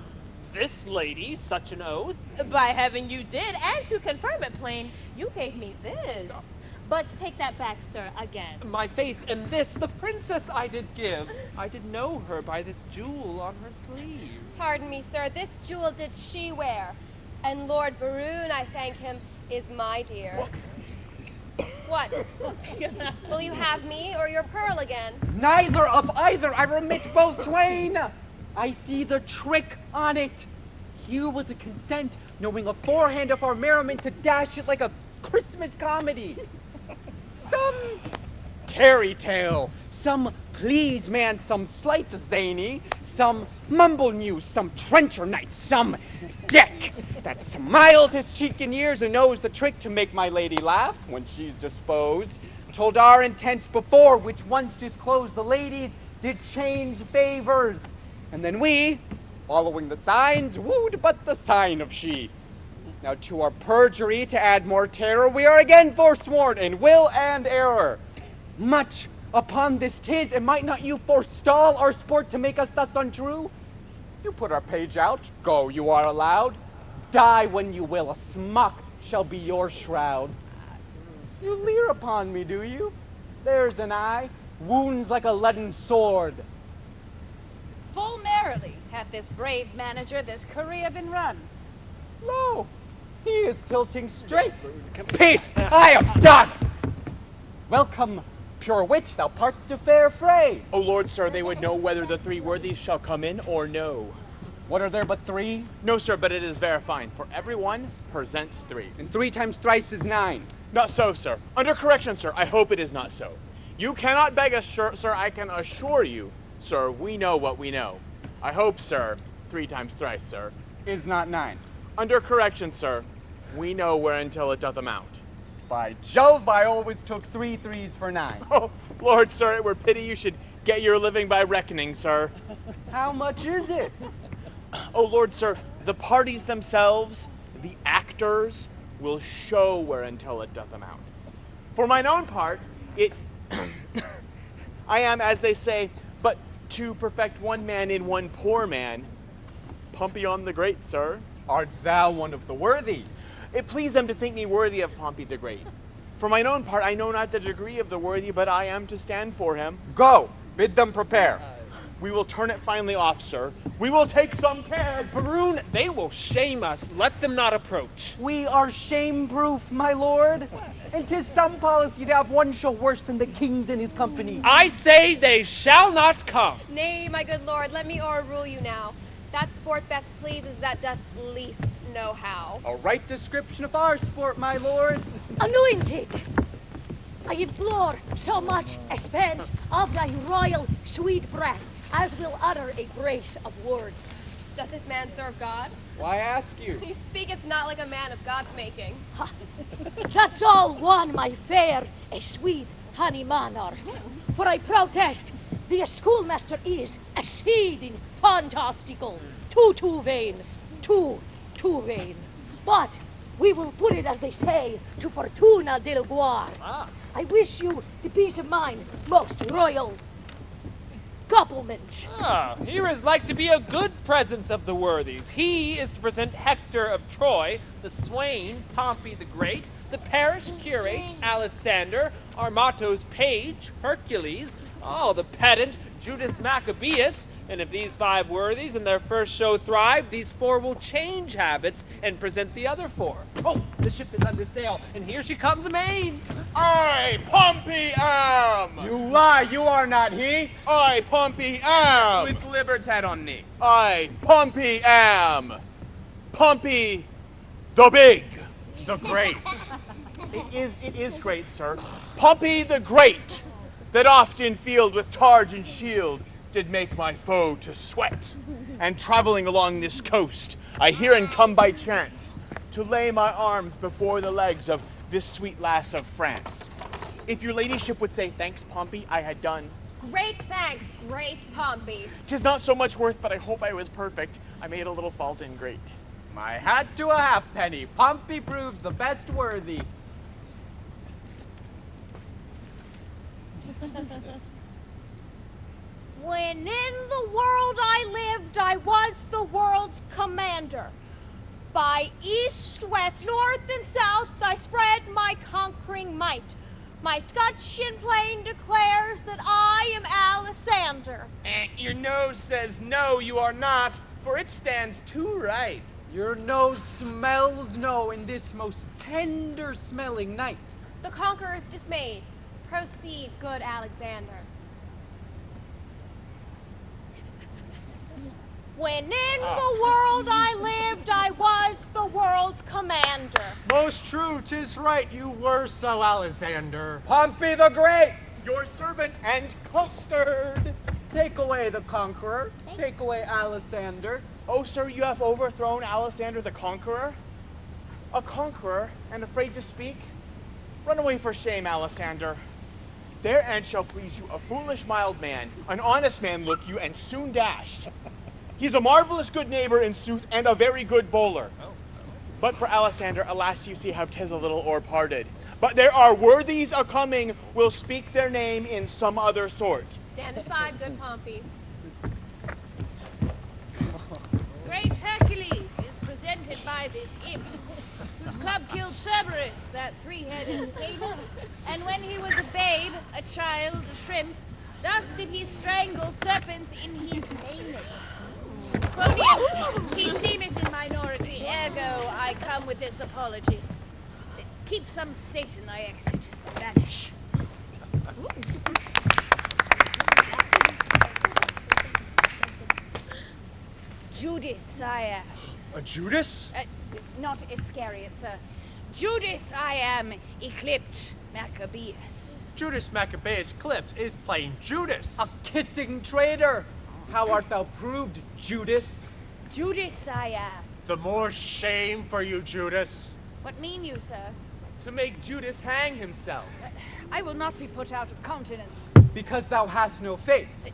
this lady such an oath. By heaven you did, and to confirm it plain, you gave me this. But take that back, sir, again. My faith in this, the princess I did give. I did know her by this jewel on her sleeve. Pardon me, sir, this jewel did she wear. And Lord Baroon, I thank him, is my dear. What? Will you have me or your pearl again? Neither of either, I remit both twain. I see the trick on it. Here was a consent, knowing aforehand of our merriment to dash it like a Christmas comedy. Some carry tale, some please man, some slight zany, some mumble news, some trencher knight, some dick that smiles his cheek and ears and knows the trick to make my lady laugh when she's disposed. Told our intents before, which once disclosed the ladies did change favors. And then we, following the signs, wooed but the sign of she. Now to our perjury to add more terror, we are again forsworn in will and error. Much Upon this 'tis, and might not you forestall our sport to make us thus untrue? You put our page out, go, you are allowed. Die when you will, a smock shall be your shroud. You leer upon me, do you? There's an eye, wounds like a leaden sword. Full merrily hath this brave manager this career been run. Lo, he is tilting straight. Peace, I am done. Welcome, pure wit, thou part'st to fair fray. O Lord, sir, they would know whether the three worthies shall come in or no. What are there but three? No, sir, but it is verifying, for everyone presents three. And 3 times thrice is 9. Not so, sir. Under correction, sir, I hope it is not so. You cannot beg us, sir, I can assure you, sir, we know what we know. I hope, sir, 3 times thrice, sir. Is not 9. Under correction, sir, we know whereuntil it doth amount. By Jove, I always took 3 threes for 9. Oh, Lord, sir, it were pity you should get your living by reckoning, sir. How much is it? Oh, Lord, sir, the parties themselves, the actors, will show whereuntil it doth amount. For mine own part, I am, as they say, but to perfect one man in one poor man, Pompey the Great, sir. Art thou one of the worthies? It pleased them to think me worthy of Pompey the Great. For mine own part, I know not the degree of the worthy, but I am to stand for him. Go, bid them prepare. We will turn it finally off, sir. We will take some care. Baroon, they will shame us. Let them not approach. We are shame-proof, my lord. And 'tis some policy to have one show worse than the king's in his company. I say they shall not come. Nay, my good lord, let me o'errule you now. That sport best pleases that doth least know how. A right description of our sport, my lord. Anointed! I implore so much expense of thy royal sweet breath as will utter a brace of words. Doth this man serve God? Why ask you? He speaketh not like a man of God's making. That's all one, my fair, a sweet honey manor. For I protest, the schoolmaster is exceeding fantastical, too vain, too vain. But we will put it, as they say, to Fortuna del Guar. I wish you the peace of mind, most royal compliments. Here is like to be a good presence of the worthies. He is to present Hector of Troy, the swain, Pompey the Great, the parish curate, Alexander, Armato's page, Hercules, the pedant, Judas Maccabeus, and if these 5 worthies in their first show thrive, these 4 will change habits and present the other 4. Oh, the ship is under sail, and here she comes amain. I, Pompey, am! You lie, you are not he. I, Pompey, am! With Libert's hat on knee. I, Pompey, am! Pompey the Big! The Great. It is great, sir. Pompey the Great, that oft in field with targe and shield did make my foe to sweat. And traveling along this coast, I here and come by chance to lay my arms before the legs of this sweet lass of France. If your ladyship would say thanks, Pompey, I had done. Great thanks, great Pompey. 'Tis not so much worth, but I hope I was perfect. I made a little fault in great. My hat to a halfpenny. Pompey proves the best worthy. When in the world I lived, I was the world's commander. By east, west, north, and south, I spread my conquering might. My scutcheon plain declares that I am Alexander. Your nose says no, you are not, for it stands too right. Your nose smells no in this most tender-smelling night. The conqueror is dismayed. Proceed, good Alexander. When in the world I lived, I was the world's commander. Most true, 'tis right, you were so, Alexander. Pompey the Great! Your servant and custard. Take away the conqueror. Take away Alexander. Oh, sir, you have overthrown Alexander the Conqueror? A conqueror, and afraid to speak? Run away for shame, Alexander. Their end shall please you, a foolish mild man, an honest man look you, and soon dashed. He's a marvelous good neighbor in sooth, and a very good bowler. But for Alexander, alas, you see how 'tis a little o'er parted. But there are worthies a-coming will speak their name in some other sort. Stand aside, good Pompey. Great Hercules is presented by this imp, whose club killed Cerberus, that three-headed demon. And when he was a babe, a child, a shrimp, thus did he strangle serpents in his anus. Quodius, he seemeth in minority, ergo I come with this apology. Keep some state in thy exit. Vanish. Judas I am. A Judas? Not Iscariot, sir. Judas I am, eclipsed Maccabeus. Judas Maccabeus clipped is plain Judas. A kissing traitor! How art thou proved, Judas? Judas I am. The more shame for you, Judas. What mean you, sir? To make Judas hang himself. I will not be put out of countenance. Because thou hast no face.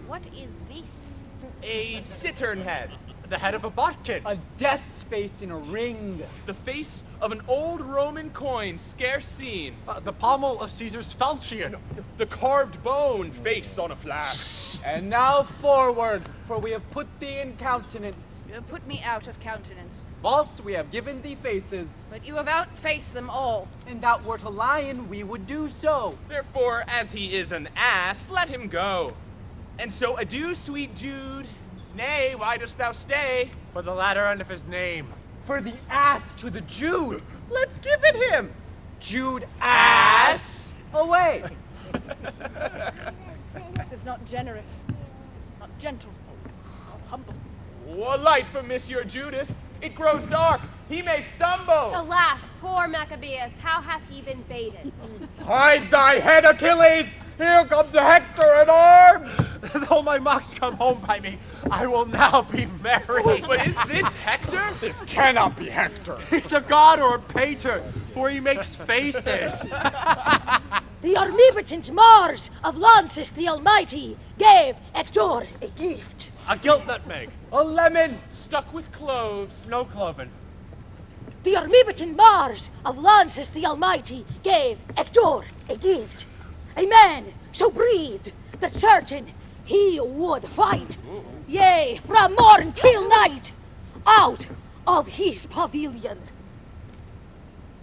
What is this? A cittern head. The head of a bodkin. A death's face in a ring. The face of an old Roman coin scarce seen. The pommel of Caesar's falchion. The carved bone face on a flask. And now forward, for we have put thee in countenance. You have put me out of countenance. False, we have given thee faces. But you have outfaced them all. And thou wert a lion, we would do so. Therefore, as he is an ass, let him go. And so adieu, sweet Jude. Nay, why dost thou stay? For the latter end of his name. For the ass to the Jude. Let's give it him. Jude ass. Away. This is not generous, not gentle, not humble. A light for Monsieur Judas. It grows dark. He may stumble. Alas, poor Maccabeus, how hath he been baited? Hide thy head, Achilles! Here comes Hector in arms! Though my mocks come home by me, I will now be merry. But is this Hector? This cannot be Hector. He's a god or a painter, for he makes faces. The omnipotent Mars of Lances the Almighty gave Hector a gift. A gilt nutmeg. A lemon Stuck with cloves. No cloven. The omnipotent Mars of Lances the Almighty gave Hector a gift. A man so breathed that certain he would fight. Yea, from morn till night, out of his pavilion.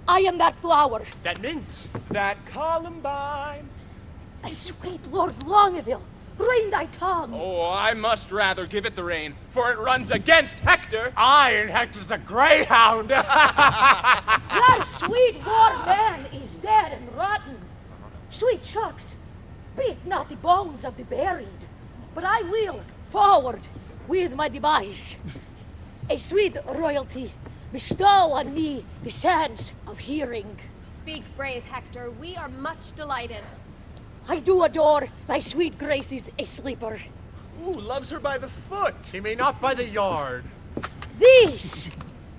I am that flower, That mint. That Columbine. a sweet Lord Longeville. Rein thy tongue. Oh, I must rather give it the rein, for it runs against Hector. Aye, and Hector's a greyhound. Thy sweet warm man is dead and rotten. Sweet chucks, beat not the bones of the buried, but I will forward with my device. A sweet royalty, bestow on me the sense of hearing. Speak, brave Hector, we are much delighted. I do adore thy sweet graces, a sleeper. Ooh, loves her by the foot. He may not by the yard. This,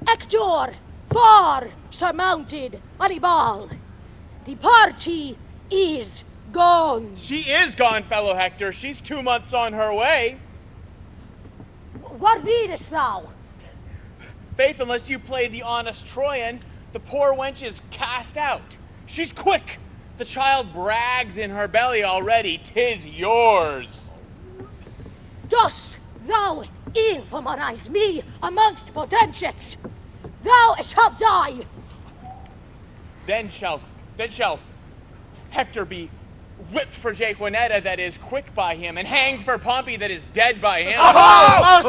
Hector, far surmounted on a ball. The party is gone. She is gone, fellow Hector. She's 2 months on her way. What meanest thou? Faith, unless you play the honest Troyan, the poor wench is cast out. She's quick. The child brags in her belly already. 'Tis yours. Dost thou infamonize me amongst potentiates? Thou shalt die. Then shall Hector be whipped for Jaquinetta that is quick by him, and hanged for Pompey that is dead by him. Oh,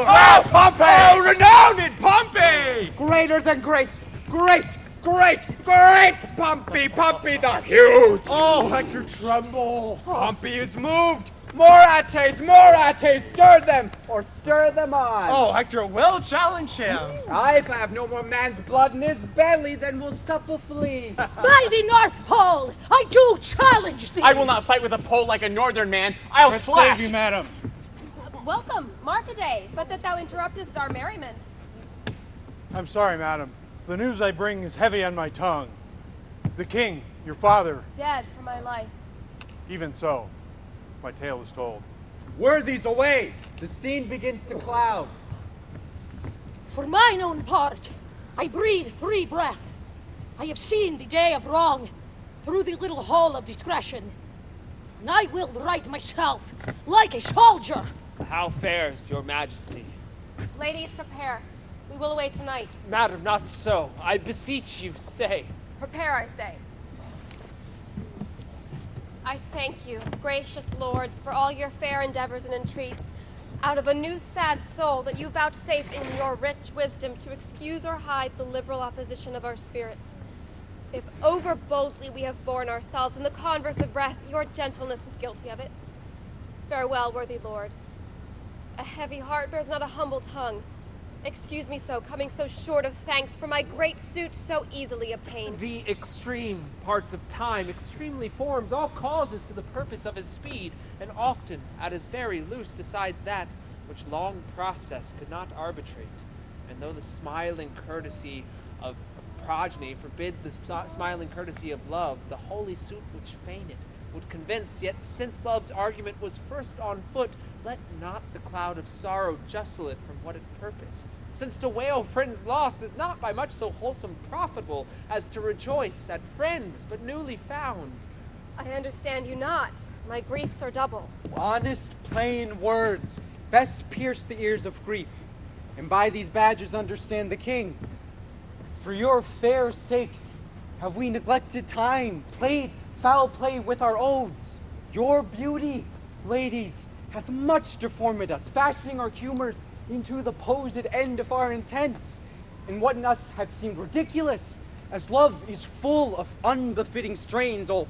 Pompey! Oh, renowned Pompey! Greater than great, great, great, great Pompey, Pompey the huge! Oh, Hector trembles. Pompey is moved! Morates, Morates, stir them, or stir them on! Oh, Hector will challenge him. Aye, if I have no more man's blood in his belly, then will suffer flee. By the North Pole, I do challenge thee. I will not fight with a pole like a northern man. I'll slash. Thank you, madam. Welcome, Marcaday, but that thou interruptest our merriment. I'm sorry, madam. The news I bring is heavy on my tongue. The king, your father, Dead for my life. even so, my tale is told. Worthies away! The scene begins to cloud. For mine own part, I breathe free breath. I have seen the day of wrong, through the little hole of discretion, and I will right myself like a soldier. How fares your majesty? Ladies, prepare. We will away tonight. Madam, not so. I beseech you, stay. Prepare, I say. I thank you, gracious lords, for all your fair endeavors and entreats, out of a new sad soul that you vouchsafe in your rich wisdom to excuse or hide the liberal opposition of our spirits. If over boldly we have borne ourselves in the converse of breath, your gentleness was guilty of it. Farewell, worthy lord. A heavy heart bears not a humble tongue. Excuse me so, coming so short of thanks for my great suit so easily obtained. The extreme parts of time extremely forms all causes to the purpose of his speed, and often at his very loose decides that which long process could not arbitrate. And though the smiling courtesy of progeny forbid the smiling courtesy of love, the holy suit which feigned would convince, yet since love's argument was first on foot, let not the cloud of sorrow justle it from what it purposed. Since to wail friends lost is not by much so wholesome profitable as to rejoice at friends but newly found. I understand you not. My griefs are double. Honest, plain words best pierce the ears of grief, and by these badges understand the king. For your fair sakes have we neglected time, played foul play with our odes. Your beauty, ladies, hath much deformed us, fashioning our humors into the posed end of our intents, and what in us hath seemed ridiculous, as love is full of unbefitting strains, all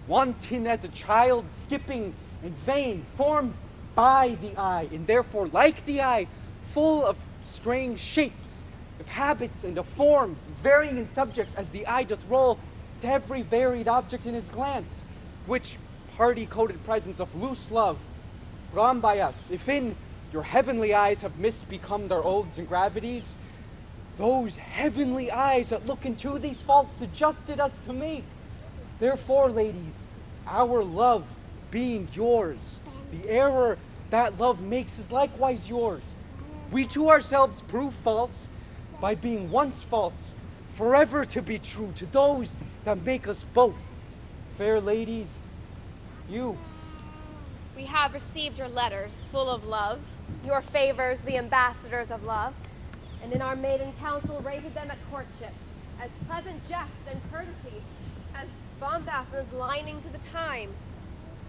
wanton as a child, skipping and vain, formed by the eye, and therefore like the eye, full of strange shapes, of habits and of forms, varying in subjects as the eye doth roll to every varied object in his glance, which party-coated presence of loose love, gone by us, if in your heavenly eyes have misbecome their oaths and gravities, those heavenly eyes that look into these faults adjusted us to make. Therefore, ladies, our love being yours, the error that love makes is likewise yours. We to ourselves prove false by being once false, forever to be true to those that make us both. Fair ladies, you. We have received your letters, full of love, your favors, the ambassadors of love, and in our maiden council rated them at courtship, as pleasant jest and courtesy, as bombast as lining to the time.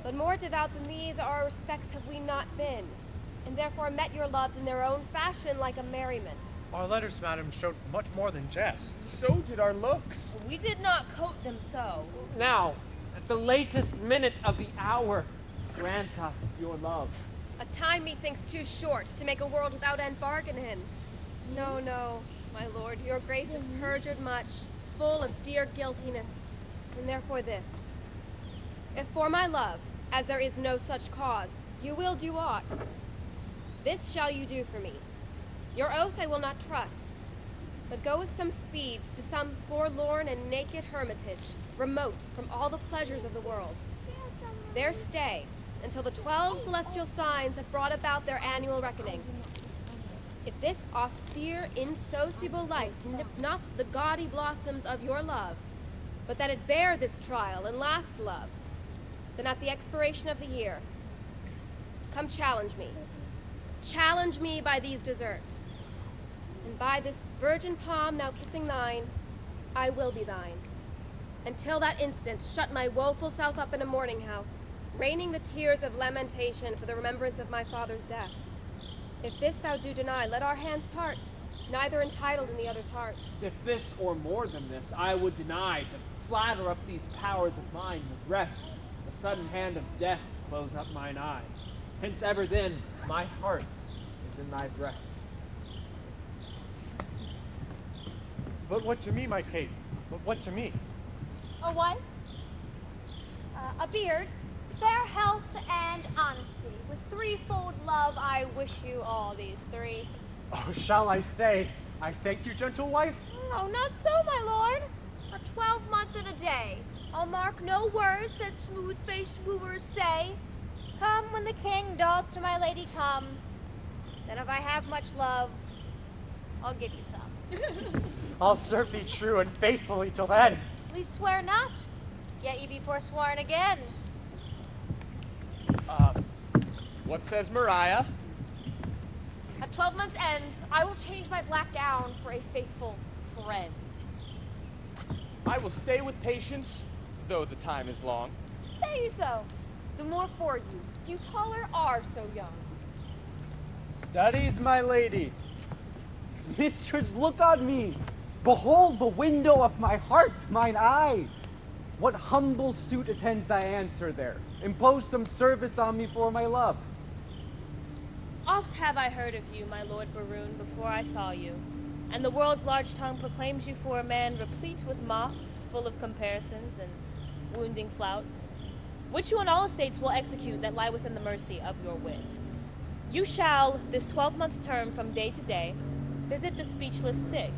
But more devout than these our respects have we not been, and therefore met your loves in their own fashion like a merriment. Our letters, madam, showed much more than jest. So did our looks. We did not coat them so. Now, at the latest minute of the hour, grant us your love. A time methinks too short to make a world without end bargain in. No, no, my lord, your grace is perjured much, full of dear guiltiness, and therefore this. If for my love, as there is no such cause, you will do aught, this shall you do for me. Your oath I will not trust, but go with some speed to some forlorn and naked hermitage, remote from all the pleasures of the world. There stay, until the 12 celestial signs have brought about their annual reckoning. If this austere, insociable life nip not the gaudy blossoms of your love, but that it bear this trial and last love, then at the expiration of the year, come challenge me. Challenge me by these deserts, and by this virgin palm now kissing thine, I will be thine. Until that instant, shut my woeful self up in a mourning house, raining the tears of lamentation for the remembrance of my father's death. If this thou do deny, let our hands part, neither entitled in the other's heart. If this or more than this I would deny, to flatter up these powers of mine with rest, the sudden hand of death close up mine eye. Hence ever then, my heart is in thy breast. But what to me, my Kate? But what to me? A wife, a beard, fair health, and honesty. With threefold love, I wish you all these three. Oh, shall I say, I thank you, gentle wife? Oh, not so, my lord. A 12-month and a day. I'll mark no words that smooth-faced wooers say. Come when the king doth to my lady come. Then if I have much love, I'll give you some. I'll serve thee true and faithfully till then. We swear not. Yet ye be forsworn again. What says Mariah? At 12 months' end, I will change my black gown for a faithful friend. I will stay with patience, though the time is long. Say you so. The more for you. You taller are so young. Studies, my lady. Mistress, look on me. Behold the window of my heart, mine eye. What humble suit attends thy answer there? Impose some service on me for my love. Oft have I heard of you, my lord Baroon, before I saw you, and the world's large tongue proclaims you for a man replete with mocks, full of comparisons and wounding flouts, which you on all estates will execute that lie within the mercy of your wit. You shall, this 12-month term from day to day, visit the speechless sick,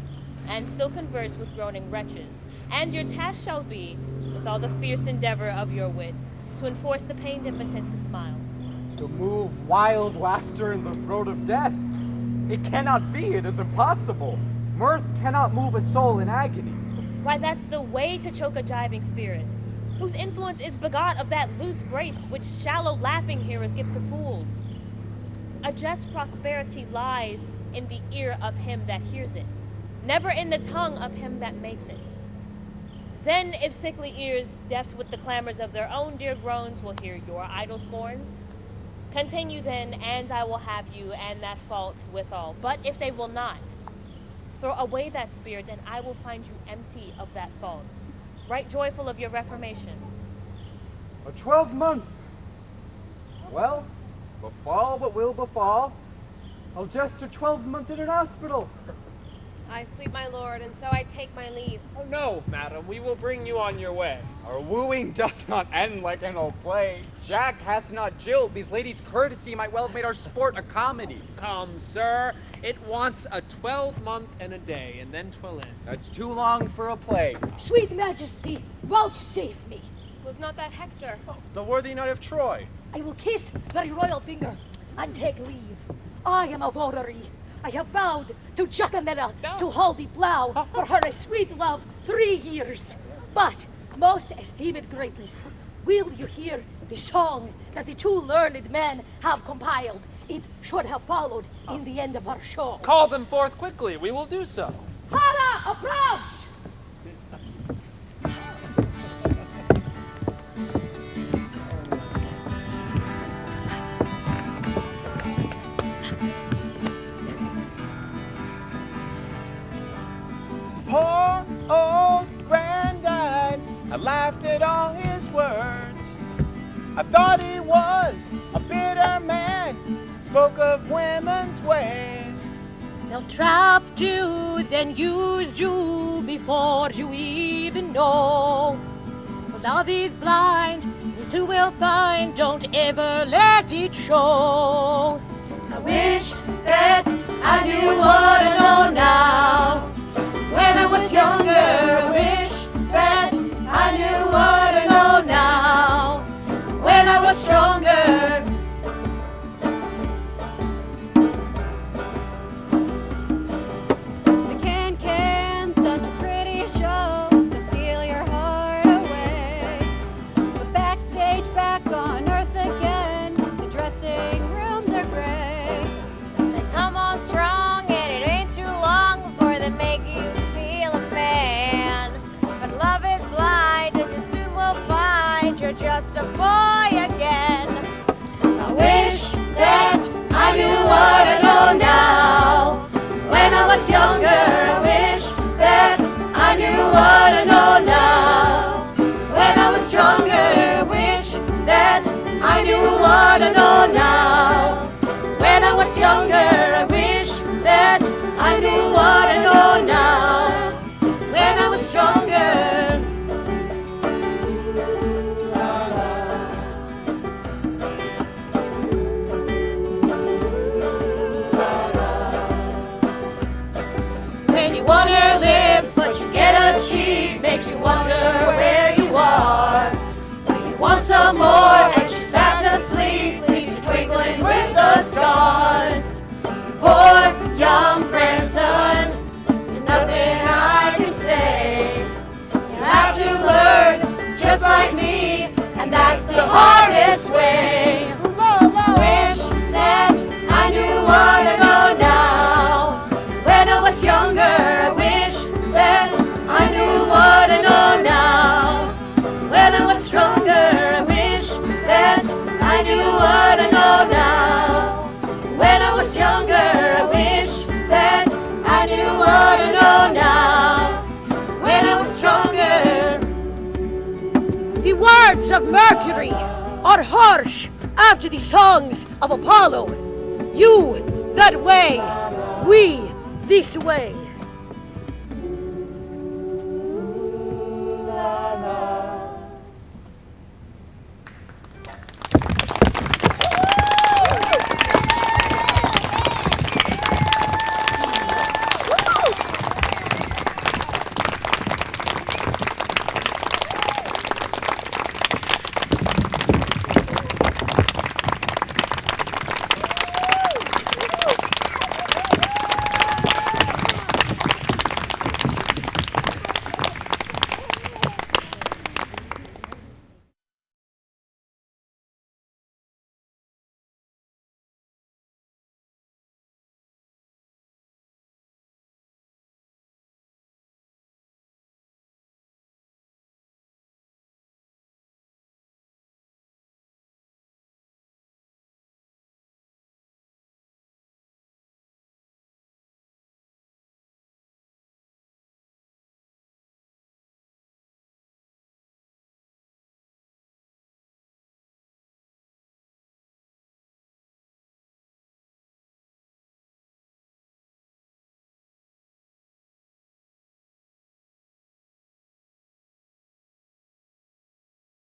and still converse with groaning wretches, and your task shall be, with all the fierce endeavor of your wit, to enforce the pained impotent to smile. To move wild laughter in the throat of death. It cannot be, it is impossible. Mirth cannot move a soul in agony. Why, that's the way to choke a jibing spirit, whose influence is begot of that loose grace which shallow laughing hearers give to fools. A just prosperity lies in the ear of him that hears it, never in the tongue of him that makes it. Then, if sickly ears, deft with the clamors of their own dear groans, will hear your idle scorns, continue then, and I will have you and that fault withal. But if they will not, throw away that spirit, and I will find you empty of that fault, right joyful of your reformation. A 12-month. Well, befall what will befall. I'll just a 12-month in an hospital. I sleep, my lord, and so I take my leave. Oh no, madam, we will bring you on your way. Our wooing doth not end like an old play. Jack hath not jilled. These ladies' courtesy might well have made our sport a comedy. Come, sir, it wants a 12-month and a day, and then 'twill end. That's too long for a play. Sweet Majesty, vouchsafe me. Was not that Hector? The worthy knight of Troy. I will kiss thy royal finger and take leave. I am a votary. I have vowed to Jacanella to hold the plow for her a sweet love 3 years. But, most esteemed greatness, will you hear the song that the 2 learned men have compiled? It should have followed in the end of our show. Call them forth quickly, we will do so. Hala, approach! Poor old granddad, I laughed at all his words. I thought he was a bitter man, spoke of women's ways. They'll trap you, then use you before you even know. For love is blind, you two will find, don't ever let it show. I wish that I knew what I know now. When I was younger, I wish that I knew what I know now. When I was stronger. The can, such a pretty show to steal your heart away. But backstage, back on earth again, the dressing rooms are gray. They come on strong, and it ain't too long before they make you feel a man. But love is blind, and you soon will find you're just a boy again. I wish that I knew what I know now. When I was younger, I wish that I knew what I know now. When I was stronger, I wish that I knew what I know now. When I was younger, I wish that I knew what I know now. When I was stronger. When you want her lips, but you get a cheek, makes you wonder where you are. When you want some more, and she's fast asleep, just like me, and that's the hardest way. Wish that I knew what I know now. When I was younger, I wish that I knew what I know now. When I was stronger, I wish that I knew what I know now. When I was younger, I wish that I knew what I know now. When I was stronger. The words of Mercury are harsh after the songs of Apollo. You that way, we this way.